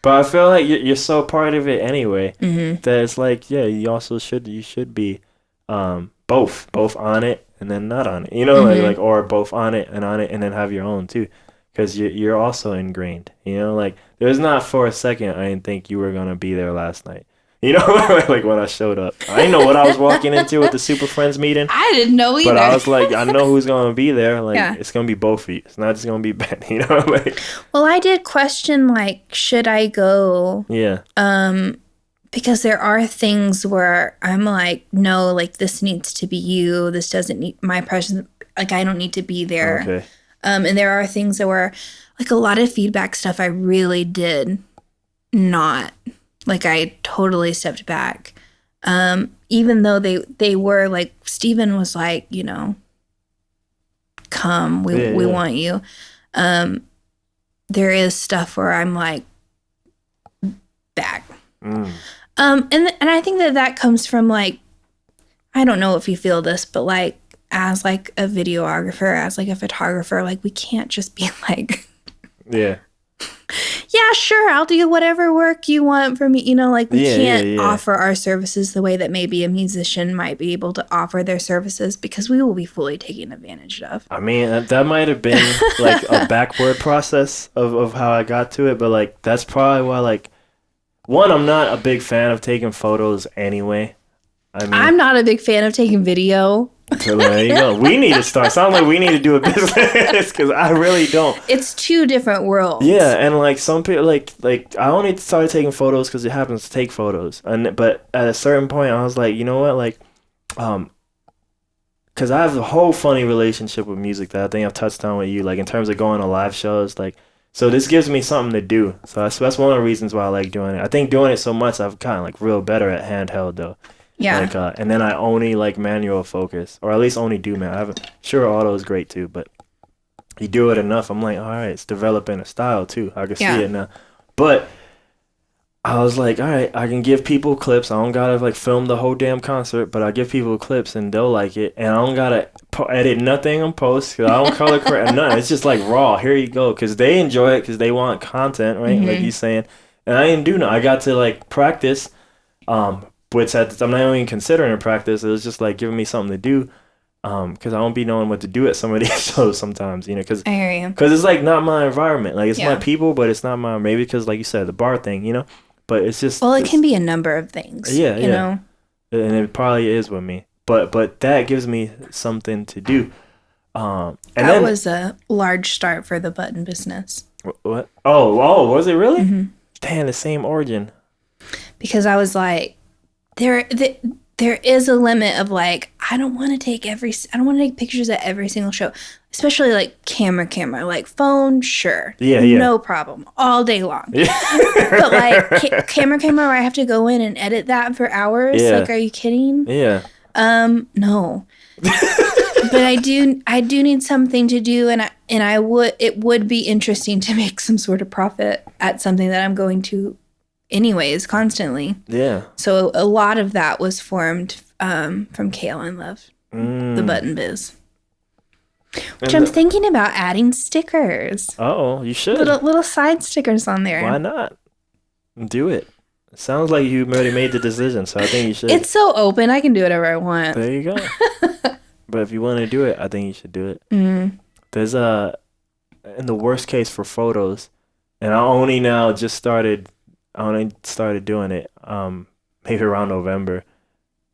But I feel like you're so part of it anyway, that it's like, yeah, you should be both on it and then not on it, you know, like or both on it and then have your own too, because you're also ingrained, you know, like there's not for a second I didn't think you were gonna be there last night. You know, like when I showed up, I didn't know what I was walking into at the Super Friends meeting. I didn't know either. But I was like, I know who's going to be there. Like, it's going to be both of you. It's not just going to be Ben, you know? Like, well, I did question, like, should I go? Yeah. Because there are things where I'm like, no, like, this needs to be you. This doesn't need my presence. Like, I don't need to be there. Okay. And there are things that were, like, a lot of feedback stuff I really did not. Like, I totally stepped back. Even though they were, like, Steven was like, you know, come, we want you. There is stuff where I'm like, back. And I think that comes from, like, I don't know if you feel this, but, like, as, like, a videographer, as, like, a photographer, like, we can't just be like... Yeah. Yeah, sure, I'll do whatever work you want for me. You know, like, we can't offer our services the way that maybe a musician might be able to offer their services, because we will be fully taken advantage of. I mean, that might have been, like, a backward process of how I got to it, but, like, that's probably why, like, one, I'm not a big fan of taking photos anyway. I mean, I'm not a big fan of taking video. So there you go. We need to start. Sounds like we need to do a business, because I really don't. It's two different worlds. Yeah, and like some people, like I only started taking photos because it happens to take photos, but at a certain point, I was like, you know what, like, because I have a whole funny relationship with music that I think I've touched on with you, like in terms of going to live shows, like. So this gives me something to do. So that's one of the reasons why I like doing it. I think doing it so much, I've kind of like real better at handheld though. Yeah. Like, and then I only like manual focus, or at least only do man. I haven't. Sure, auto is great too, but you do it enough, I'm like, all right, it's developing a style too. I can see it now. But I was like, all right, I can give people clips. I don't gotta like film the whole damn concert, but I give people clips and they'll like it, and I don't gotta edit nothing on post. Cause I don't color correct nothing. It's just like raw. Here you go, because they enjoy it, because they want content, right? Like you saying, and I didn't do no. I got to like practice. Which I'm not even considering a practice. It was just like giving me something to do, because I won't be knowing what to do at some of these shows sometimes, you know. Cause, I hear you. Because it's like not my environment. Like it's my people, but it's not my, maybe because like you said, the bar thing, you know. But it's just, well, it can be a number of things. Yeah, you know. And it probably is with me. But that gives me something to do. And that was a large start for the button business. What? Oh, was it really? Mm-hmm. Damn, the same origin. Because I was like, there is a limit of like, I don't want to take pictures at every single show. especially like camera, like phone, sure. Yeah. No problem. All day long. Yeah. But like camera where I have to go in and edit that for hours. Yeah. Like, are you kidding? Yeah. No. But I do need something to do, and it would be interesting to make some sort of profit at something that I'm going to anyways constantly. Yeah. So a lot of that was formed from Kaelin Love, the button biz. Which I'm thinking about adding stickers. Oh, you should. Little side stickers on there. Why not? Do it. It sounds like you already made the decision, so I think you should. It's so open. I can do whatever I want. There you go. But if you want to do it, I think you should do it. There's in the worst case for photos, and I only started doing it maybe around November,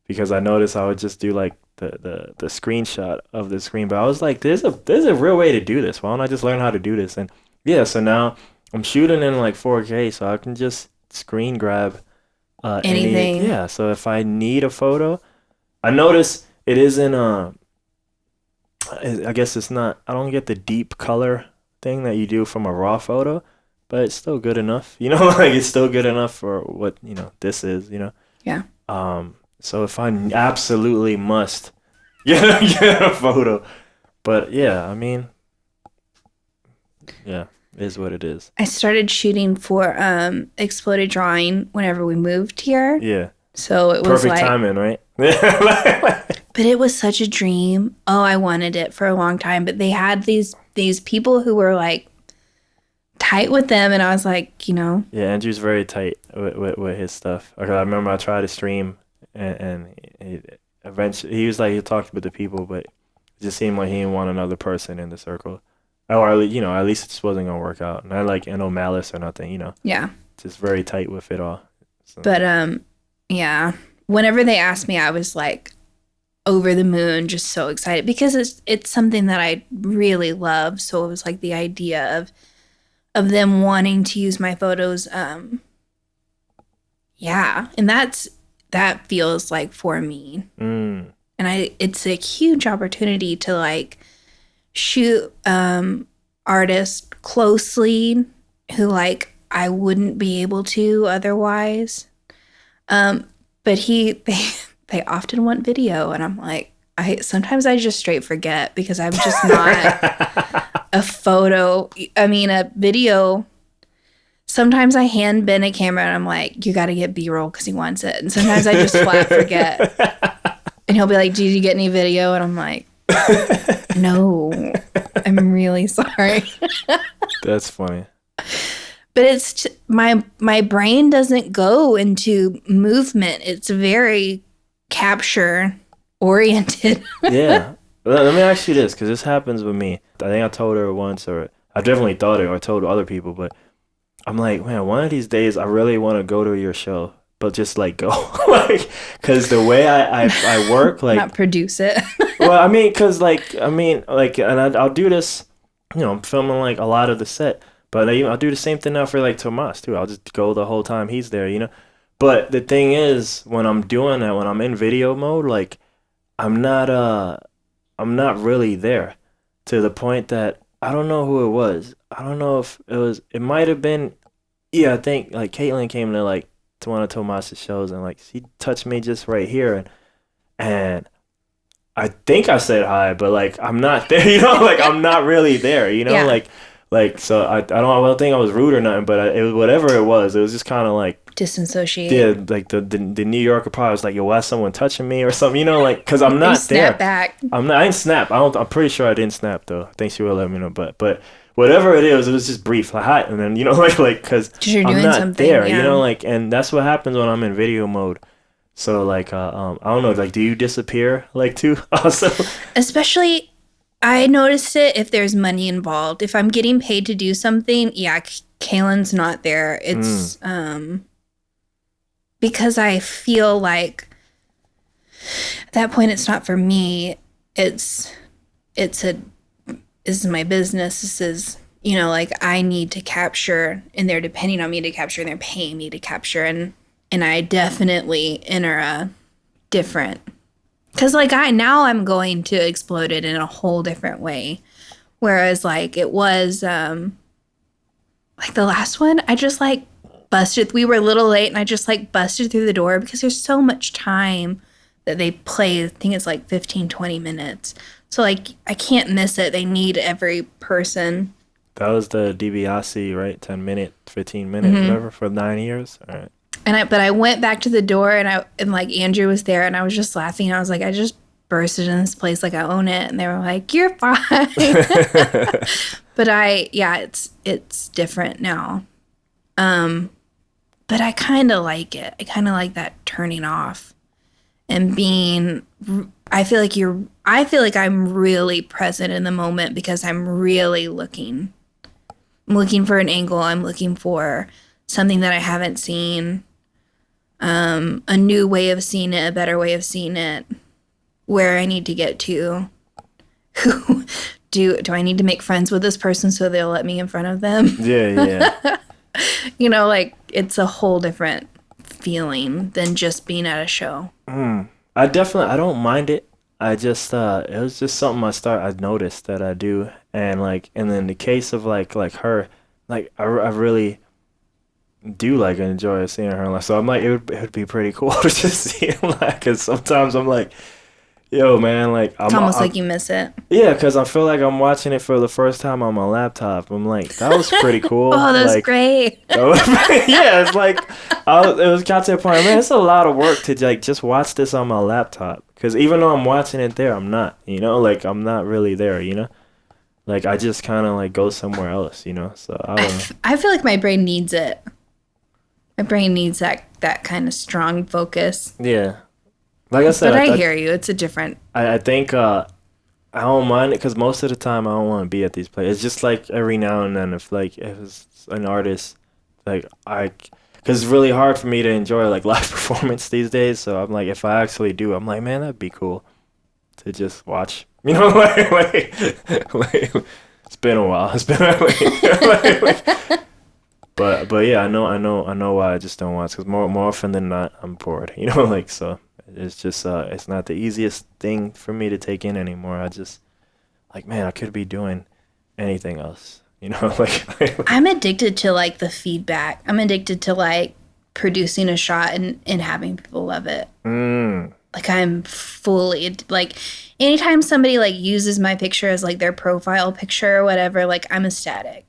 because I noticed I would just do like the screenshot of the screen, but I was like, there's a real way to do this. Why don't I just learn how to do this? And yeah, so now I'm shooting in like 4K, so I can just screen grab anything. Yeah, so if I need a photo, I notice it isn't I guess it's not, I don't get the deep color thing that you do from a raw photo, but it's still good enough, like it's still good enough for what, this is, Yeah. So if I absolutely must get a photo, but yeah, I mean, yeah, it is what it is. I started shooting for Exploded Drawing whenever we moved here. Yeah. So it was perfect timing, right? But it was such a dream. Oh, I wanted it for a long time. But they had these people who were like tight with them, and I was like, Yeah, Andrew's very tight with his stuff. Okay, I remember I tried to stream, and eventually he was like, he talked with the people, but it just seemed like he didn't want another person in the circle. Or at least it just wasn't gonna work out. Not like no malice or nothing, Yeah. Just very tight with it all. So. But yeah. Whenever they asked me, I was like over the moon, just so excited, because it's something that I really love. So it was like the idea of them wanting to use my photos. Yeah, and that feels like for me. And it's a huge opportunity to like shoot artists closely who like I wouldn't be able to otherwise. But they often want video, and I'm like, sometimes I just straight forget, because I'm just not a video. Sometimes I hand Ben a camera and I'm like, you got to get B-roll because he wants it. And sometimes I just flat forget. And he'll be like, did you get any video? And I'm like, no, I'm really sorry. That's funny. But it's my brain doesn't go into movement. It's very capture oriented. Yeah. Let me ask you this, because this happens with me. I think I told her once, or I definitely thought it, or told other people, but I'm like, man, one of these days I really want to go to your show, but just like go, like, because the way I work, like, not produce it. Well, I mean, and I'll do this, I'm filming like a lot of the set. But I'll do the same thing now for like Tomas too. I'll just go the whole time he's there, But the thing is, when I'm doing that, when I'm in video mode, like I'm not really there, to the point that I don't know who it was. I don't know if it might have been, I think like Caitlin came to like to one of Tomas's shows, and like she touched me just right here, and I think I said hi, but like I'm not there, like I'm not really there, Yeah. So I don't think I was rude or nothing, but it was whatever it was just kind of like disassociated. Yeah, like the New Yorker probably was like, yo, why is someone touching me or something, like, because I'm not there. Snap back. I didn't snap. I'm pretty sure I didn't snap though. I think she will let me know, but whatever it was just brief, like hi, and then like because I'm not there, like, and that's what happens when I'm in video mode. So like I don't know, like, do you disappear like too also? Especially. I noticed it if there's money involved. If I'm getting paid to do something, yeah, Kaylin's not there. It's because I feel like at that point it's not for me. This is my business. This is, like I need to capture, and they're depending on me to capture, and they're paying me to capture, and I definitely enter a different. Because, like, I'm going to explode it in a whole different way. Whereas like it was like the last one, I just like busted. We were a little late and I just like busted through the door because there's so much time that they play. I think it's like 15, 20 minutes. So like I can't miss it. They need every person. That was the DiBiase, right? 10-minute, 15-minute, whatever, for 9 years. All right. But I went back to the door and like Andrew was there and I was just laughing. I was like, I just bursted in this place like I own it, and they were like, "You're fine." But it's different now. But I kind of like it. I kind of like that turning off and being. I feel like I'm really present in the moment because I'm really looking. I'm looking for an angle. I'm looking for something that I haven't seen. A new way of seeing it, a better way of seeing it, where I need to get to. Who do I need to make friends with this person so they'll let me in front of them? Yeah. You know, like it's a whole different feeling than just being at a show. I don't mind it. I just it was just something I noticed that I do, and in the case of like her, like I really do like enjoy seeing her. So I'm like, it would be pretty cool to just see him, like, because sometimes I'm like, yo, man, like It's almost like you miss it. Yeah, because I feel like I'm watching it for the first time on my laptop. I'm like, that was pretty cool. Oh, that was like, great. Yeah, it's like it was got to a point. Man, it's a lot of work to like just watch this on my laptop. Because even though I'm watching it there, I'm not. You know, like I'm not really there. You know, like I just kind of like go somewhere else. You know, so I don't know. I feel like my brain needs it. My brain needs that kind of strong focus. Yeah. Like I said, but I hear you. It's a different. I think I don't mind it because most of the time I don't want to be at these places. It's just like every now and then if it's an artist, like because it's really hard for me to enjoy like live performance these days. So I'm like, if I actually do, I'm like, man, that'd be cool to just watch. You know, like it's been a while. It's been but yeah, I know why I just don't watch because more often than not I'm bored. You know, like so. It's just it's not the easiest thing for me to take in anymore. I just like, man, I could be doing anything else, you know. I'm addicted to like the feedback. I'm addicted to like producing a shot and having people love it. Like I'm fully like anytime somebody like uses my picture as like their profile picture or whatever, like I'm ecstatic.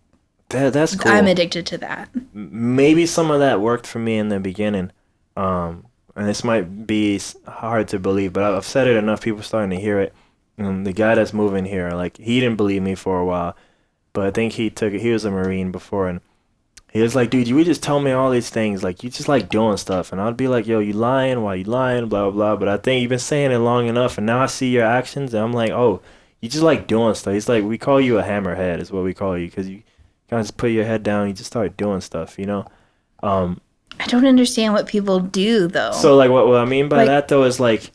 That's cool. I'm addicted to that. Maybe some of that worked for me in the beginning. And this might be hard to believe, but I've said it enough. People starting to hear it. The guy that's moving here, like he didn't believe me for a while, but I think he was a Marine before, and he was like, dude, you would just tell me all these things, like you just like doing stuff, and I'd be like, yo, you lying? Why you lying? Blah blah blah. But I think you've been saying it long enough, and now I see your actions, and I'm like, oh, you just like doing stuff. He's like, we call you a hammerhead, is what we call you, because you kind of just put your head down, you just start doing stuff, you know. I don't understand what people do though. So like what I mean by that though is like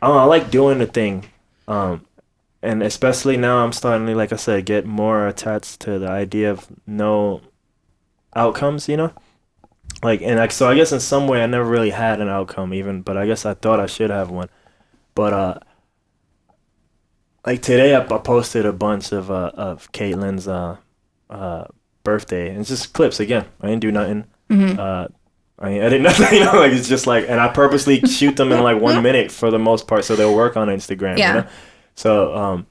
I like doing the thing. And especially now I'm starting to, like I said, get more attached to the idea of no outcomes, you know? So I guess in some way I never really had an outcome even, but I guess I thought I should have one. But like today I posted a bunch of Caitlin's birthday, and it's just clips again. I didn't do nothing. I did nothing, you know, like it's just like, and I purposely shoot them in like 1 minute for the most part, so they'll work on Instagram. Yeah. You know? So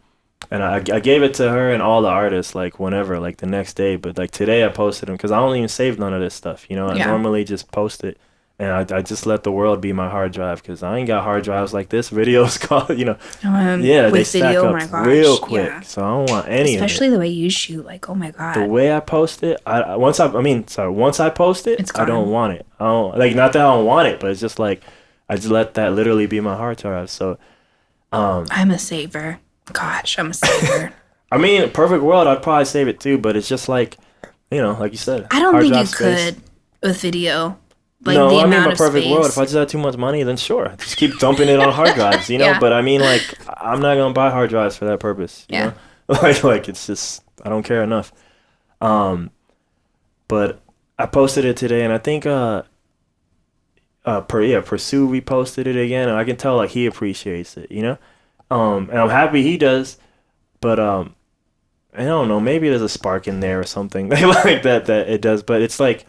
and I gave it to her and all the artists like whenever, like the next day, but like today I posted them because I don't even save none of this stuff. You know, I normally just post it. And I just let the world be my hard drive because I ain't got hard drives like this. Videos called, you know. They stack up real quick. Yeah. So I don't want any especially of it. the way you shoot. Like, oh my God. The way I post it, once I post it, I don't want it. I don't, like, not that I don't want it, but it's just like, I just let that literally be my hard drive. So, I'm a saver. Gosh, I'm a saver. I mean, perfect world, I'd probably save it too, but it's just like, you know, like you said. I don't think you could with video. Like no, the I mean, amount my perfect space. world, if I just had too much money, then sure. Just keep dumping it on hard drives, you know? But I mean, like, I'm not going to buy hard drives for that purpose, you know? Like, it's just, I don't care enough. But I posted it today, and I think, Pursue reposted it again, and I can tell, like, he appreciates it, you know? And I'm happy he does, but, I don't know, maybe there's a spark in there or something like that it does, but it's like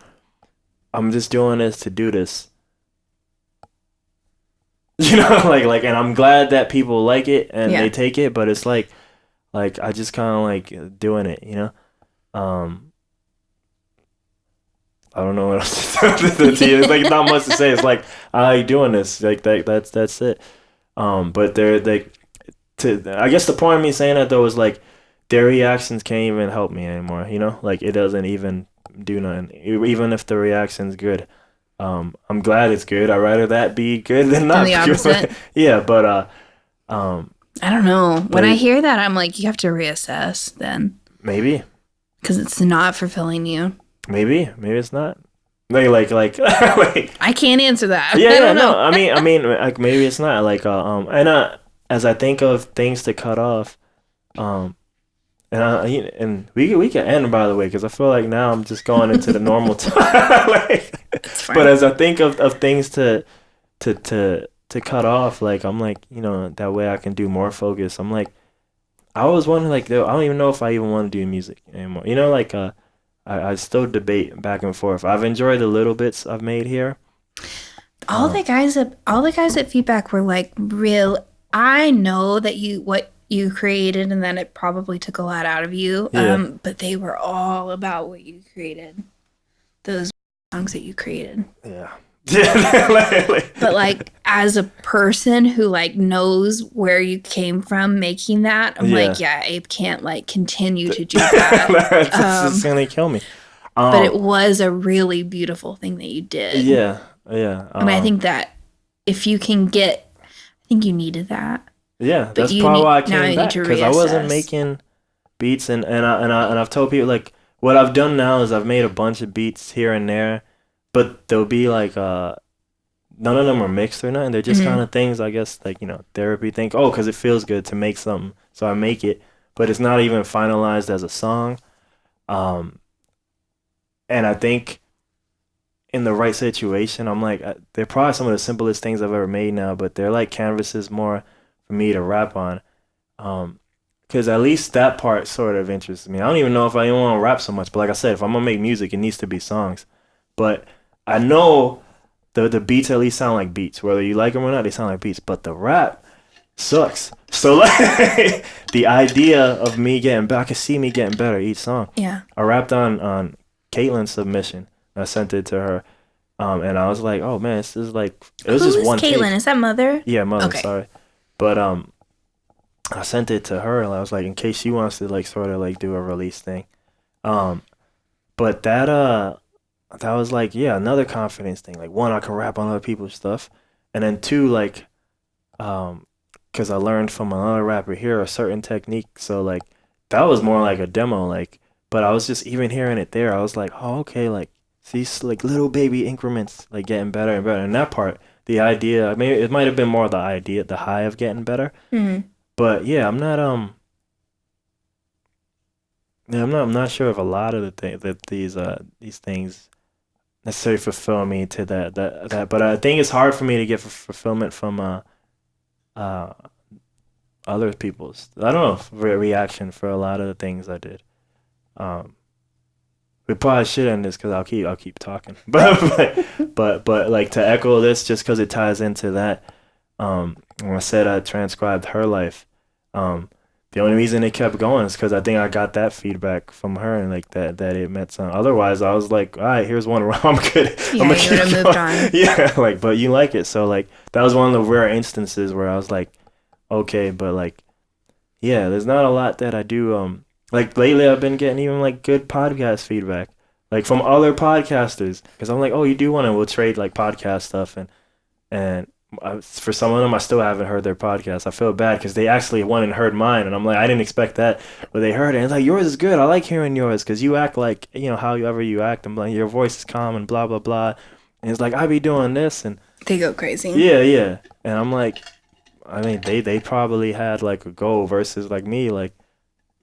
I'm just doing this to do this. You know, and I'm glad that people like it and they take it, but it's like I just kind of like doing it, you know. I don't know what else to say. It's like not much to say. It's like I like doing this, like that's it. But they're like, I guess the point of me saying that though is like their reactions can't even help me anymore. You know, like it doesn't even do nothing, even if the reaction's good. I'm glad it's good. I'd rather that be good than not. The opposite. Yeah, but I don't know. When I hear that, I'm like, you have to reassess then. Maybe. Because it's not fulfilling you. Maybe it's not. Like I can't answer that. Yeah, I don't know. I mean, like maybe it's not. Like as I think of things to cut off, and we can end, by the way, because I feel like now I'm just going into the normal time. But as I think of things to cut off, like I'm like, you know, that way I can do more focus. I'm like, I was wondering, like, I don't even know if I even want to do music anymore. You know, like I still debate back and forth. I've enjoyed the little bits I've made here. All the guys at feedback were like, real. I know that what you created and then it probably took a lot out of you. But they were all about what you created. Those songs that you created. Yeah. But like as a person who like knows where you came from making that, I'm like, yeah, Abe can't like continue to do that. It's gonna kill me. But it was a really beautiful thing that you did. Yeah. And I think that if you can I think you needed that. Yeah, that's probably why I came back, because I wasn't making beats, and I've told people, like, what I've done now is I've made a bunch of beats here and there, but they'll be like none of them are mixed or nothing. They're just kind of things, I guess, like, you know, therapy thing. Oh, because it feels good to make something, so I make it, but it's not even finalized as a song. And I think in the right situation, I'm like, they're probably some of the simplest things I've ever made now, but they're like canvases more for me to rap on, because at least that part sort of interests me. I don't even know if I even want to rap so much, but like I said, if I'm gonna make music, it needs to be songs. But I know the beats at least sound like beats, whether you like them or not. They sound like beats, but the rap sucks. So like the idea of me getting better, I can see me getting better each song. Yeah, I rapped on Caitlin's submission. I sent it to her, and I was like, oh man, this is like, it was just one Kaelin? take. Is that Mother? Yeah, Mother. Okay. Sorry. But I sent it to her, and I was like, in case she wants to like sort of like do a release thing. But that was like, yeah, another confidence thing. Like, one, I can rap on other people's stuff, and then two, like, because I learned from another rapper here a certain technique. So like that was more like a demo, like. But I was just even hearing it there. I was like, oh, okay, like these like little baby increments, like getting better and better. And that part, the idea, maybe it might have been more the idea, the high of getting better. Mm-hmm. But yeah, I'm not I'm not sure if a lot of the things that these things necessarily fulfill me to that. But I think it's hard for me to get fulfillment from other people's, I don't know, reaction for a lot of the things I did. We probably should end this because I'll keep talking, but like to echo this, just because it ties into that. When I said I transcribed her life, the only reason it kept going is because I think I got that feedback from her, and like that it meant something. Otherwise, I was like, all right, here's one I'm good. Yeah, I'm you would have moved on. Yeah, like, but you like it, so like that was one of the rare instances where I was like, okay, but like, yeah, there's not a lot that I do. Like lately, I've been getting even like good podcast feedback, like from other podcasters, because I'm like, oh, you do want to, we'll trade like podcast stuff, and for some of them, I still haven't heard their podcast. I feel bad because they actually went and heard mine, and I'm like, I didn't expect that, but they heard it, and it's like, yours is good. I like hearing yours because you act like, you know, however you act. I'm like, your voice is calm and blah blah blah, and it's like, I be doing this, and they go crazy. Yeah, and I'm like, I mean, they probably had like a goal versus like me, like.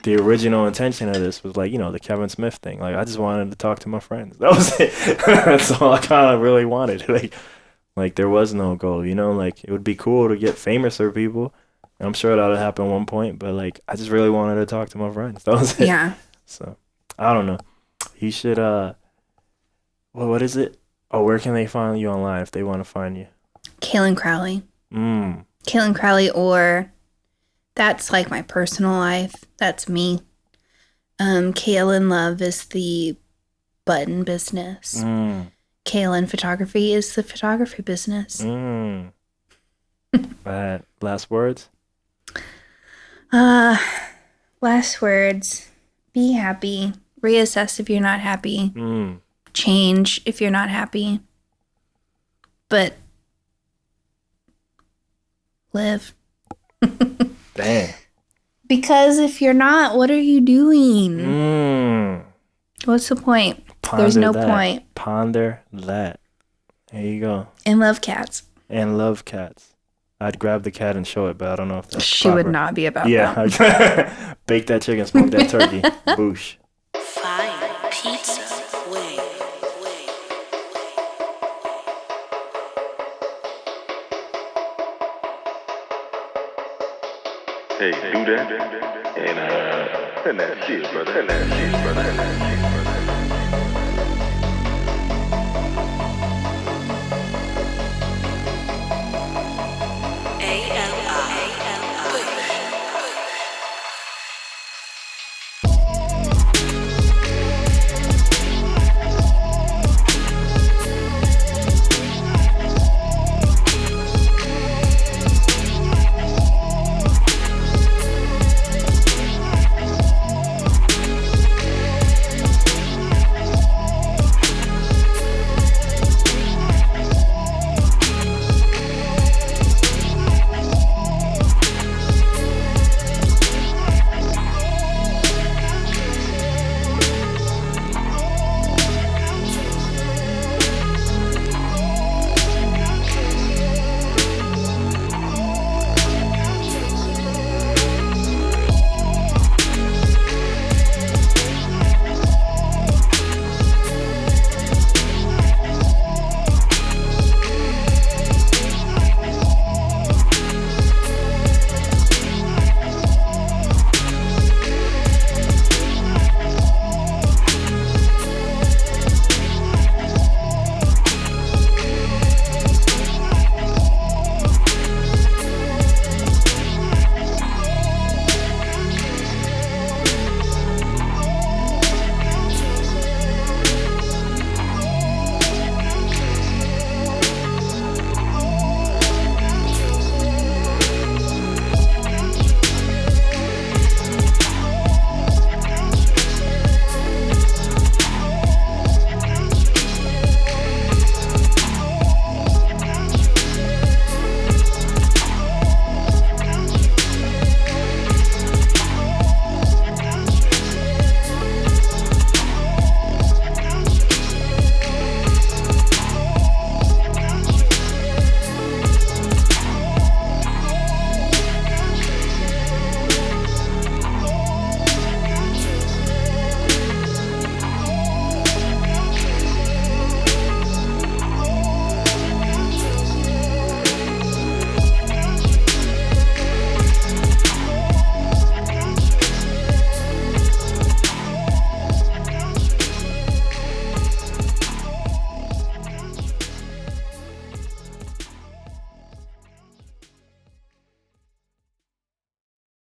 The original intention of this was like, you know, the Kevin Smith thing. Like, I just wanted to talk to my friends. That was it. That's all I kind of really wanted. Like there was no goal, you know. Like, it would be cool to get famous for people, And I'm sure that'll happen at one point, but like I just really wanted to talk to my friends. That was it. Yeah. So I don't know. You should what is it? Oh, where can they find you online if they want to find you? Kaelin Crowley. Mm. Kaelin Crowley, or that's like my personal life. That's me. Kaelin Love is the button business. Kaelin Photography is the photography business. Last words? Last words. Be happy. Reassess if you're not happy. Change if you're not happy. But live. Damn. Because if you're not, what are you doing? What's the point? There's no point. Ponder that. There you go. And love cats. And love cats. I'd grab the cat and show it, but I don't know if that's She proper. would not be about that. Yeah. Bake that chicken, smoke that turkey. Boosh. Fine pizza way. Hey, do that and that shit, brother. And that shit, brother.